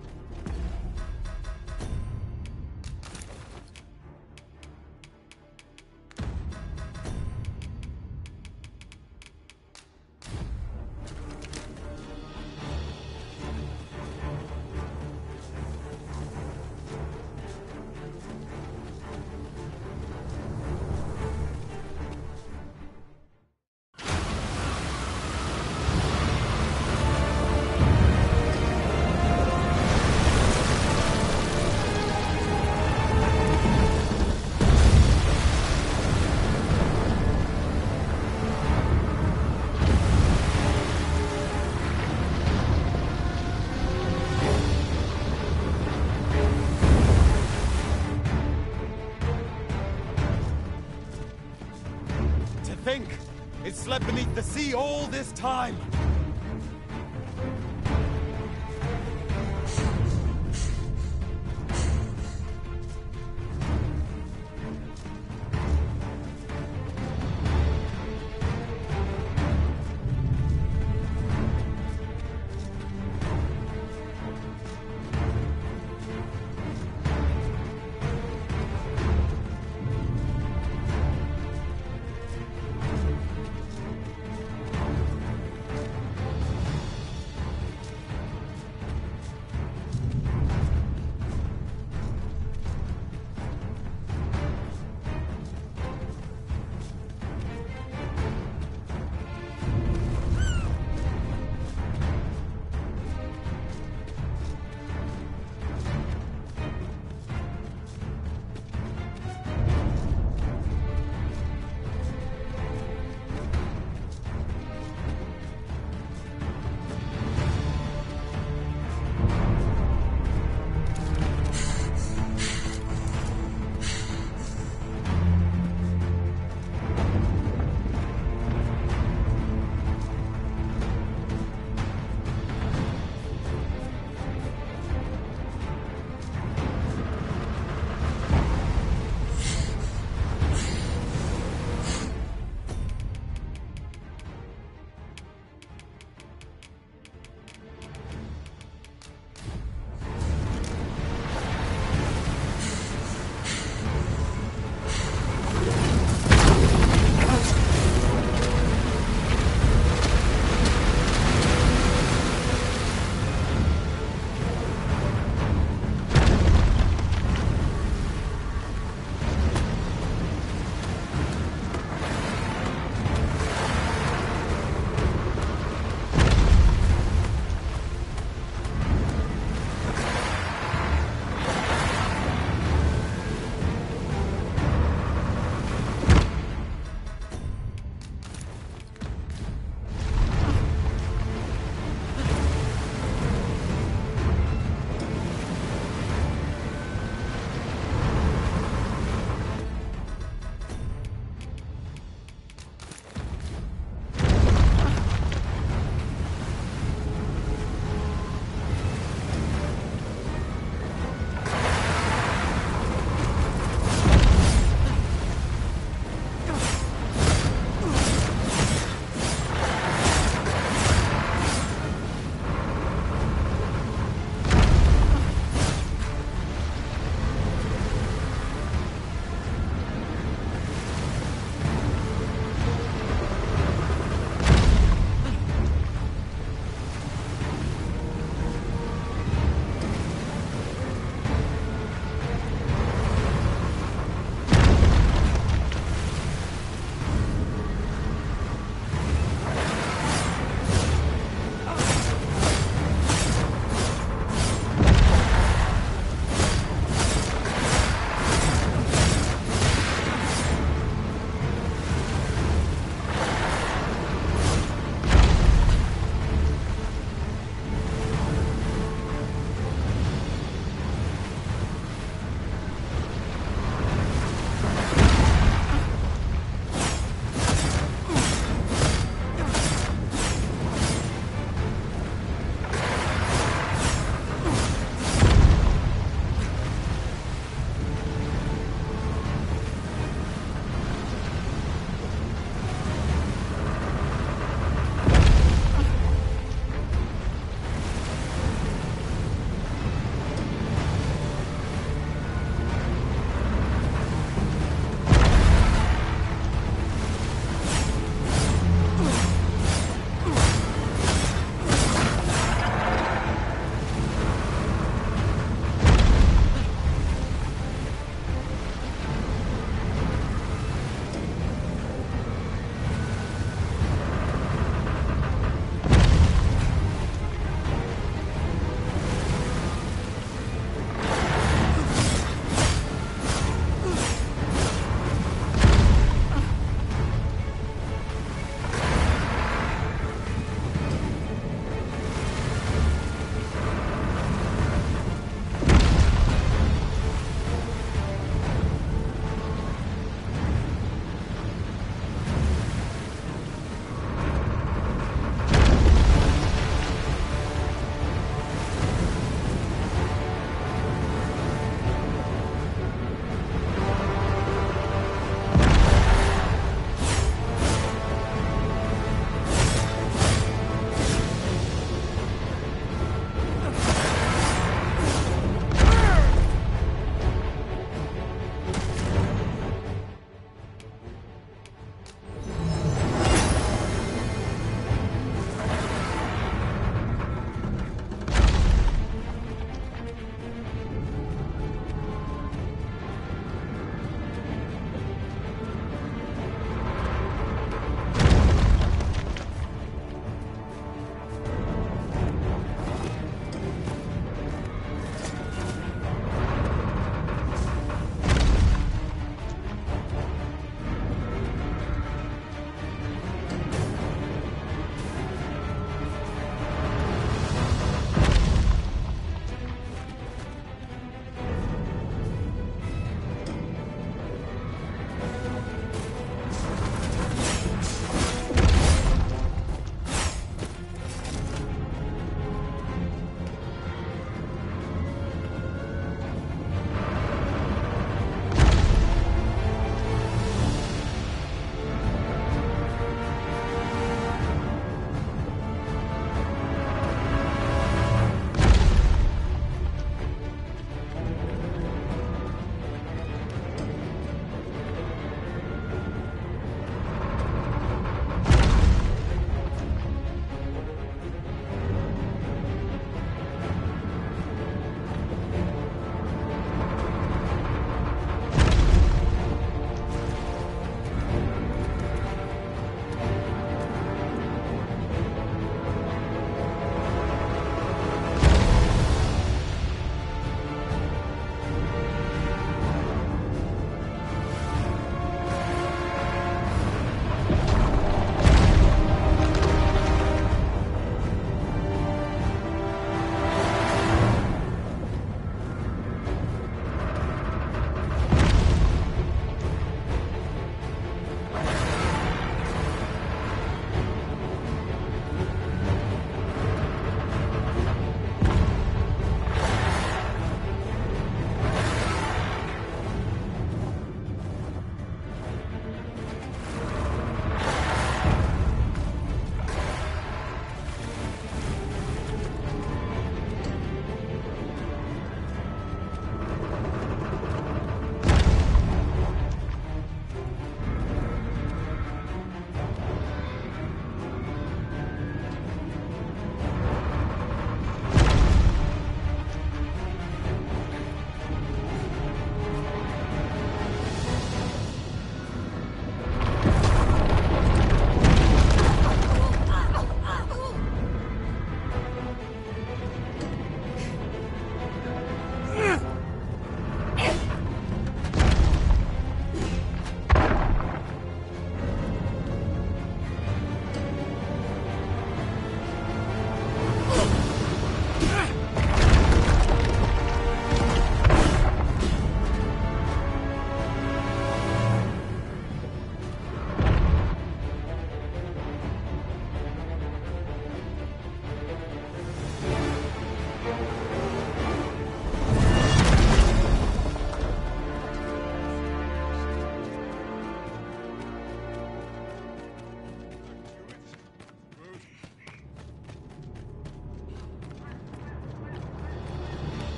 think? It slept beneath the sea all this time.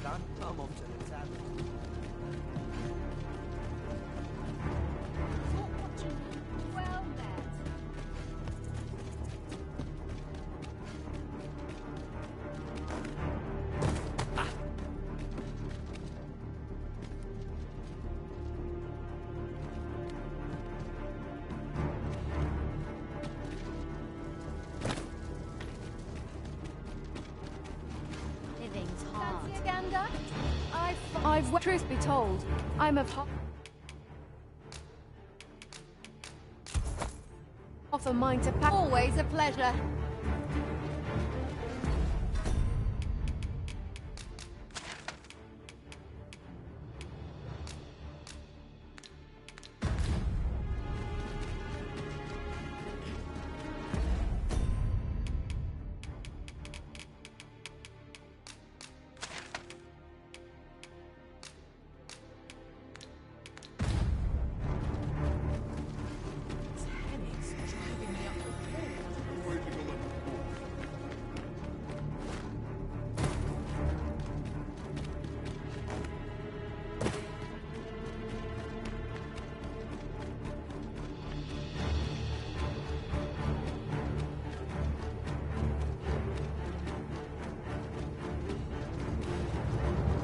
done, I'm off to the tavern. Well met. Living's hard. Fancy a gander? Truth be told, I'm of a mind to pack. Always a pleasure.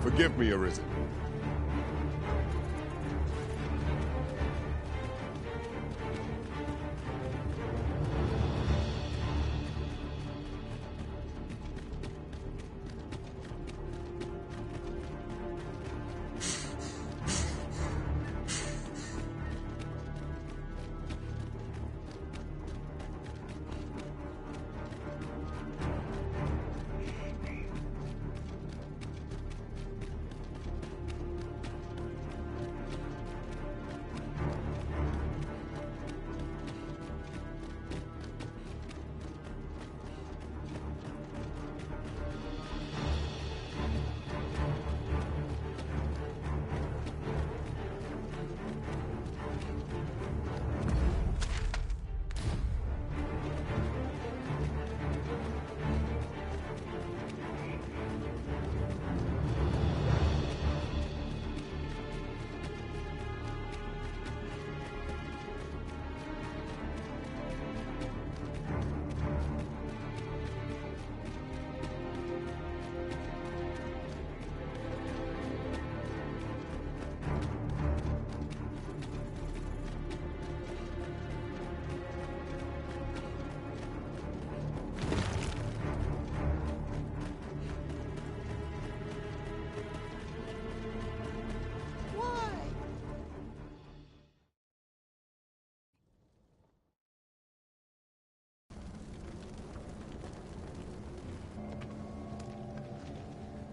Forgive me, Arisen.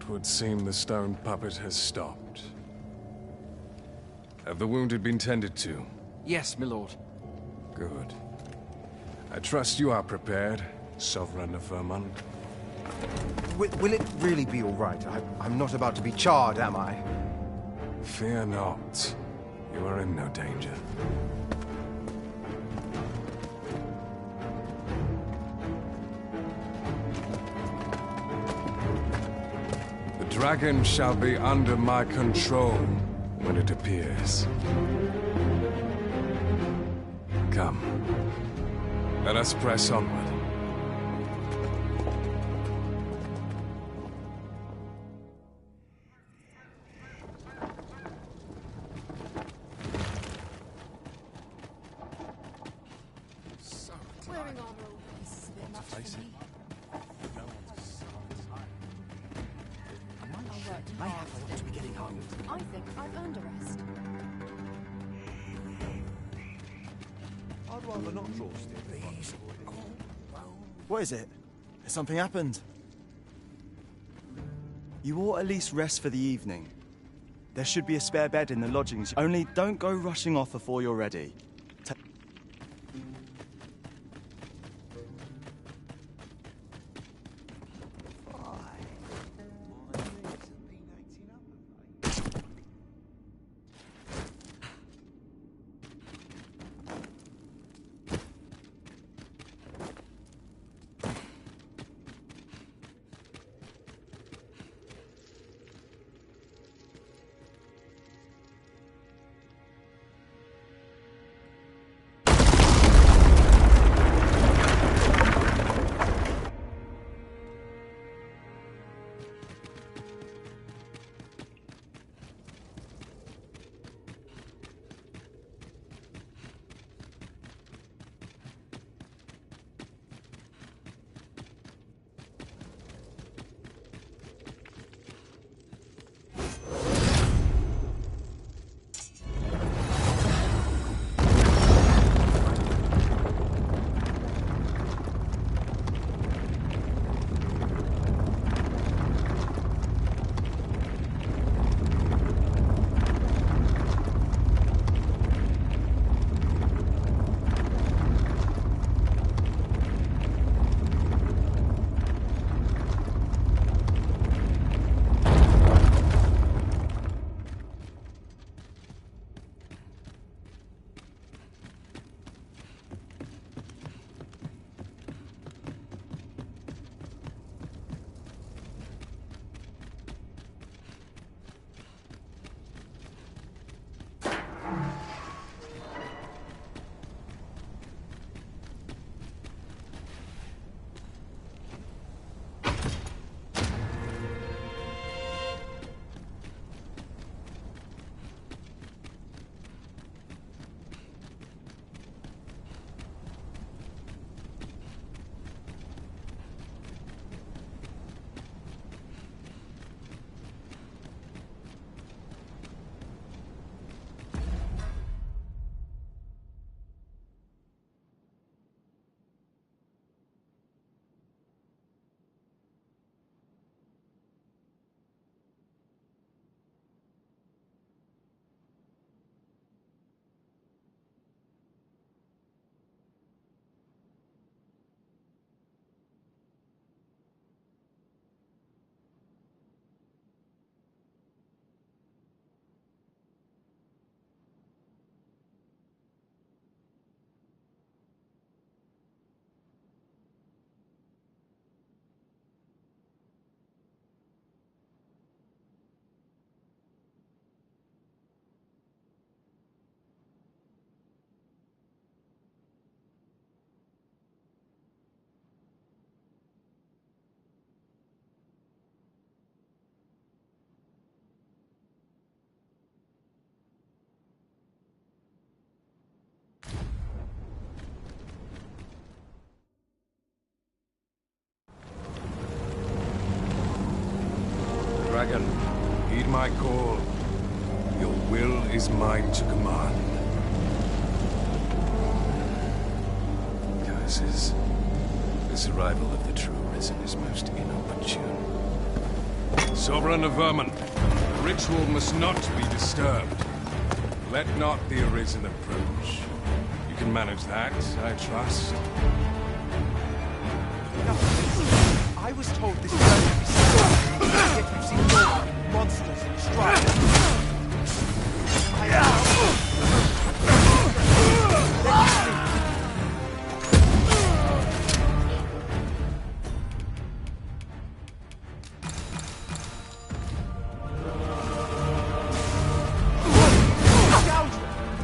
Would seem the stone puppet has stopped. Have the wounded been tended to? Yes, my lord. Good. I trust you are prepared, Sovereign of Vermont. Will it really be all right? I'm not about to be charred, am I? Fear not. You are in no danger. The dragon shall be under my control when it appears. Come. Let us press onward. Wearing armor all this is a bit much for me. I have to be getting home. I think I've earned a rest. I'd rather not draw still. What is it? Has something happened? You ought at least rest for the evening. There should be a spare bed in the lodgings. Only don't go rushing off before you're ready. call. Your will is mine to command. Curses. This arrival of the true Risen is most inopportune. Sovereign of Vermin, the ritual must not be disturbed. Let not the Arisen approach. You can manage that, I trust. I was told this was going to be safe, yet we've seen more monsters and strides.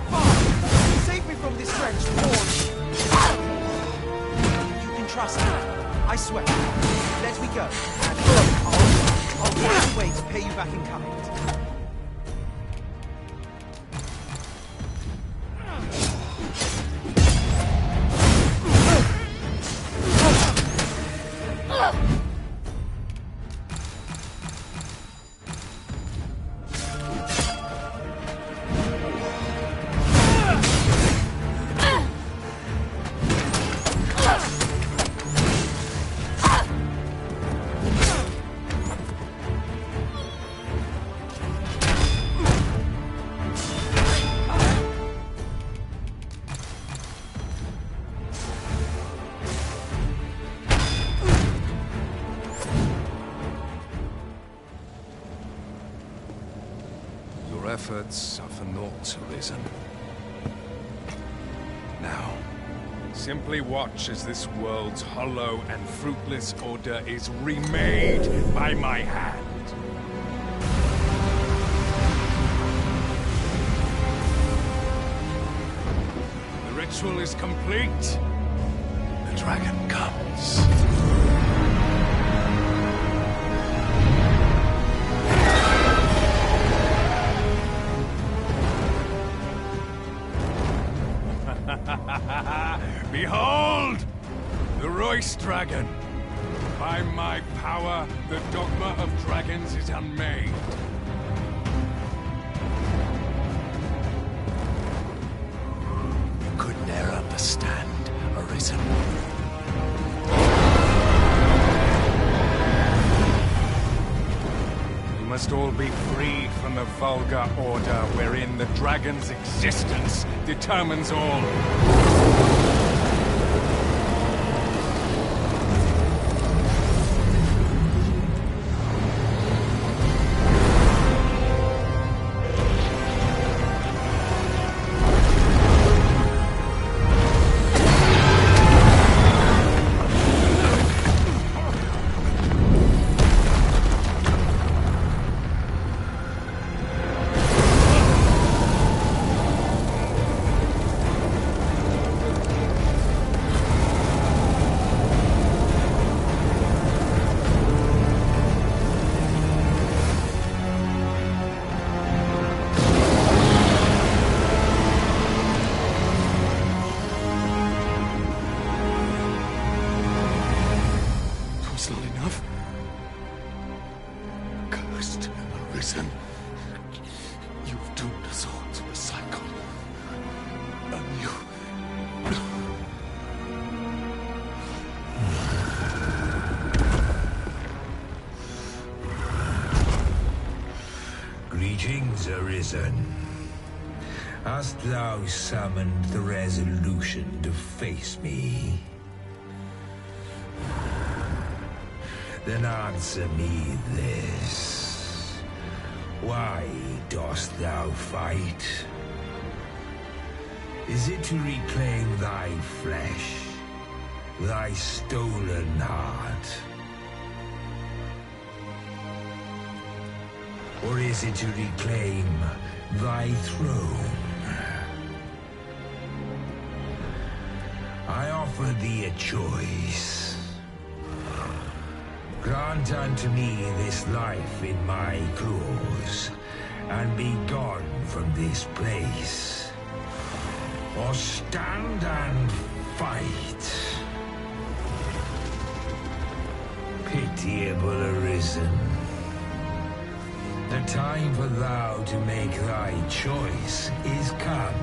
I save me from this wretch, Lord. You can trust me. I swear. Let me go. I'll find a way to pay you back in kind. Efforts are for naught, Arisen. Now, simply watch as this world's hollow and fruitless order is remade by my hand. The ritual is complete. The dragon comes. Behold! The Royce Dragon! By my power, the Dogma of Dragons is unmade. You could ne'er understand, Arisen. We must all be freed from the vulgar order wherein the dragon's existence determines all. You've doomed us all to a cycle. And you... Greetings, Arisen. Hast thou summoned the resolution to face me? Then answer me this. Why dost thou fight? Is it to reclaim thy flesh, thy stolen heart? Or is it to reclaim thy throne? I offer thee a choice. Grant unto me this life in my claws, and be gone from this place. Or stand and fight. Pitiable Arisen. The time for thou to make thy choice is come.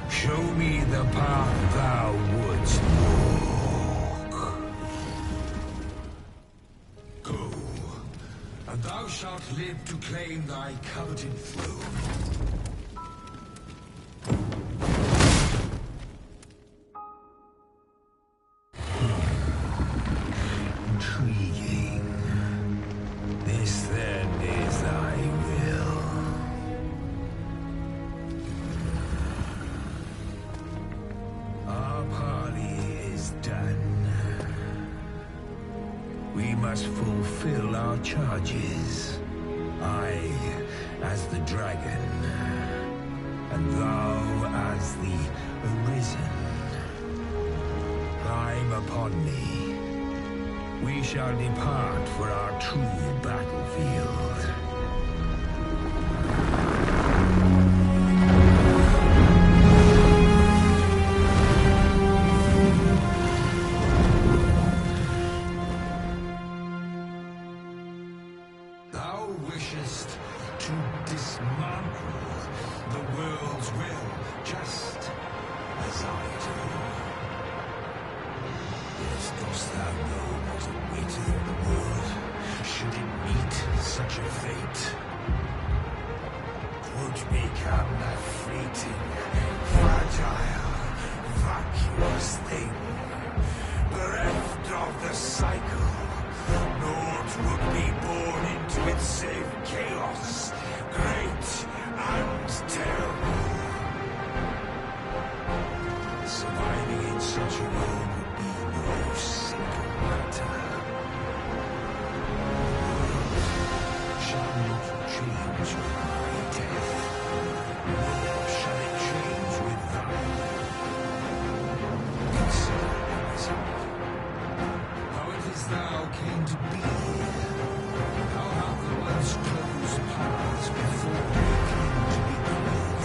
Show me the path thou wouldst walk. Go, and thou shalt live to claim thy coveted throne. Intriguing. This then is thy will. Our parley is done. We must fulfill our charges. I as the dragon, and thou as the Arisen. Climb upon me. We shall depart for our true battlefield. Thou wishest to dismantle the world's will, just as I do. Yes, dost thou know what awaiteth the world, should it meet such a fate? 'Twould become a fleeting, fragile, vacuous thing, bereft of the cycle. Naught would be born into it save chaos, great and terrible. Surviving in such a world would be no simple matter. Shall not change with my death, nor shall it change with thine. Consider, Amazon, how it is thou came to be. How have the once closed paths before we came to be great?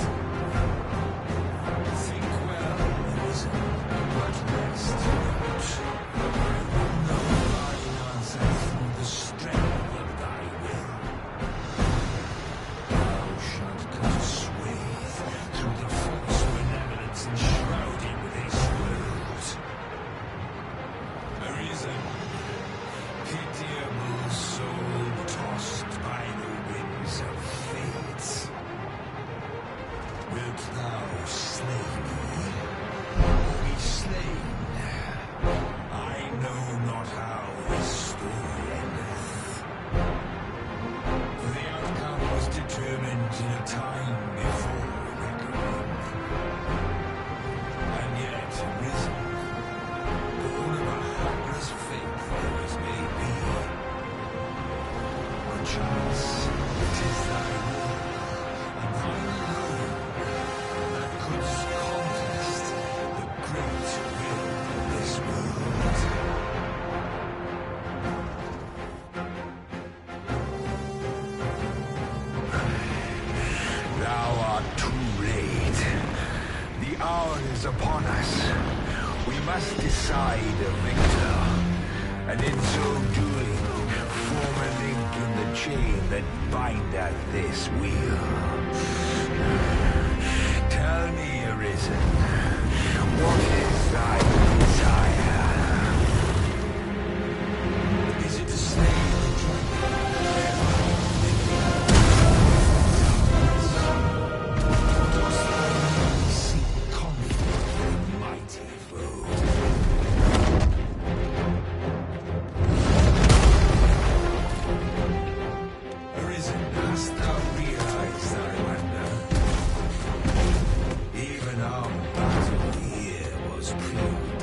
Think well, Amazon, but rest not. I will know thine answer through the strength of thy will. Thou shalt cut a swathe through the false benevolence enshrouding this world. Arisen, pitiable soul tossed by the winds of fate. Wilt thou slay me, or be slain? I know not how this story endeth. For the outcome was determined in a time before reckoning. And yet, Arisen, born of a hapless faith though it may be, perchance it is thy will, and thine alone, that couldst contest the great will of this world. Thou art too late. The hour is upon us. We must decide a victor, and in so doing, form a link in the chain that bindeth this wheel. Tell me, Arisen, what is thy desire? Is it to slay the dragon? Dost thou seek conflict with a mighty foe? Arisen, hast thou realized thy wonder? Even our battle here was preordained.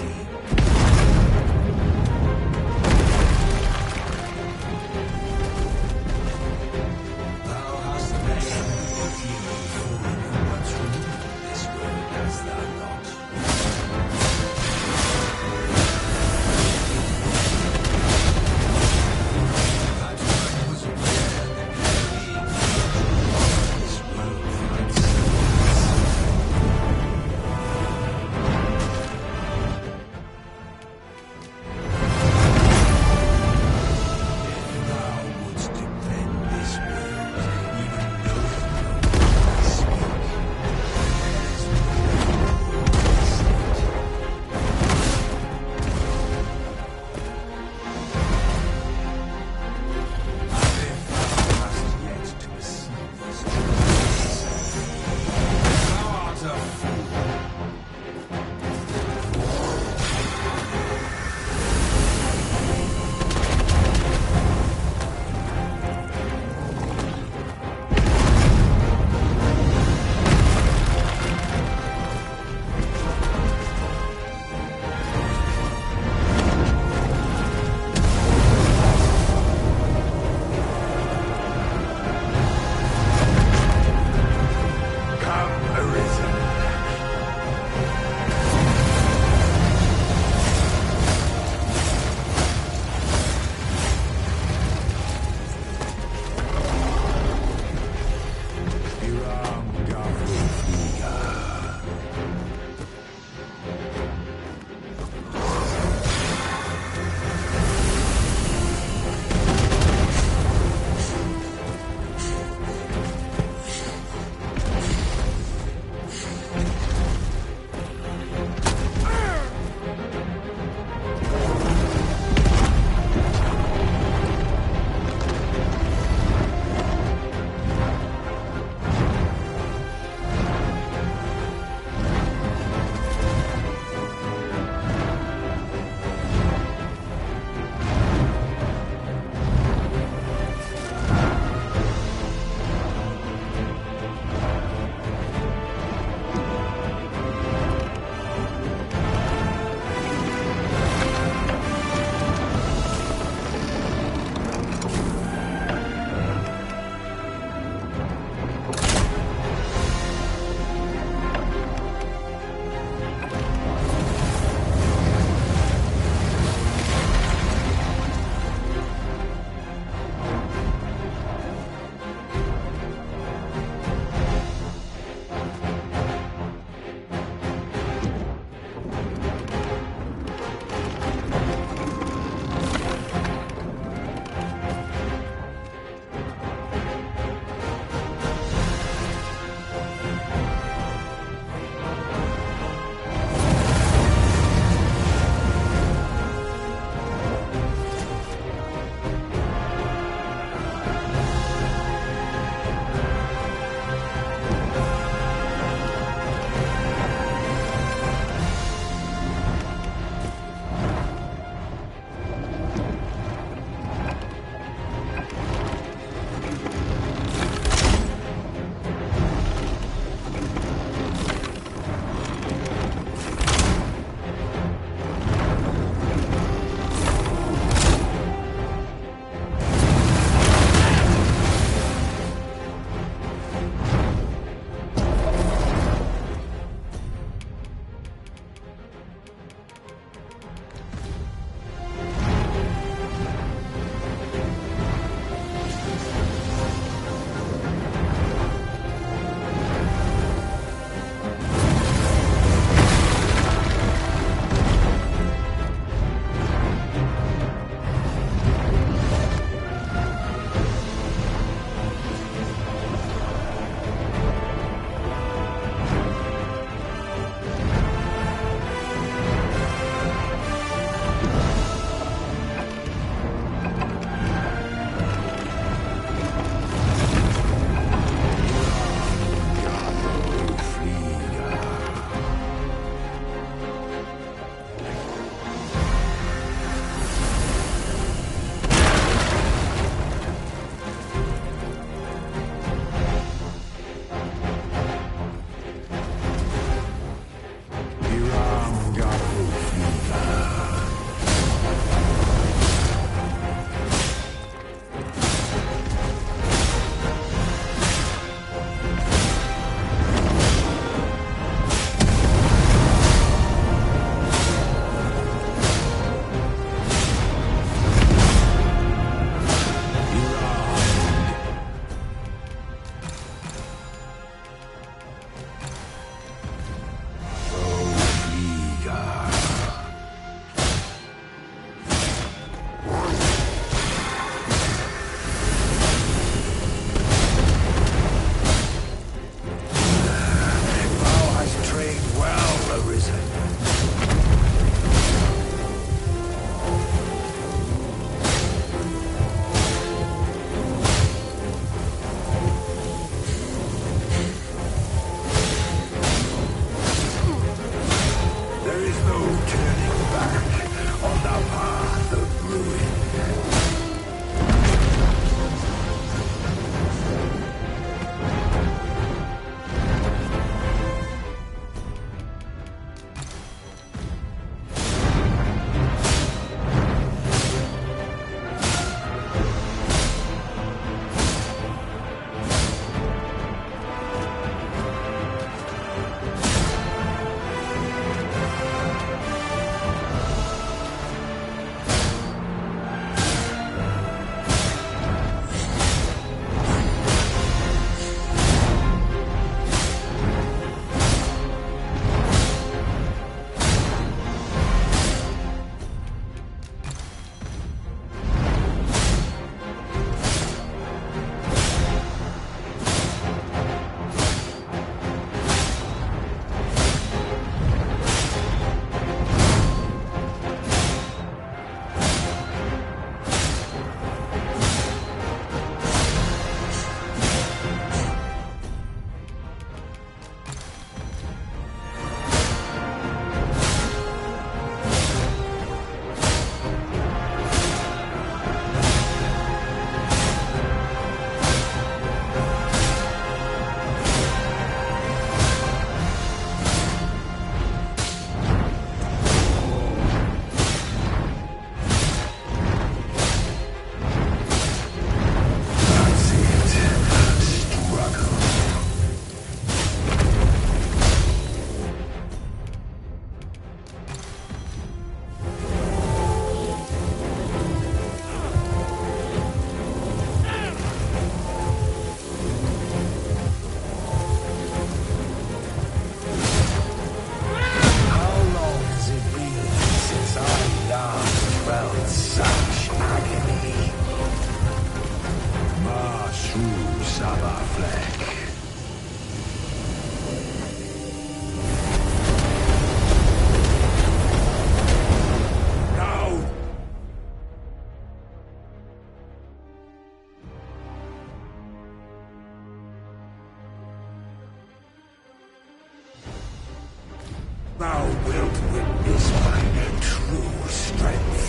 Thou wilt witness my true strength.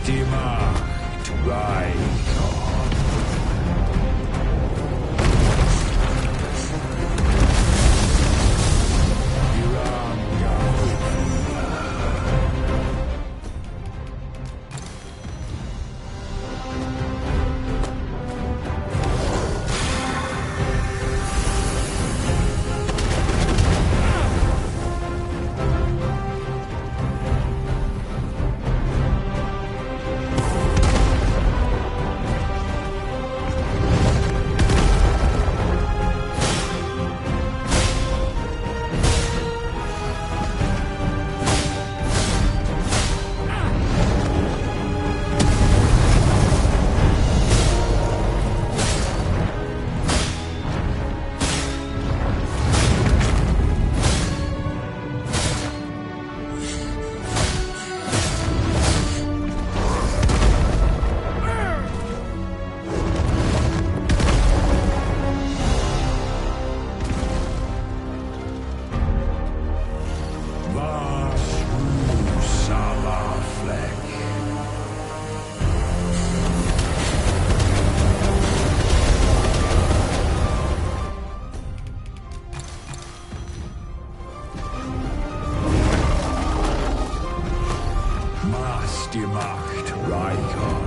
Demarked Rykon. Demarked Rykon.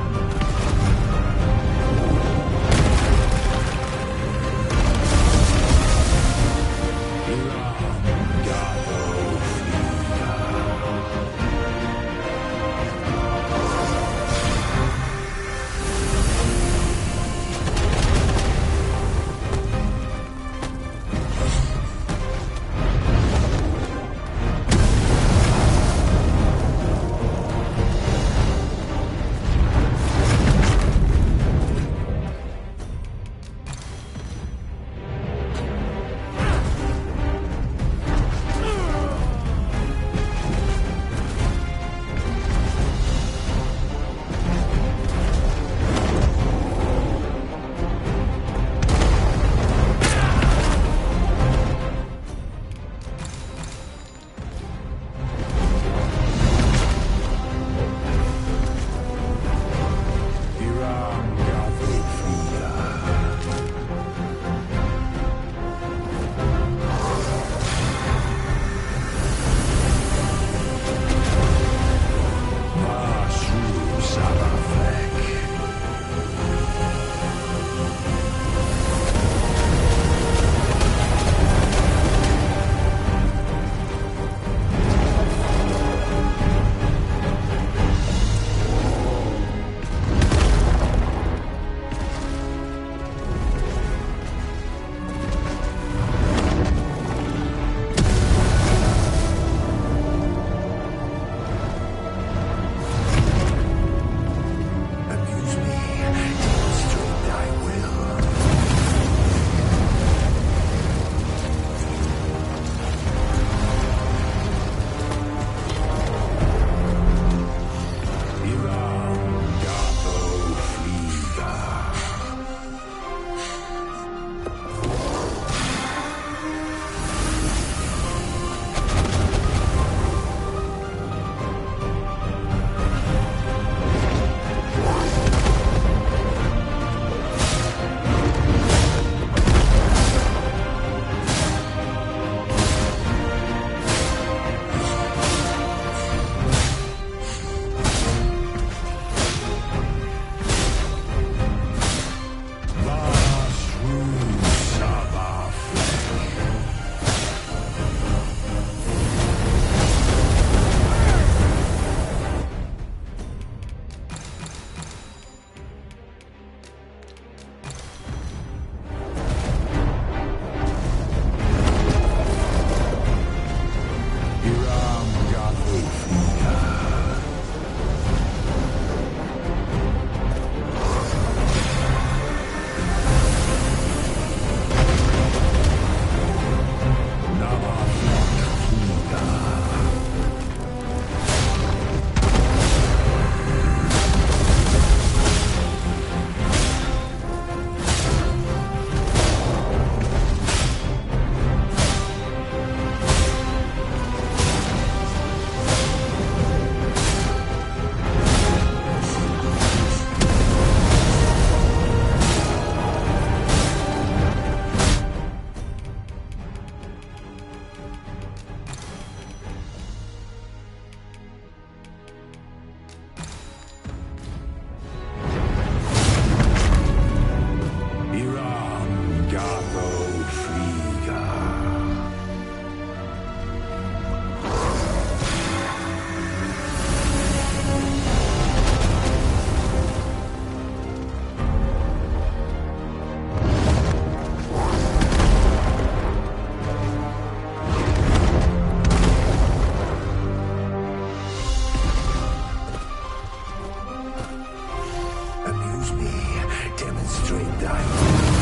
Teach me. Demonstrate thy...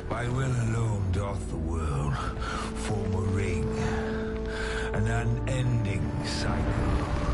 By will alone doth the world form a ring, an unending cycle.